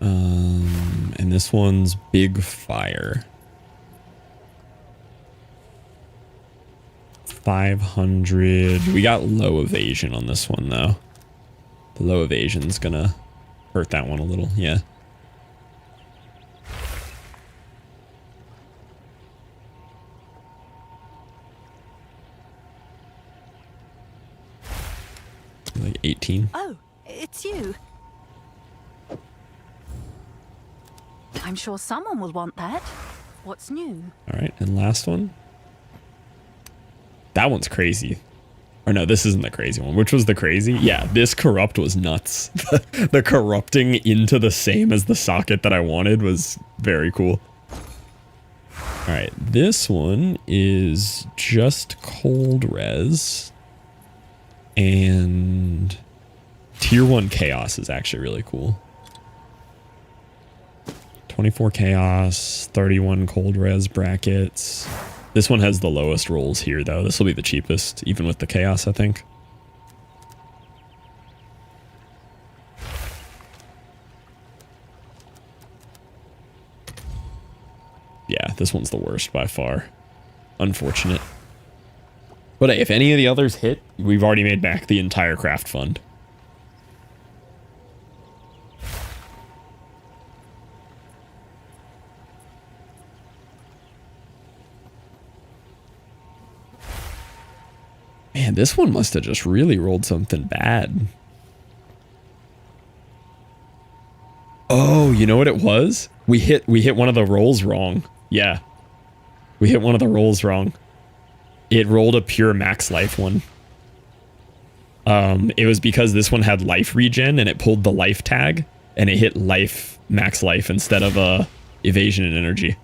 And this one's big fire. 500. We got low evasion on this one though. The low evasion's gonna hurt that one a little, yeah. Like 18. Oh, it's you. I'm sure someone will want that. What's new? All right, and last one. That one's crazy. Or no, this isn't the crazy one. Which was the crazy? Yeah, this corrupt was nuts. The corrupting into the same as the socket that I wanted was very cool. All right, this one is just cold res. And tier 1 chaos is actually really cool. 24 chaos, 31 cold res brackets. This one has the lowest rolls here though. This will be the cheapest, even with the chaos, I think. Yeah, this one's the worst by far. Unfortunate. But hey, if any of the others hit, we've already made back the entire craft fund. Man, this one must have just really rolled something bad. Oh, you know what it was? We hit one of the rolls wrong. Yeah. We hit one of the rolls wrong. It rolled a pure max life one. It was because this one had life regen and it pulled the life tag and it hit life, max life instead of evasion and energy.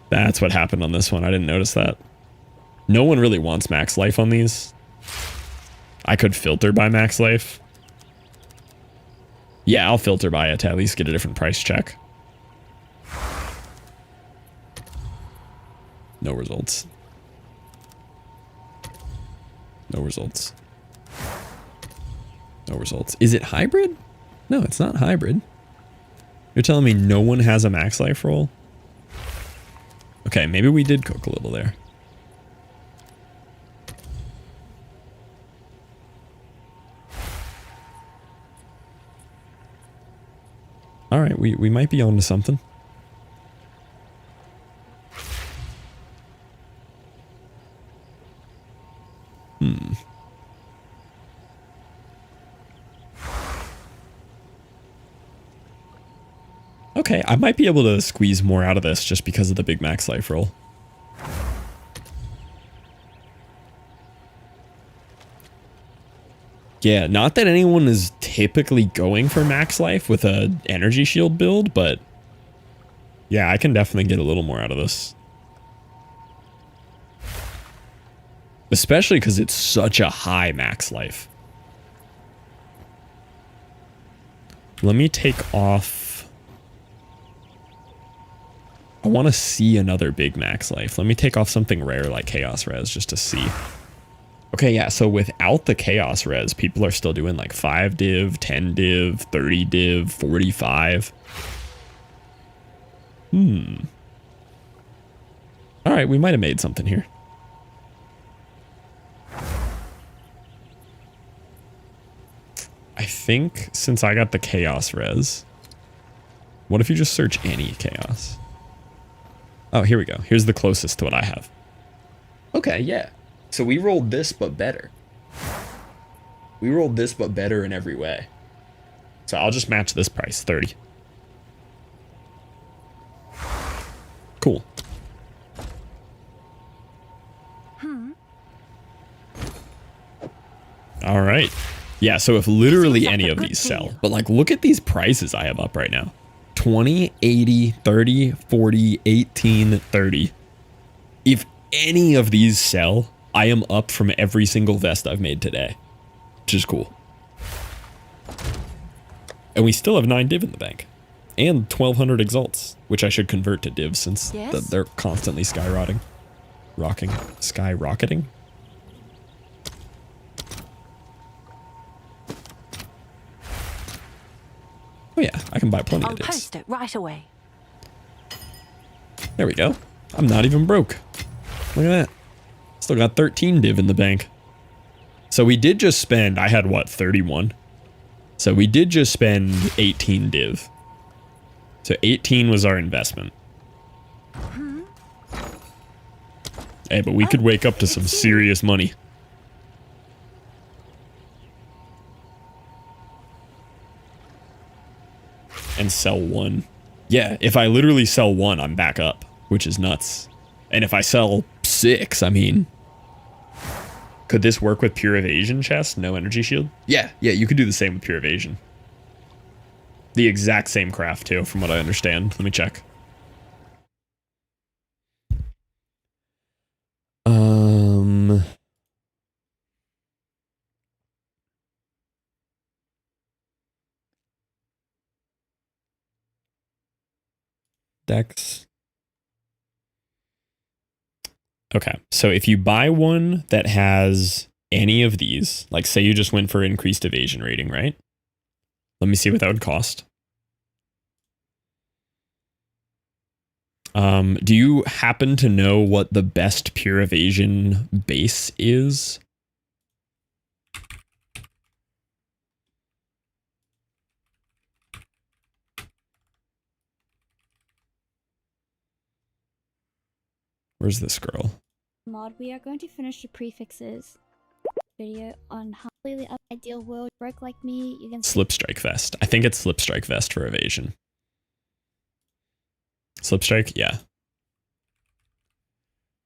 That's what happened on this one. I didn't notice that. No one really wants max life on these. I could filter by max life. Yeah, I'll filter by it to at least get a different price check. No results. No results. No results. Is it hybrid? No, it's not hybrid. You're telling me no one has a max life roll? Okay, maybe we did cook a little there. All right, we might be on to something. Okay, I might be able to squeeze more out of this just because of the big max life roll. Yeah, not that anyone is typically going for max life with a energy shield build, but yeah, I can definitely get a little more out of this. Especially because it's such a high max life. Let me take off... I want to see another big max life. Let me take off something rare like Chaos Res just to see. Okay, yeah, so without the Chaos Res, people are still doing like 5 div, 10 div, 30 div, 45. Alright, we might have made something here. I think since I got the Chaos Res, what if you just search any Chaos? Oh, here we go. Here's the closest to what I have. Okay, yeah. So we rolled this, but better. We rolled this, but better in every way. So I'll just match this price, 30. Cool. All right. Yeah, so if literally any of these sell, but like look at these prices I have up right now. 20, 80, 30, 40, 18, 30. If any of these sell, I am up from every single vest I've made today, which is cool. And we still have 9 div in the bank and 1,200 exalts, which I should convert to div since they're constantly skyrocketing. Skyrocketing? Oh yeah, I can buy plenty of divs. I'll post it right away. There we go. I'm not even broke. Look at that. Still got 13 div in the bank. So we did just spend, I had what, 31? So we did just spend 18 div. So 18 was our investment. Hey, but we could wake up to some serious money. And sell one. Yeah, if I literally sell one, I'm back up, which is nuts. And if I sell 6, I mean... Could this work with pure evasion chest? No energy shield? Yeah, you could do the same with pure evasion. The exact same craft too, from what I understand. Let me check. Dex. Okay, so if you buy one that has any of these, like say you just went for increased evasion rating, right? Let me see what that would cost. Do you happen to know what the best pure evasion base is? Where's this girl? Mod, we are going to finish the prefixes video on how the ideal world work like me. You can Slipstrike vest. I think it's slipstrike vest for evasion. Slipstrike, yeah.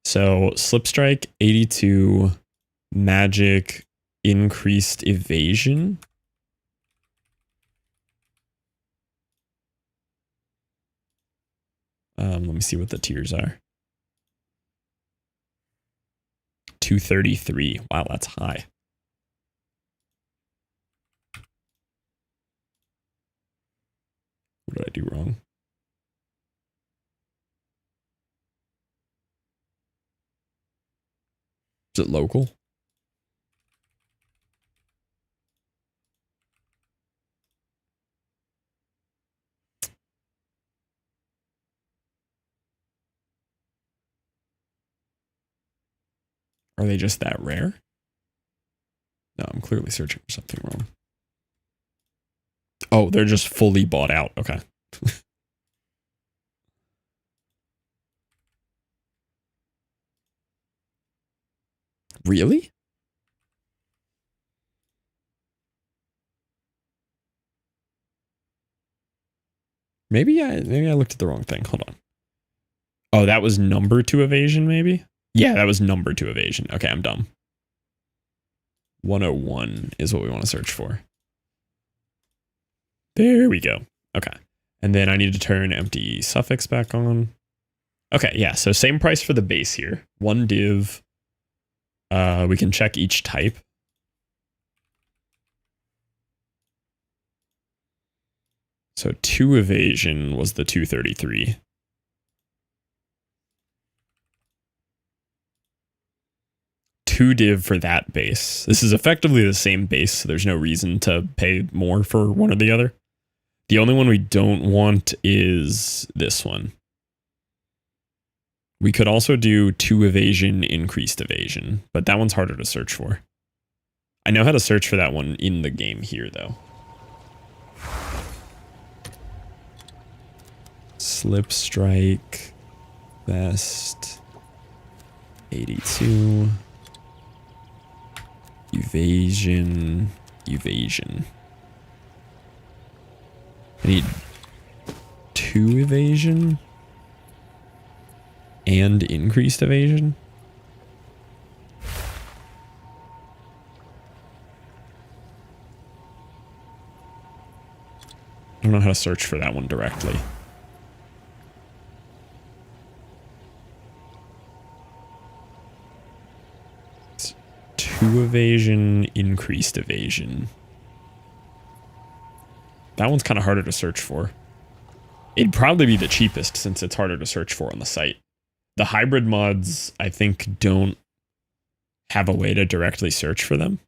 So slipstrike 82 magic increased evasion. Let me see what the tiers are. 233. Wow, that's high. What did I do wrong? Is it local? Are they just that rare? No, I'm clearly searching for something wrong. Oh, they're just fully bought out. Okay. Really? Maybe I looked at the wrong thing. Hold on. Oh, that was number 2 evasion, maybe? Yeah, that was number 2 evasion. Okay, I'm dumb. 101 is what we want to search for. There we go. Okay. And then I need to turn empty suffix back on. Okay, yeah, so same price for the base here. 1 div. We can check each type. So 2 evasion was the 233. Two div for that base. This is effectively the same base, so there's no reason to pay more for one or the other. The only one we don't want is this one. We could also do 2 evasion, increased evasion, but that one's harder to search for. I know how to search for that one in the game here, though. Slipstrike, vest, 82. Evasion. I need 2 evasion and increased evasion. I don't know how to search for that one directly. It's 2 evasion, increased evasion. That one's kind of harder to search for. It'd probably be the cheapest since it's harder to search for on the site. The hybrid mods, I think, don't have a way to directly search for them.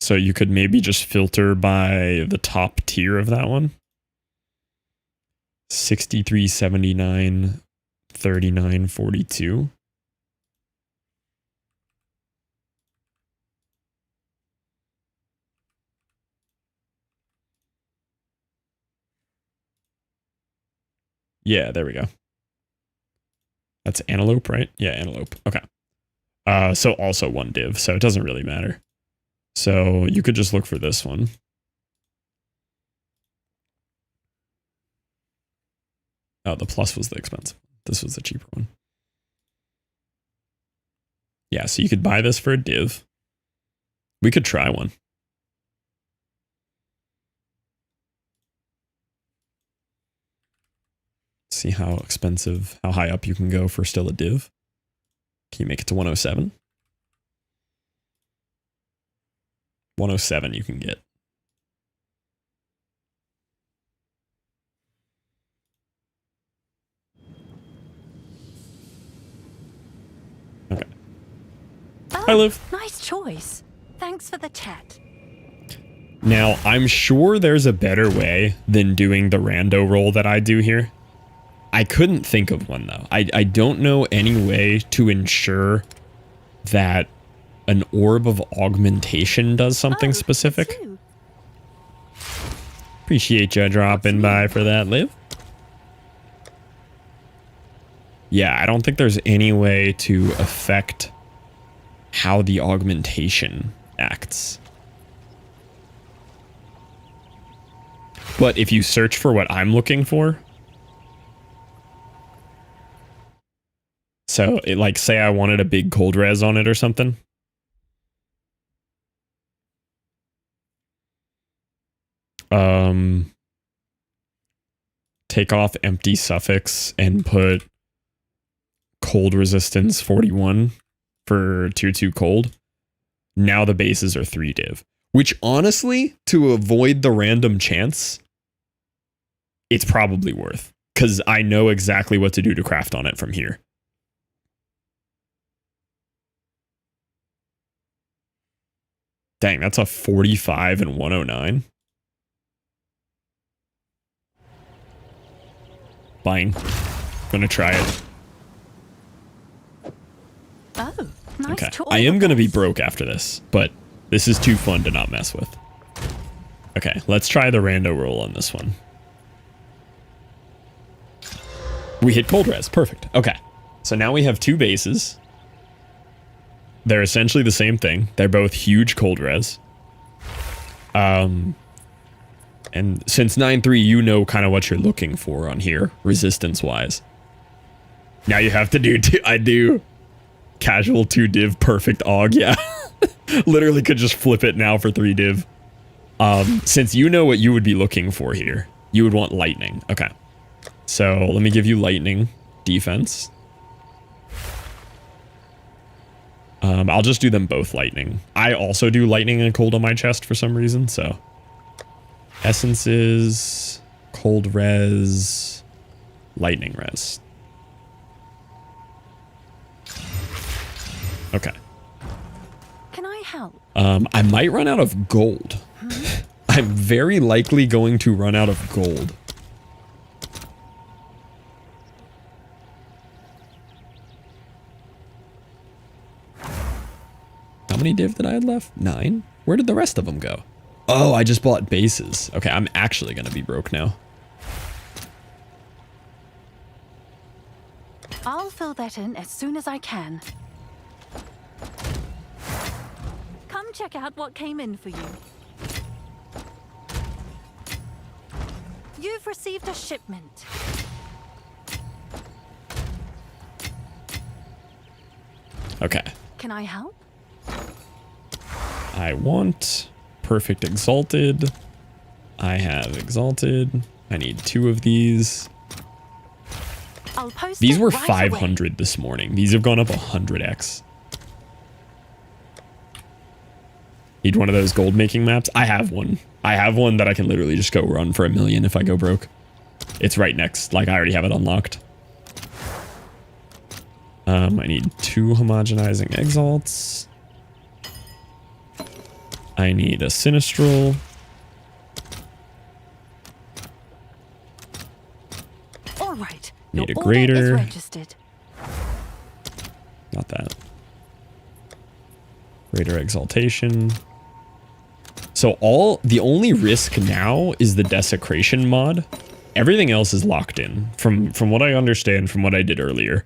So you could maybe just filter by the top tier of that one. 63, 79, 39, 42. Yeah, there we go. That's antelope, right? Yeah, antelope. Okay. So also one div, so it doesn't really matter. So you could just look for this one. Oh, the plus was the expensive. This was the cheaper one. Yeah, so you could buy this for a div. We could try one. See how expensive, how high up you can go for still a div. Can you make it to 107? 107 you can get. Okay. Oh, Hi, Liv. Nice choice. Thanks for the chat. Now, I'm sure there's a better way than doing the rando roll that I do here. I couldn't think of one, though. I don't know any way to ensure that an orb of augmentation does something specific. it's you. Appreciate you dropping by for that, Liv. Yeah, I don't think there's any way to affect how the augmentation acts. But if you search for what I'm looking for, so it, like, say I wanted a big cold res on it or something. Take off empty suffix and put cold resistance 41 for tier 2 cold. Now the bases are 3 div, which honestly, to avoid the random chance, it's probably worth, because I know exactly what to do to craft on it from here. Dang, that's a 45 and 109. Fine. Gonna try it. Oh, nice Okay. choice. I am gonna be broke after this, but this is too fun to not mess with. Okay, let's try the rando roll on this one. We hit cold res. Perfect. Okay. So now we have 2 bases. They're essentially the same thing. They're both huge cold res. And since 9.3, you know kind of what you're looking for on here, resistance-wise. Now you have to do I do. Casual 2 div, perfect aug, yeah. Literally could just flip it now for 3 div. Since you know what you would be looking for here, you would want lightning. Okay. So let me give you lightning defense. I'll just do them both lightning. I also do lightning and cold on my chest for some reason, so. Essences, cold res, lightning res. Okay. Can I help? I might run out of gold. I'm very likely going to run out of gold. How many div did I have left? 9? Where did the rest of them go? Oh, I just bought bases. Okay, I'm actually going to be broke now. I'll fill that in as soon as I can. Come check out what came in for you. You've received a shipment. Okay. Can I help? I want perfect exalted. I have exalted. I need 2 of these. I'll post These it were right 500 away. this morning. These have gone up 100x. Need one of those gold making maps? I have one. I have one that I can literally just go run for 1 million if I go broke. It's right next. Like, I already have it unlocked. I need 2 homogenizing exalts. I need a Sinistral. All right. Need Your a order is greater. registered. Not that. Greater Exaltation. So the only risk now is the Desecration mod. Everything else is locked in from what I understand from what I did earlier.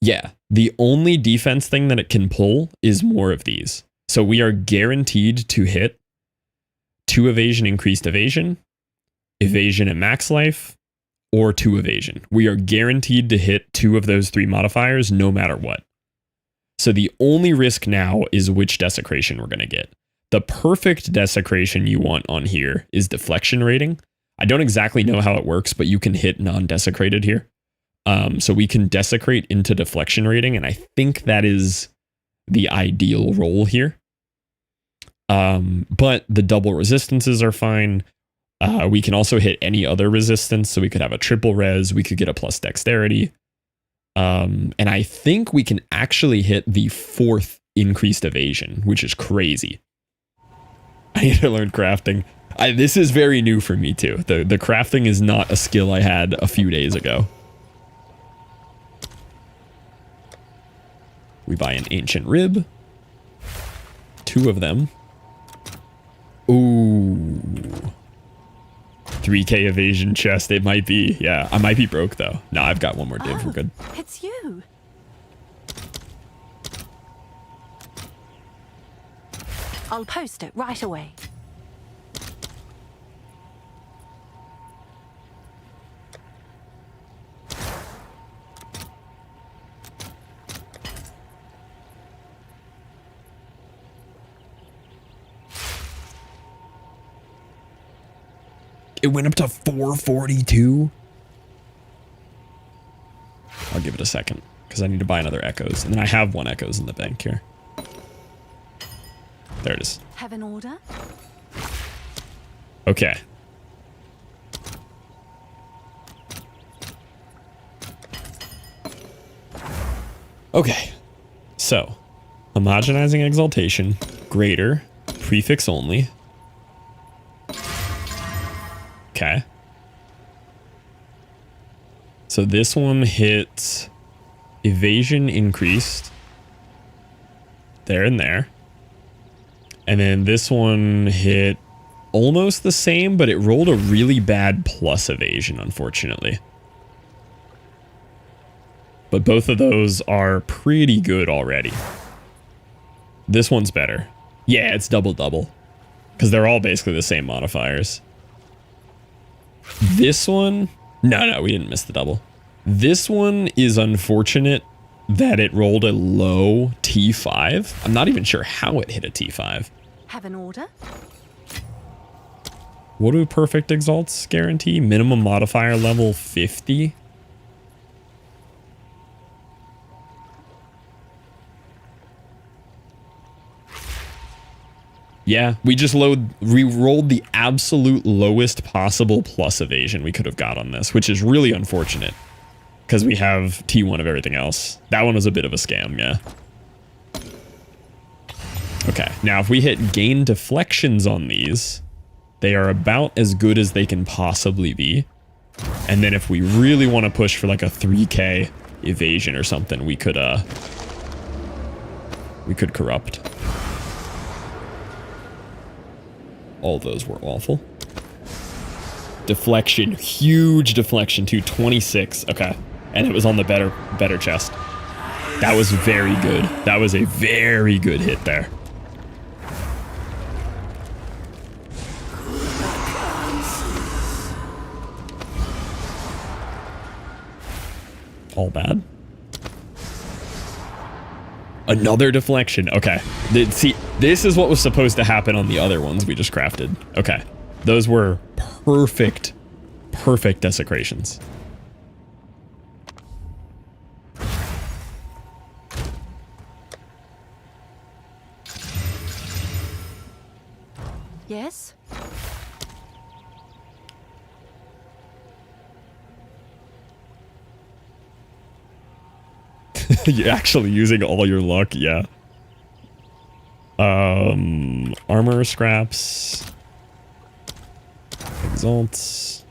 Yeah, the only defense thing that it can pull is more of these. So we are guaranteed to hit 2 evasion, increased evasion, evasion at max life, or 2 evasion. We are guaranteed to hit 2 of those 3 modifiers no matter what. So the only risk now is which desecration we're going to get. The perfect desecration you want on here is deflection rating. I don't exactly know how it works, but you can hit non-desecrated here. So we can desecrate into deflection rating, and I think that is the ideal roll here. But the double resistances are fine. We can also hit any other resistance, so we could have a triple res, we could get a plus dexterity. And I think we can actually hit the 4th increased evasion, which is crazy. I need to learn crafting. This is very new for me too. The crafting is not a skill I had a few days ago. We buy an ancient rib. 2 of them. Ooh. 3k evasion chest. It might be. Yeah, I might be broke though. No, I've got one more div. We're good. It's you. I'll post it right away. It went up to 442. I'll give it a second because I need to buy another echoes, and then I have 1 echoes in the bank here. There it is. Have an order? Okay. Okay. So, homogenizing exaltation, greater, prefix only. Okay. So this one hit evasion increased. There and there. And then this one hit almost the same, but it rolled a really bad plus evasion, unfortunately. But both of those are pretty good already. This one's better. Yeah, it's double-double. Because they're all basically the same modifiers. This one... No, we didn't miss the double. This one is unfortunate that it rolled a low T5. I'm not even sure how it hit a T5. Have an order? What do perfect exalts guarantee? Minimum modifier level 50? Yeah, we rolled the absolute lowest possible plus evasion we could have got on this, which is really unfortunate because we have T1 of everything else. That one was a bit of a scam, yeah. Okay, now if we hit gain deflections on these, they are about as good as they can possibly be. And then if we really want to push for like a 3k evasion or something, we could corrupt. All those were awful. Deflection, huge deflection too, 26. Okay, and it was on the better chest. That was very good. That was a very good hit there. All bad. Another deflection. Okay. See, this is what was supposed to happen on the other ones we just crafted. Okay. Those were perfect desecrations. Yes? You're actually using all your luck, yeah. Armor scraps. Exalts.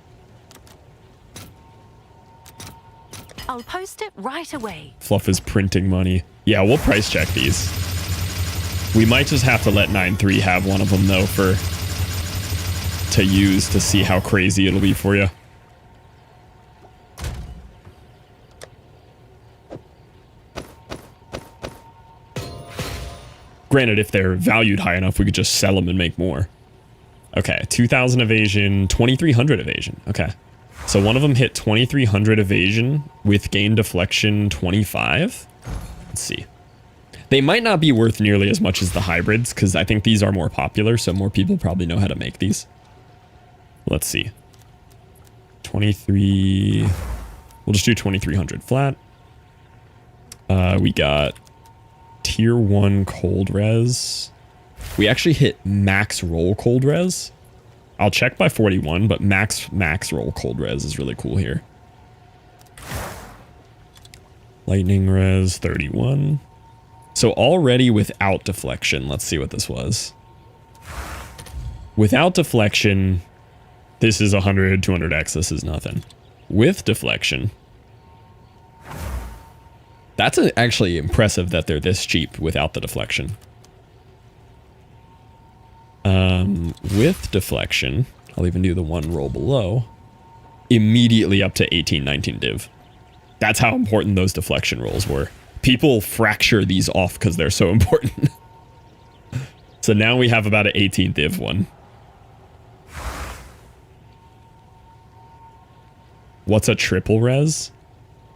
I'll post it right away. Fluff is printing money. Yeah, we'll price check these. We might just have to let 9.3 have one of them though to use to see how crazy it'll be for you. Granted, if they're valued high enough, we could just sell them and make more. Okay, 2,000 evasion, 2,300 evasion. Okay. So one of them hit 2,300 evasion with gain deflection 25. Let's see. They might not be worth nearly as much as the hybrids, because I think these are more popular, so more people probably know how to make these. Let's see. 23... We'll just do 2,300 flat. We got tier 1 cold res. We actually hit max roll cold res. I'll check by 41, but max roll cold res is really cool here. Lightning res 31. So already without deflection, let's see what this was. Without deflection, this is 100, 200x, this is nothing. With deflection, that's actually impressive that they're this cheap without the deflection. With deflection, I'll even do the one roll below, immediately up to 18, 19 div. That's how important those deflection rolls were. People fracture these off because they're so important. So now we have about an 18 div one. What's a triple res?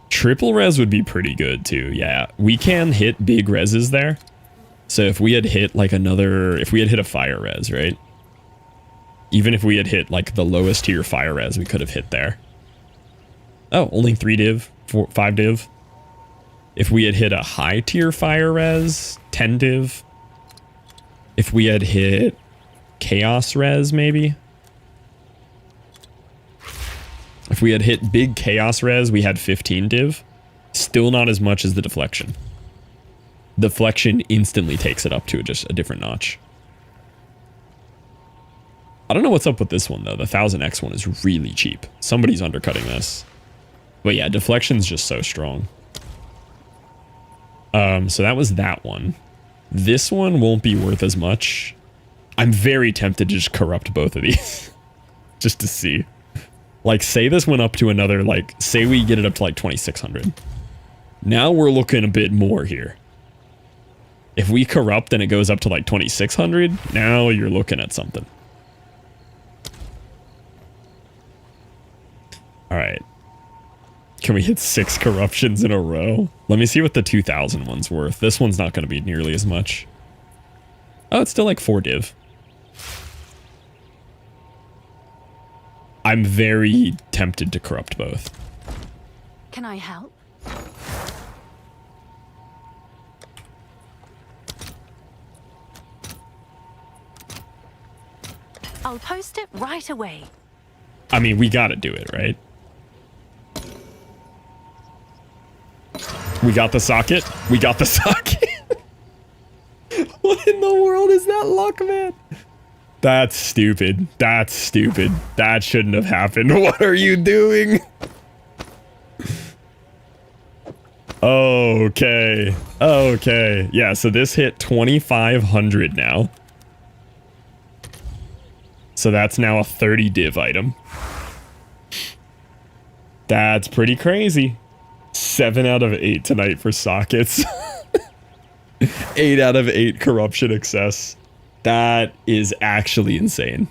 Triple res would be pretty good too. Yeah, we can hit big reses there. So if we had hit like if we had hit a fire res, right? Even if we had hit like the lowest tier fire res, we could have hit there. Oh, only 3 div, 5 div. If we had hit a high tier fire res, 10 div. If we had hit chaos res, maybe. If we had hit big chaos res, we had 15 div. Still not as much as the deflection. Deflection instantly takes it up to just a different notch. I don't know what's up with this one though. The 1000x one is really cheap. Somebody's undercutting this. But yeah, deflection's just so strong. So that was that one. This one won't be worth as much. I'm very tempted to just corrupt both of these. Just to see. Like, say this went up to another, like, say we get it up to like 2,600. Now we're looking a bit more here. If we corrupt and it goes up to like 2,600, now you're looking at something. Alright. Can we hit 6 corruptions in a row? Let me see what the 2,000 one's worth. This one's not going to be nearly as much. Oh, it's still like 4 div. I'm very tempted to corrupt both. Can I help? I'll post it right away. I mean, we gotta do it, right? We got the socket. We got the socket. What in the world is that luck, man? That's stupid. That's stupid. That shouldn't have happened. What are you doing? Okay. Okay. Yeah, so this hit 2,500 now. So that's now a 30 div item. That's pretty crazy. 7 out of 8 tonight for sockets. 8 out of 8 corruption excess. That is actually insane.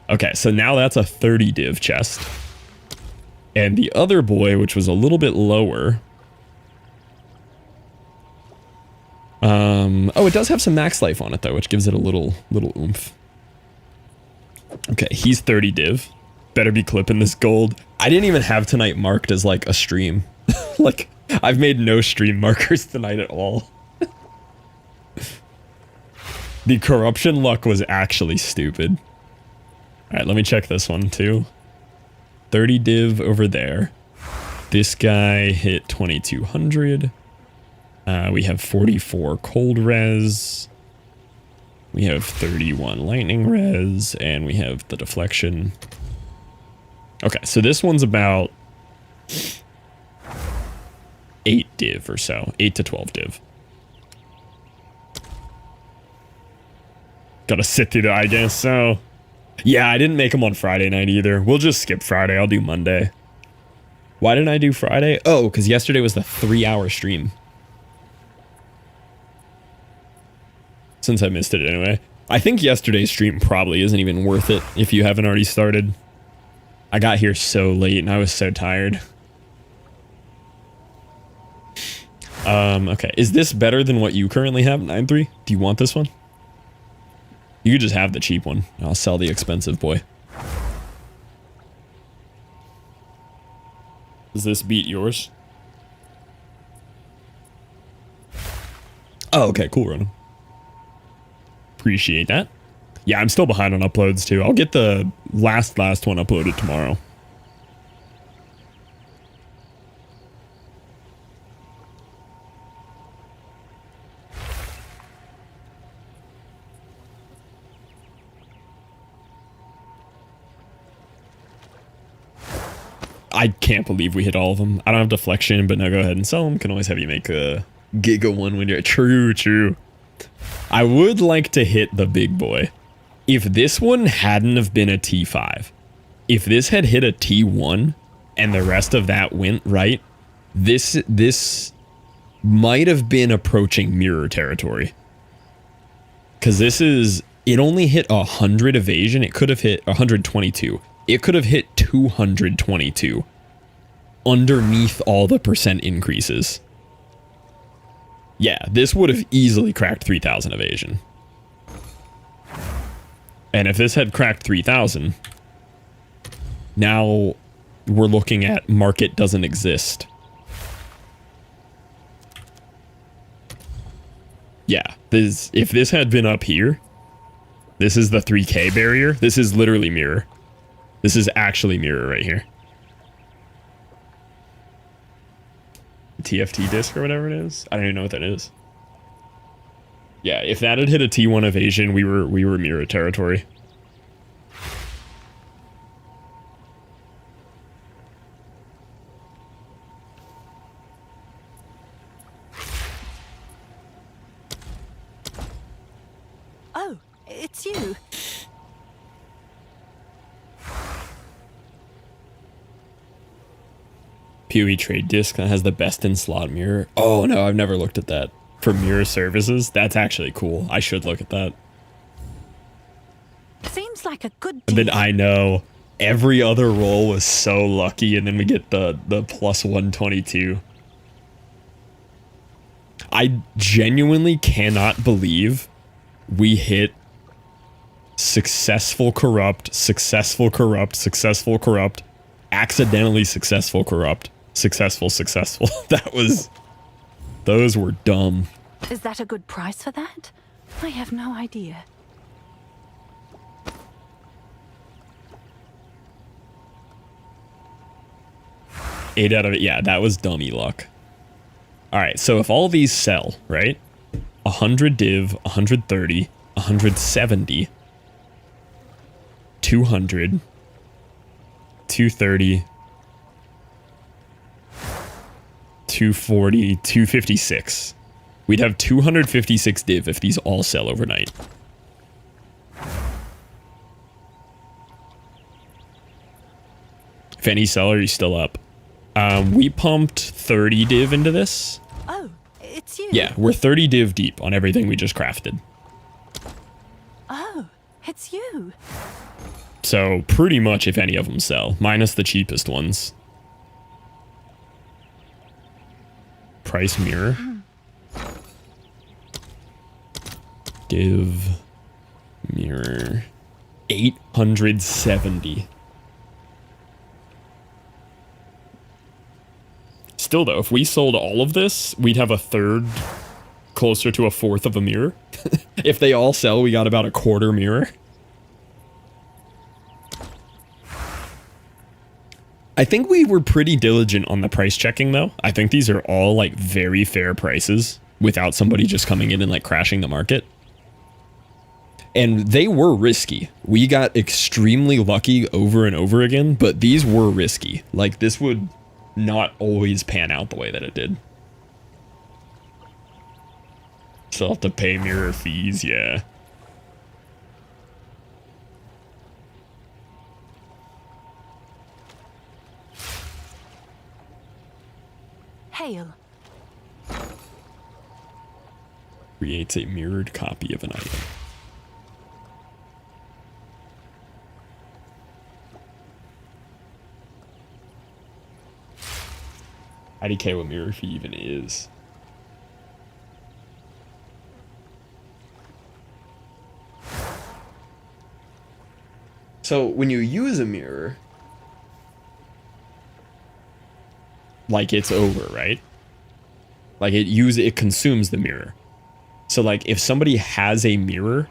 Okay, so now that's a 30 div chest. And the other boy, which was a little bit lower. Oh, it does have some max life on it though, which gives it a little oomph. Okay, he's 30 div. Better be clipping this gold. I didn't even have tonight marked as like a stream. Like, I've made no stream markers tonight at all. The corruption luck was actually stupid. Alright, let me check this one too. 30 div over there. This guy hit 2,200. We have 44 cold res. We have 31 lightning res, and we have the deflection. Okay, so this one's about 8 div or so. 8 to 12 div. Gotta sit through the, I guess so. Yeah, I didn't make them on Friday night either. We'll just skip Friday. I'll do Monday. Why didn't I do Friday? Oh, because yesterday was the 3-hour stream. Since I missed it anyway. I think yesterday's stream probably isn't even worth it if you haven't already started. I got here so late and I was so tired. Okay. Is this better than what you currently have, 9.3? Do you want this one? You could just have the cheap one. I'll sell the expensive boy. Does this beat yours? Oh, okay. Cool, Ronan. Appreciate that. Yeah, I'm still behind on uploads too. I'll get the last one uploaded tomorrow. I can't believe we hit all of them. I don't have deflection, but no, go ahead and sell them. Can always have you make a Giga one when you're... True. I would like to hit the big boy. If this one hadn't have been a T5, if this had hit a T1 and the rest of that went right, this might have been approaching mirror territory. Because this is... It only hit 100 evasion. It could have hit 122. It could have hit 222 underneath all the percent increases. Yeah, this would have easily cracked 3,000 evasion. And if this had cracked 3,000, now we're looking at market doesn't exist. Yeah, if this had been up here, this is the 3K barrier. This is literally mirror. This is actually mirror right here. TFT disc or whatever it is. I don't even know what that is. Yeah, if that had hit a T1 evasion, we were mirror territory. Oh, it's you. POE trade disc that has the best in slot mirror. Oh no, I've never looked at that. For mirror services, that's actually cool. I should look at that. Seems like a good And deal. then I know every other roll was so lucky, and then we get the plus 122. I genuinely cannot believe we hit successful corrupt, accidentally successful corrupt, successful. Those were dumb. Is that a good price for that? I have no idea. Eight out of it. Yeah, that was dummy luck. All right, so if all these sell, right? 100 div, 130, 170, 200, 230, 240, 256. We'd have 256 div if these all sell overnight. If any sell, are you still up? We pumped 30 div into this. Oh, it's you. Yeah, we're 30 div deep on everything we just crafted. Oh, it's you. So pretty much if any of them sell, minus the cheapest ones. Price mirror. Div mirror 870. Still though, if we sold all of this, we'd have a third, closer to a fourth of a mirror. If they all sell, we got about a quarter mirror. I think we were pretty diligent on the price checking though. I think these are all like very fair prices without somebody just coming in and like crashing the market. And they were risky. We got extremely lucky over and over again, but these were risky. Like, this would not always pan out the way that it did. Still have to pay mirror fees, yeah. Hail. Creates a mirrored copy of an item. IDK what mirror fee even is. So when you use a mirror, like it's over, right? Like it consumes the mirror. So like if somebody has a mirror,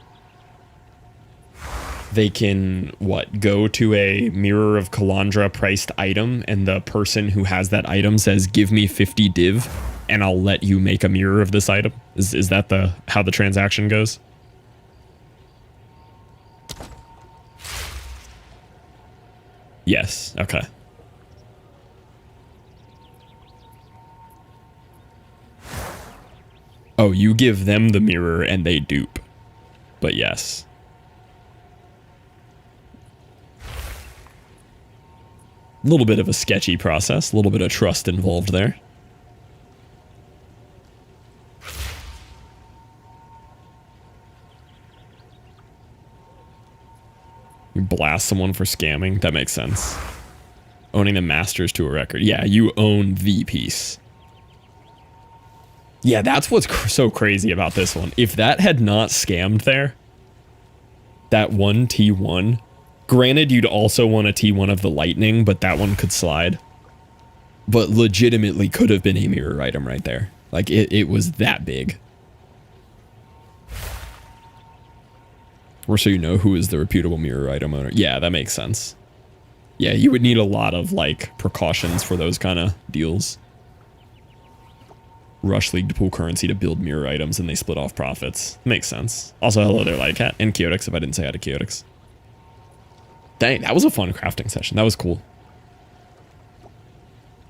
they can go to a Mirror of Kalandra priced item, and the person who has that item says, "Give me 50 div, and I'll let you make a mirror of this item." Is that how the transaction goes? Yes. Okay. Oh, you give them the mirror and they dupe. But yes. A little bit of a sketchy process, a little bit of trust involved there. You blast someone for scamming, that makes sense. Owning the masters to a record. Yeah, you own the piece. Yeah, that's what's so crazy about this one. If that had not scammed there, that one T1, granted you'd also want a T1 of the lightning, but that one could slide. But legitimately could have been a mirror item right there. Like, it was that big. Or so you know who is the reputable mirror item owner. Yeah, that makes sense. Yeah, you would need a lot of, like, precautions for those kind of deals. Rush League to pool currency to build mirror items and they split off profits. Makes sense. Also, hello there, Lightcat. And Chaotix, if I didn't say hi to Chaotix. Dang, that was a fun crafting session. That was cool.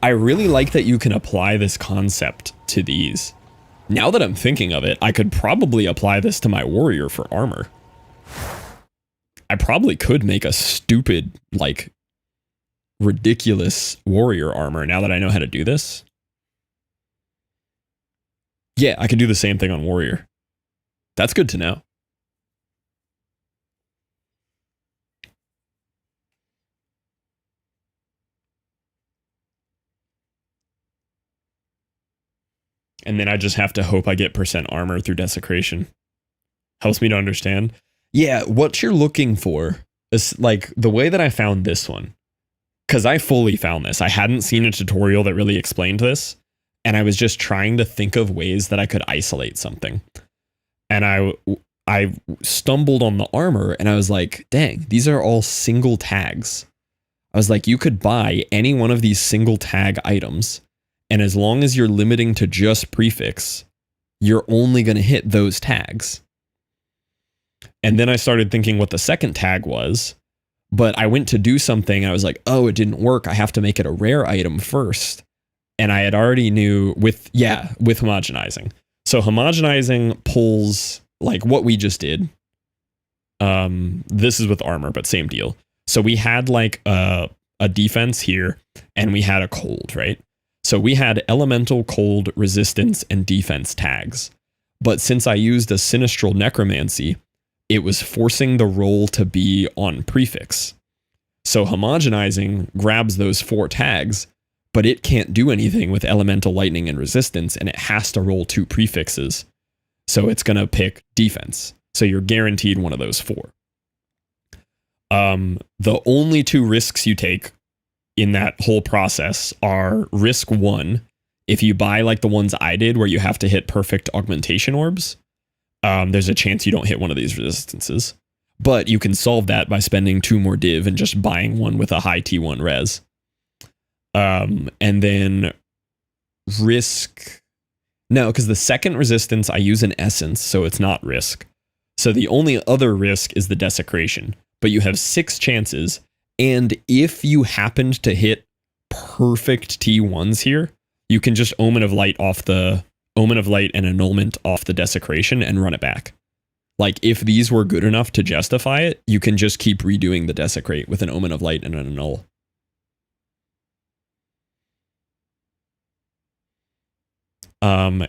I really like that you can apply this concept to these. Now that I'm thinking of it, I could probably apply this to my warrior for armor. I probably could make a stupid, like, ridiculous warrior armor now that I know how to do this. Yeah, I could do the same thing on warrior. That's good to know. And then I just have to hope I get percent armor through desecration. Helps me to understand. Yeah, what you're looking for is like the way that I found this one. Because I fully found this. I hadn't seen a tutorial that really explained this. And I was just trying to think of ways that I could isolate something. And I stumbled on the armor and I was like, dang, these are all single tags. I was like, you could buy any one of these single tag items. And as long as you're limiting to just prefix, you're only going to hit those tags. And then I started thinking what the second tag was. But I went to do something. I was like, oh, it didn't work. I have to make it a rare item first. And I had already knew with homogenizing. So homogenizing pulls like what we just did. This is with armor, but same deal. So we had like a defense here and we had a cold, right? So we had elemental, cold, resistance, and defense tags. But since I used a sinistral necromancy, it was forcing the roll to be on prefix. So homogenizing grabs those 4 tags, but it can't do anything with elemental, lightning, and resistance, and it has to roll 2 prefixes. So it's going to pick defense. So you're guaranteed one of those 4. The only 2 risks you take in that whole process are risk 1. If you buy like the ones I did where you have to hit perfect augmentation orbs, there's a chance you don't hit one of these resistances. But you can solve that by spending 2 more div and just buying one with a high T1 res. And then risk... No, because the second resistance, I use an essence, so it's not risk. So the only other risk is the desecration, but you have 6 chances, and if you happened to hit perfect T1s here, you can just Omen of Light and Annulment off the desecration and run it back. Like, if these were good enough to justify it, you can just keep redoing the desecrate with an Omen of Light and an Annul.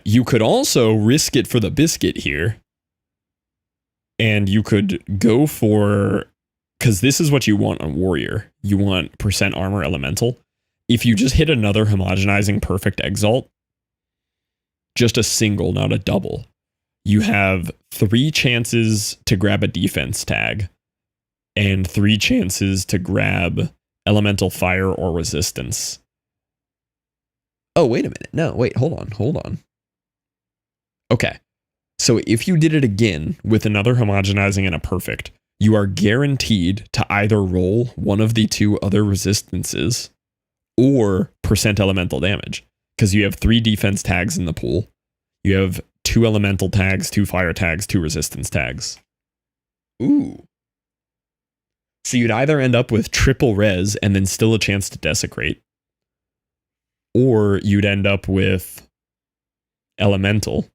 You could also risk it for the biscuit here. And you could go for, because this is what you want on Warrior. You want % armor elemental. If you just hit another homogenizing perfect exalt, just a single, not a double, you have 3 chances to grab a defense tag and 3 chances to grab elemental fire or resistance. Oh, wait a minute. No, wait, hold on. Okay. So if you did it again with another homogenizing and a perfect, you are guaranteed to either roll one of the 2 other resistances or % elemental damage, because you have 3 defense tags in the pool. You have 2 elemental tags, 2 fire tags, 2 resistance tags. Ooh. So you'd either end up with triple res and then still a chance to desecrate, or you'd end up with elemental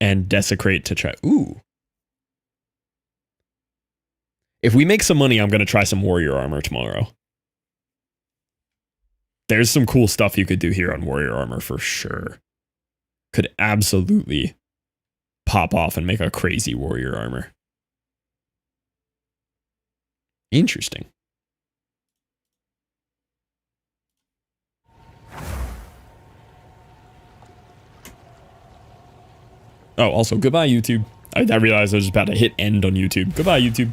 and desecrate to try. Ooh. If we make some money, I'm going to try some warrior armor tomorrow. There's some cool stuff you could do here on warrior armor for sure. Could absolutely pop off and make a crazy warrior armor. Interesting. Oh, also, goodbye, YouTube. I realized I was about to hit end on YouTube. Goodbye, YouTube.